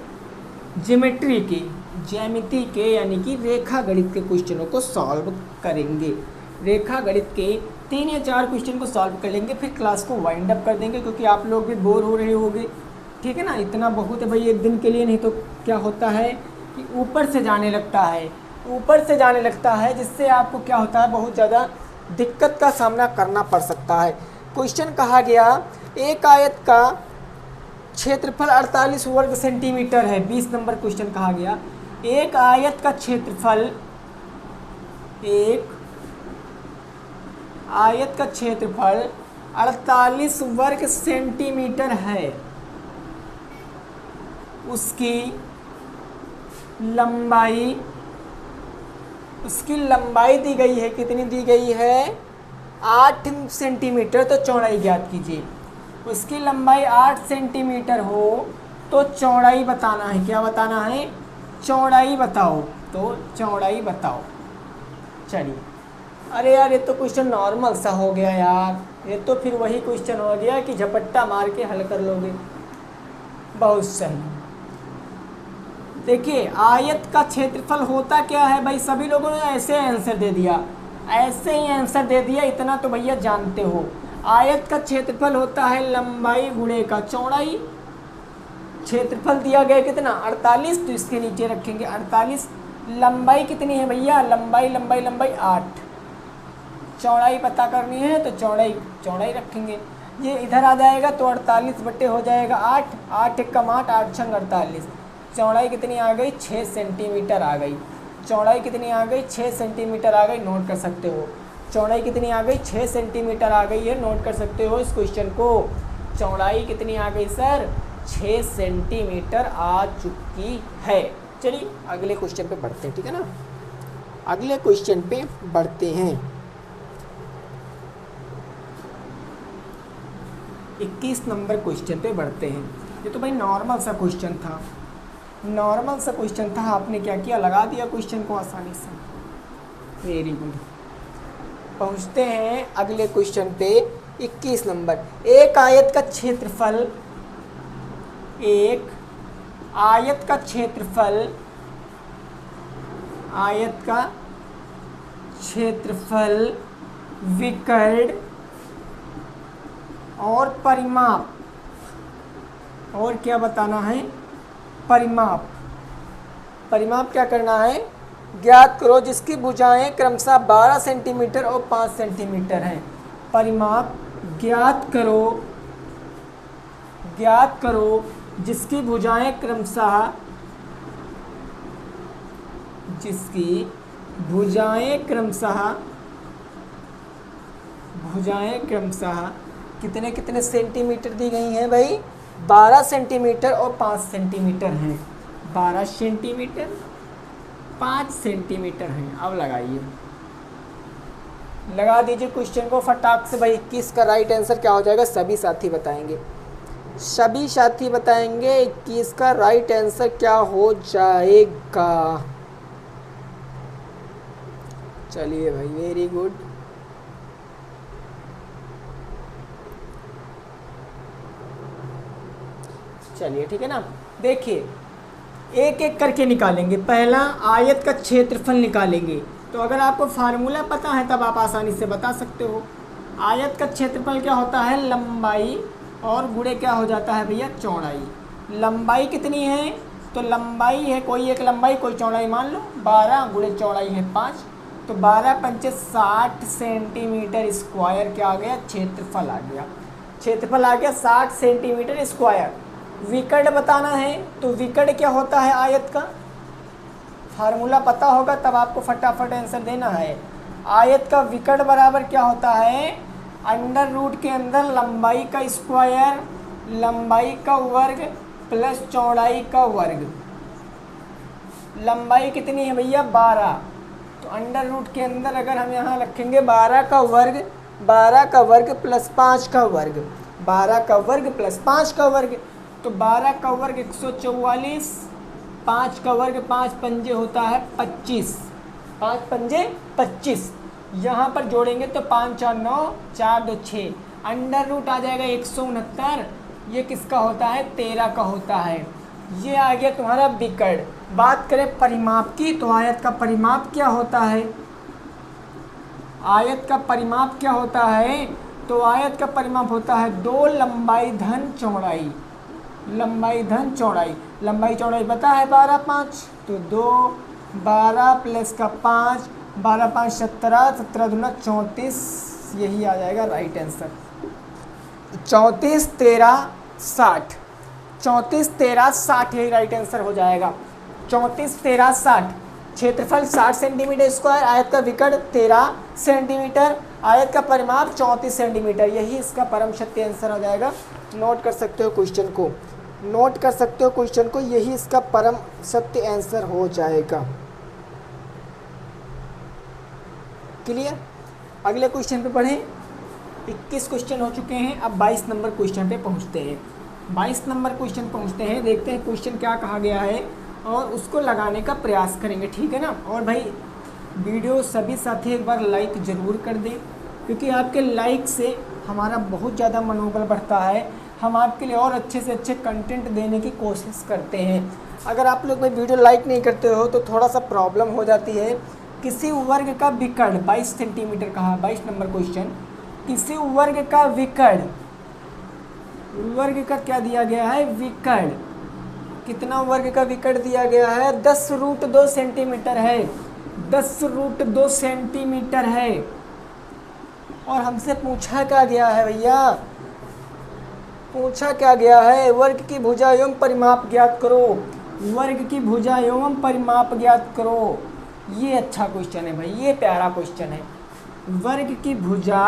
ज्योमेट्री के, ज्यामिति के, यानी कि रेखा गणित के क्वेश्चनों को सॉल्व करेंगे। रेखा गणित के 3 या 4 क्वेश्चन को सॉल्व कर लेंगे, फिर क्लास को वाइंड अप कर देंगे, क्योंकि आप लोग भी बोर हो रहे होंगे। ठीक है ना, इतना बहुत है भाई एक दिन के लिए, नहीं तो क्या होता है कि ऊपर से जाने लगता है, ऊपर से जाने लगता है, जिससे आपको क्या होता है, बहुत ज़्यादा दिक्कत का सामना करना पड़ सकता है। क्वेश्चन कहा गया एक आयत का क्षेत्रफल 48 वर्ग सेंटीमीटर है। 20 नंबर क्वेश्चन कहा गया एक आयत का क्षेत्रफल, एक आयत का क्षेत्रफल 48 वर्ग सेंटीमीटर है। उसकी लंबाई दी गई है, कितनी दी गई है, 8 सेंटीमीटर। तो चौड़ाई ज्ञात कीजिए। उसकी लंबाई 8 सेंटीमीटर हो तो चौड़ाई बताना है। क्या बताना है, चौड़ाई बताओ। तो चौड़ाई बताओ। चलिए, अरे यार ये तो क्वेश्चन नॉर्मल सा हो गया यार, ये तो फिर वही क्वेश्चन हो गया कि झपट्टा मार के हल कर लोगे। बहुत सही। देखिए, आयत का क्षेत्रफल होता क्या है भाई, सभी लोगों ने ऐसे आंसर दे दिया, ऐसे ही आंसर दे दिया, इतना तो भैया जानते हो। आयत का क्षेत्रफल होता है लंबाई गुणे का चौड़ाई। क्षेत्रफल दिया गया कितना, 48, तो इसके नीचे रखेंगे 48। लंबाई कितनी है भैया, लंबाई 8। चौड़ाई पता करनी है तो चौड़ाई रखेंगे। ये इधर आ जाएगा तो 48 बटे हो जाएगा 8, 8 एकम 8, 8 छंग 48। चौड़ाई कितनी आ गई, 6 सेंटीमीटर आ गई। चौड़ाई कितनी आ गई, 6 सेंटीमीटर आ गई। नोट कर सकते हो, चौड़ाई कितनी आ गई, 6 सेंटीमीटर आ गई है। नोट कर सकते हो इस क्वेश्चन को। चौड़ाई कितनी आ गई सर, 6 सेंटीमीटर आ चुकी है। चलिए अगले क्वेश्चन पे बढ़ते हैं, ठीक है ना, अगले क्वेश्चन पे बढ़ते हैं। 21 नंबर क्वेश्चन पे बढ़ते हैं। ये तो भाई नॉर्मल सा क्वेश्चन था, नॉर्मल सा क्वेश्चन था। आपने क्या किया, लगा दिया क्वेश्चन को आसानी से। Very good. पहुंचते हैं अगले क्वेश्चन पे, 21 नंबर। एक आयत का क्षेत्रफल, एक आयत का क्षेत्रफल, आयत का क्षेत्रफल, विकर्ण और परिमाप। और क्या बताना है, परिमाप। परिमाप क्या करना है, ज्ञात करो जिसकी भुजाएं क्रमशः 12 सेंटीमीटर और 5 सेंटीमीटर हैं। परिमाप ज्ञात करो जिसकी भुजाएं क्रमशः कितने सेंटीमीटर दी गई हैं भाई, 12 सेंटीमीटर और 5 सेंटीमीटर हैं। 12 सेंटीमीटर 5 सेंटीमीटर हैं। अब लगाइए, लगा दीजिए क्वेश्चन को फटाक से भाई। 21 का राइट आंसर क्या हो जाएगा, सभी साथी बताएंगे। 21 का राइट आंसर क्या हो जाएगा। चलिए भाई, वेरी गुड। चलिए ठीक है ना। देखिए एक एक करके निकालेंगे। पहला आयत का क्षेत्रफल निकालेंगे। तो अगर आपको फार्मूला पता है तब आप आसानी से बता सकते हो। आयत का क्षेत्रफल क्या होता है, लंबाई और गुणे क्या हो जाता है भैया, चौड़ाई। लंबाई कितनी है, तो लंबाई है कोई एक लंबाई कोई चौड़ाई मान लो 12 गुणे चौड़ाई है 5, तो 12 पंचे 60 सेंटीमीटर स्क्वायर क्या आ गया, क्षेत्रफल आ गया। क्षेत्रफल आ गया 60 सेंटीमीटर स्क्वायर। विकर्ण बताना है तो विकर्ण क्या होता है, आयत का फार्मूला पता होगा तब आपको फटाफट आंसर देना है। आयत का विकर्ण बराबर क्या होता है, अंडर रूट के अंदर लंबाई का स्क्वायर, लंबाई का वर्ग प्लस चौड़ाई का वर्ग। लंबाई कितनी है भैया 12, तो अंडर रूट के अंदर अगर हम यहाँ रखेंगे 12 का वर्ग, 12 का वर्ग प्लस 5 का वर्ग, 12 का वर्ग प्लस 5 का वर्ग, तो 12 का वर्ग 144, 5 का वर्ग 5 पंजे होता है 25, 5 पंजे 25। यहाँ पर जोड़ेंगे तो 5 4 9 4 2 6, अंडर रूट आ जाएगा 169। ये किसका होता है, 13 का होता है। ये आ गया तुम्हारा विकर्ण। बात करें परिमाप की, तो आयत का परिमाप क्या होता है, आयत का परिमाप क्या होता है, तो आयत का परिमाप होता है 2 लंबाई धन चौड़ाई, लंबाई धन चौड़ाई। लंबाई चौड़ाई पता है 12 5, तो 2 12 प्लस का 5, 12 5 17, 17 दूना 34, यही आ जाएगा राइट आंसर। 34 13 60, 34 13 60 यही राइट आंसर हो जाएगा। 34 13 60, क्षेत्रफल 60 सेंटीमीटर स्क्वायर, आयत का विकर्ण 13 सेंटीमीटर, आयत का परिमाप 34 सेंटीमीटर, यही इसका परम सत्य आंसर हो जाएगा। नोट कर सकते हो क्वेश्चन को, नोट कर सकते हो क्वेश्चन को, यही इसका परम सत्य आंसर हो जाएगा। क्लियर। अगले क्वेश्चन पे पढ़ें। 21 क्वेश्चन हो चुके हैं, अब 22 नंबर क्वेश्चन पे पहुंचते हैं। 22 नंबर क्वेश्चन पहुंचते हैं, देखते हैं क्वेश्चन क्या कहा गया है और उसको लगाने का प्रयास करेंगे, ठीक है ना। और भाई वीडियो सभी साथी एक बार लाइक ज़रूर कर दें, क्योंकि आपके लाइक से हमारा बहुत ज़्यादा मनोबल बढ़ता है। हम आपके लिए और अच्छे से अच्छे कंटेंट देने की कोशिश करते हैं। अगर आप लोग भाई वीडियो लाइक नहीं करते हो तो थोड़ा सा प्रॉब्लम हो जाती है। किसी वर्ग का विकर्ण 22 सेंटीमीटर कहा, 22 नंबर क्वेश्चन। किसी वर्ग का विकर्ण, वर्ग का क्या दिया गया है, विकर्ण। कितना वर्ग का विकर्ण दिया गया है, 10√2 सेंटीमीटर है, 10√2 सेंटीमीटर है। और हमसे पूछा क्या गया है भैया, पूछा क्या गया है, वर्ग की भुजा एवं परिमाप ज्ञात करो, वर्ग की भुजा एवं परिमाप ज्ञात करो। ये अच्छा क्वेश्चन है भाई, ये प्यारा क्वेश्चन है। वर्ग की भुजा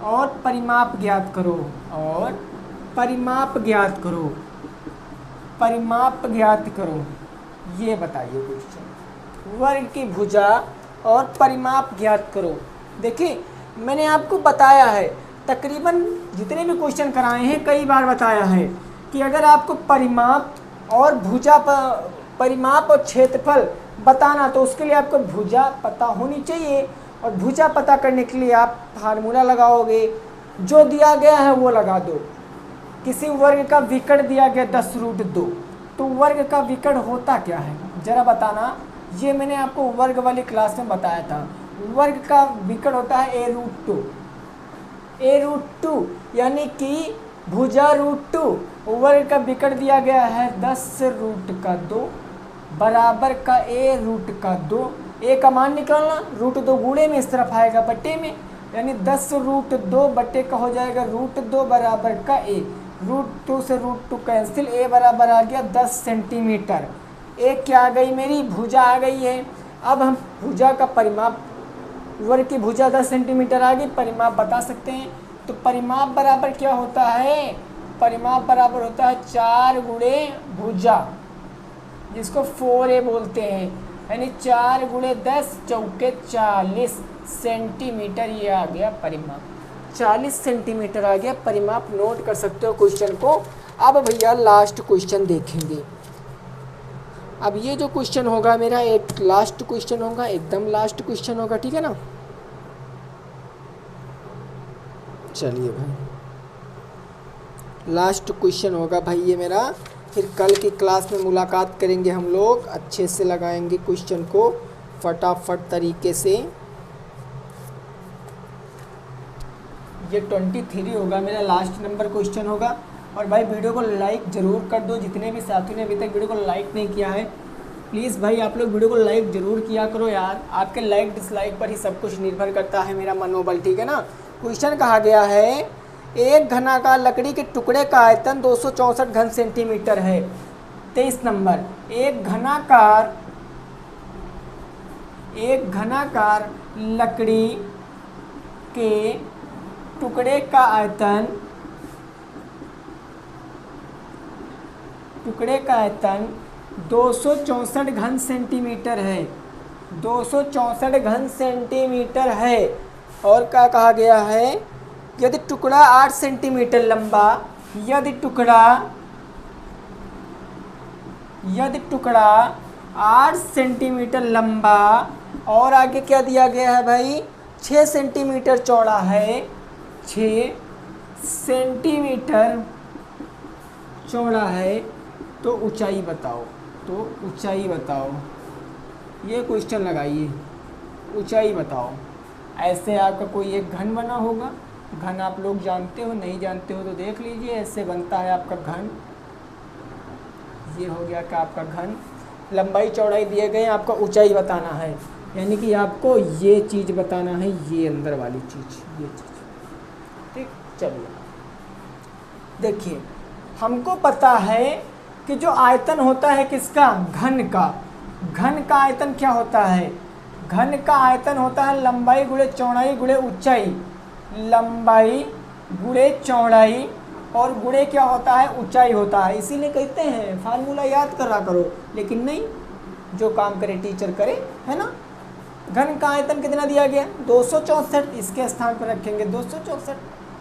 और परिमाप ज्ञात करो, और परिमाप ज्ञात करो, परिमाप ज्ञात करो, ये बताइए क्वेश्चन। वर्ग की भुजा और परिमाप ज्ञात करो। देखिए मैंने आपको बताया है, तकरीबन जितने भी क्वेश्चन कराए हैं कई बार बताया है कि अगर आपको परिमाप और भुजा परिमाप और क्षेत्रफल बताना तो उसके लिए आपको भुजा पता होनी चाहिए, और भुजा पता करने के लिए आप फार्मूला लगाओगे, जो दिया गया है वो लगा दो। किसी वर्ग का विकर्ण दिया गया 10√2, तो वर्ग का विकर्ण होता क्या है जरा बताना। ये मैंने आपको वर्ग वाली क्लास में बताया था। वर्ग का विकर्ण होता है a√2, a√2 यानी कि भुजा √2। वर्ग का विकर्ण दिया गया है 10√2, बराबर का ए रूट का 2। ए का मान निकालना, रूट 2 गुणे में इस तरफ आएगा बटे में, यानी 10 रूट 2 बटे का हो जाएगा रूट 2 बराबर का ए। रूट 2 से रूट 2 कैंसिल, ए बराबर आ गया 10 सेंटीमीटर। ए क्या आ गई मेरी भुजा आ गई है। अब हम भुजा का परिमाप, वर्ग की भुजा 10 सेंटीमीटर आ गई, परिमाप बता सकते हैं। तो परिमाप बराबर क्या होता है, परिमाप बराबर होता है 4 गुणे भुजा, जिसको 4a बोलते हैं, यानी 4 गुणे 10 चौके 40 सेंटीमीटर। ये आ गया परिमाप, 40 सेंटीमीटर आ गया परिमाप। नोट कर सकते हो क्वेश्चन को। अब भैया लास्ट क्वेश्चन देखेंगे। अब ये जो क्वेश्चन होगा मेरा एक लास्ट क्वेश्चन होगा, एकदम लास्ट क्वेश्चन होगा, ठीक है ना। चलिए भाई, लास्ट क्वेश्चन होगा भाई ये मेरा। फिर कल की क्लास में मुलाकात करेंगे हम लोग, अच्छे से लगाएंगे क्वेश्चन को फटाफट तरीके से। ये 23 होगा मेरा, लास्ट नंबर क्वेश्चन होगा। और भाई वीडियो को लाइक ज़रूर कर दो, जितने भी साथियों ने अभी तक वीडियो को लाइक नहीं किया है प्लीज़ भाई आप लोग वीडियो को लाइक ज़रूर किया करो यार। आपके लाइक डिसलाइक पर ही सब कुछ निर्भर करता है मेरा मनोबल, ठीक है ना। क्वेश्चन कहा गया है, एक घनाकार लकड़ी के टुकड़े का आयतन 264 घन सेंटीमीटर है। 23 नंबर, एक घनाकार लकड़ी के टुकड़े का आयतन 264 घन सेंटीमीटर है, 264 घन सेंटीमीटर है। और क्या कहा गया है, यदि टुकड़ा 8 सेंटीमीटर लंबा, यदि टुकड़ा 8 सेंटीमीटर लंबा और आगे क्या दिया गया है भाई 6 सेंटीमीटर चौड़ा है, 6 सेंटीमीटर चौड़ा है, तो ऊंचाई बताओ। ये क्वेश्चन लगाइए, ऊंचाई बताओ। ऐसे आपका कोई एक घन बना होगा, घन आप लोग जानते हो, नहीं जानते हो तो देख लीजिए। ऐसे बनता है आपका घन, ये हो गया का आपका घन। लंबाई चौड़ाई दिए गए, आपका ऊंचाई बताना है, यानी कि आपको ये चीज़ बताना है, ये अंदर वाली चीज़, ये चीज़, ठीक। चलिए देखिए, हमको पता है कि जो आयतन होता है किसका, घन का आयतन क्या होता है, घन का आयतन होता है लंबाई गुणे चौड़ाई गुणे ऊंचाई, लंबाई गुणे चौड़ाई और गुणे क्या होता है, ऊंचाई होता है। इसीलिए कहते हैं फार्मूला याद करा करो, लेकिन नहीं, जो काम करे टीचर करे, है ना। घन का आयतन कितना दिया गया 264, इसके स्थान पर रखेंगे 264।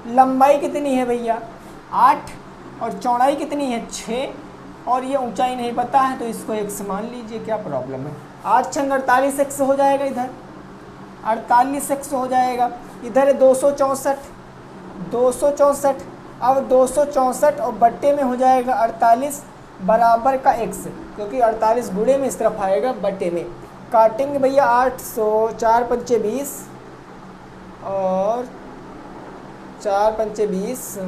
लंबाई कितनी है भैया 8 और चौड़ाई कितनी है 6 और ये ऊंचाई नहीं पता है, तो इसको x मान लीजिए, क्या प्रॉब्लम है। 8 छंग 48 x हो जाएगा, इधर 48 x हो जाएगा, इधर है 264। अब 264 और बट्टे में हो जाएगा 48 बराबर का x, क्योंकि 48 गुणे में इस तरफ आएगा बट्टे में। काटेंगे भैया 800, 4 पंचे 20 और 4 पंचे 20,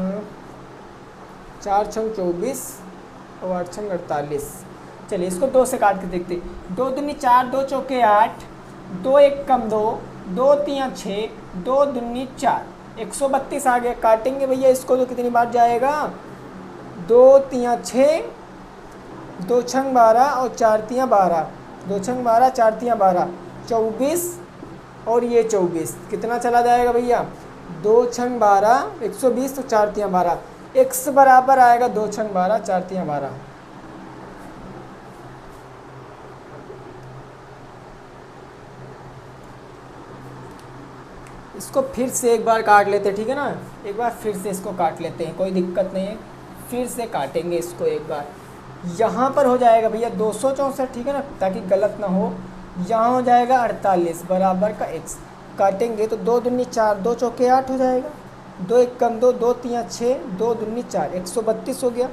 4 छंग 24 और 8 छंग 48। चलिए इसको 2 से काट के देखते। 2 दूनी 4, 2 चौके 8, 2 1 कम 2, 2 3 6, 2 दूनी 4, 132 आ गया। काटेंगे भैया इसको तो कितनी बार जाएगा 2 3 6, 2 छंग 12 और 4 3 12, 2 छंग 12, 4 3 12, 24 और ये 24 कितना चला जाएगा भैया 2 छंग 12, 120 तो 4 3 12, x बराबर आएगा 2 छंग 12, 4 3 12। इसको फिर से एक बार काट लेते हैं, ठीक है ना। एक बार फिर से इसको काट लेते हैं, कोई दिक्कत नहीं है, फिर से काटेंगे इसको एक बार। यहाँ पर हो जाएगा भैया 264, ठीक है ना, ताकि गलत ना हो। यहाँ हो जाएगा 48 बराबर का x। काटेंगे तो 2 दूनी 4, 2 चौके 8 हो जाएगा, 2 1 कम 2, 2 3 6, 2 दूनी 4, 132 हो गया।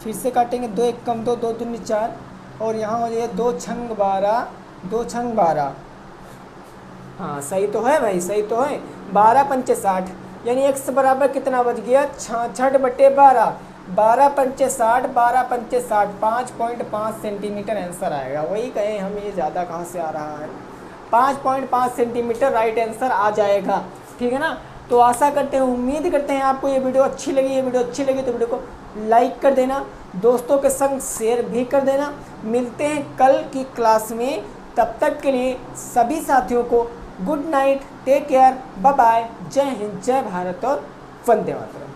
फिर से काटेंगे 2 1 कम 2, 2 दूनी 4 और यहाँ हो जाएगा 2 छंग 12, 2 छंग 12। हाँ सही तो है भाई, सही तो है। 12 पंचे 60, यानी x बराबर कितना बच गया 66/12। 12 पंचे 60, 12 पंचे 60, 5.5 सेंटीमीटर आंसर आएगा। वही कहें हम, ये ज़्यादा कहाँ से आ रहा है, 5.5 सेंटीमीटर राइट आंसर आ जाएगा। ठीक है ना। तो आशा करते हैं, उम्मीद करते हैं आपको ये वीडियो अच्छी लगी। ये वीडियो अच्छी लगी तो वीडियो को लाइक कर देना, दोस्तों के संग शेयर भी कर देना। मिलते हैं कल की क्लास में, तब तक के लिए सभी साथियों को good night, take care, bye bye, Jai Hind, जय भारत और वंदे मातरम।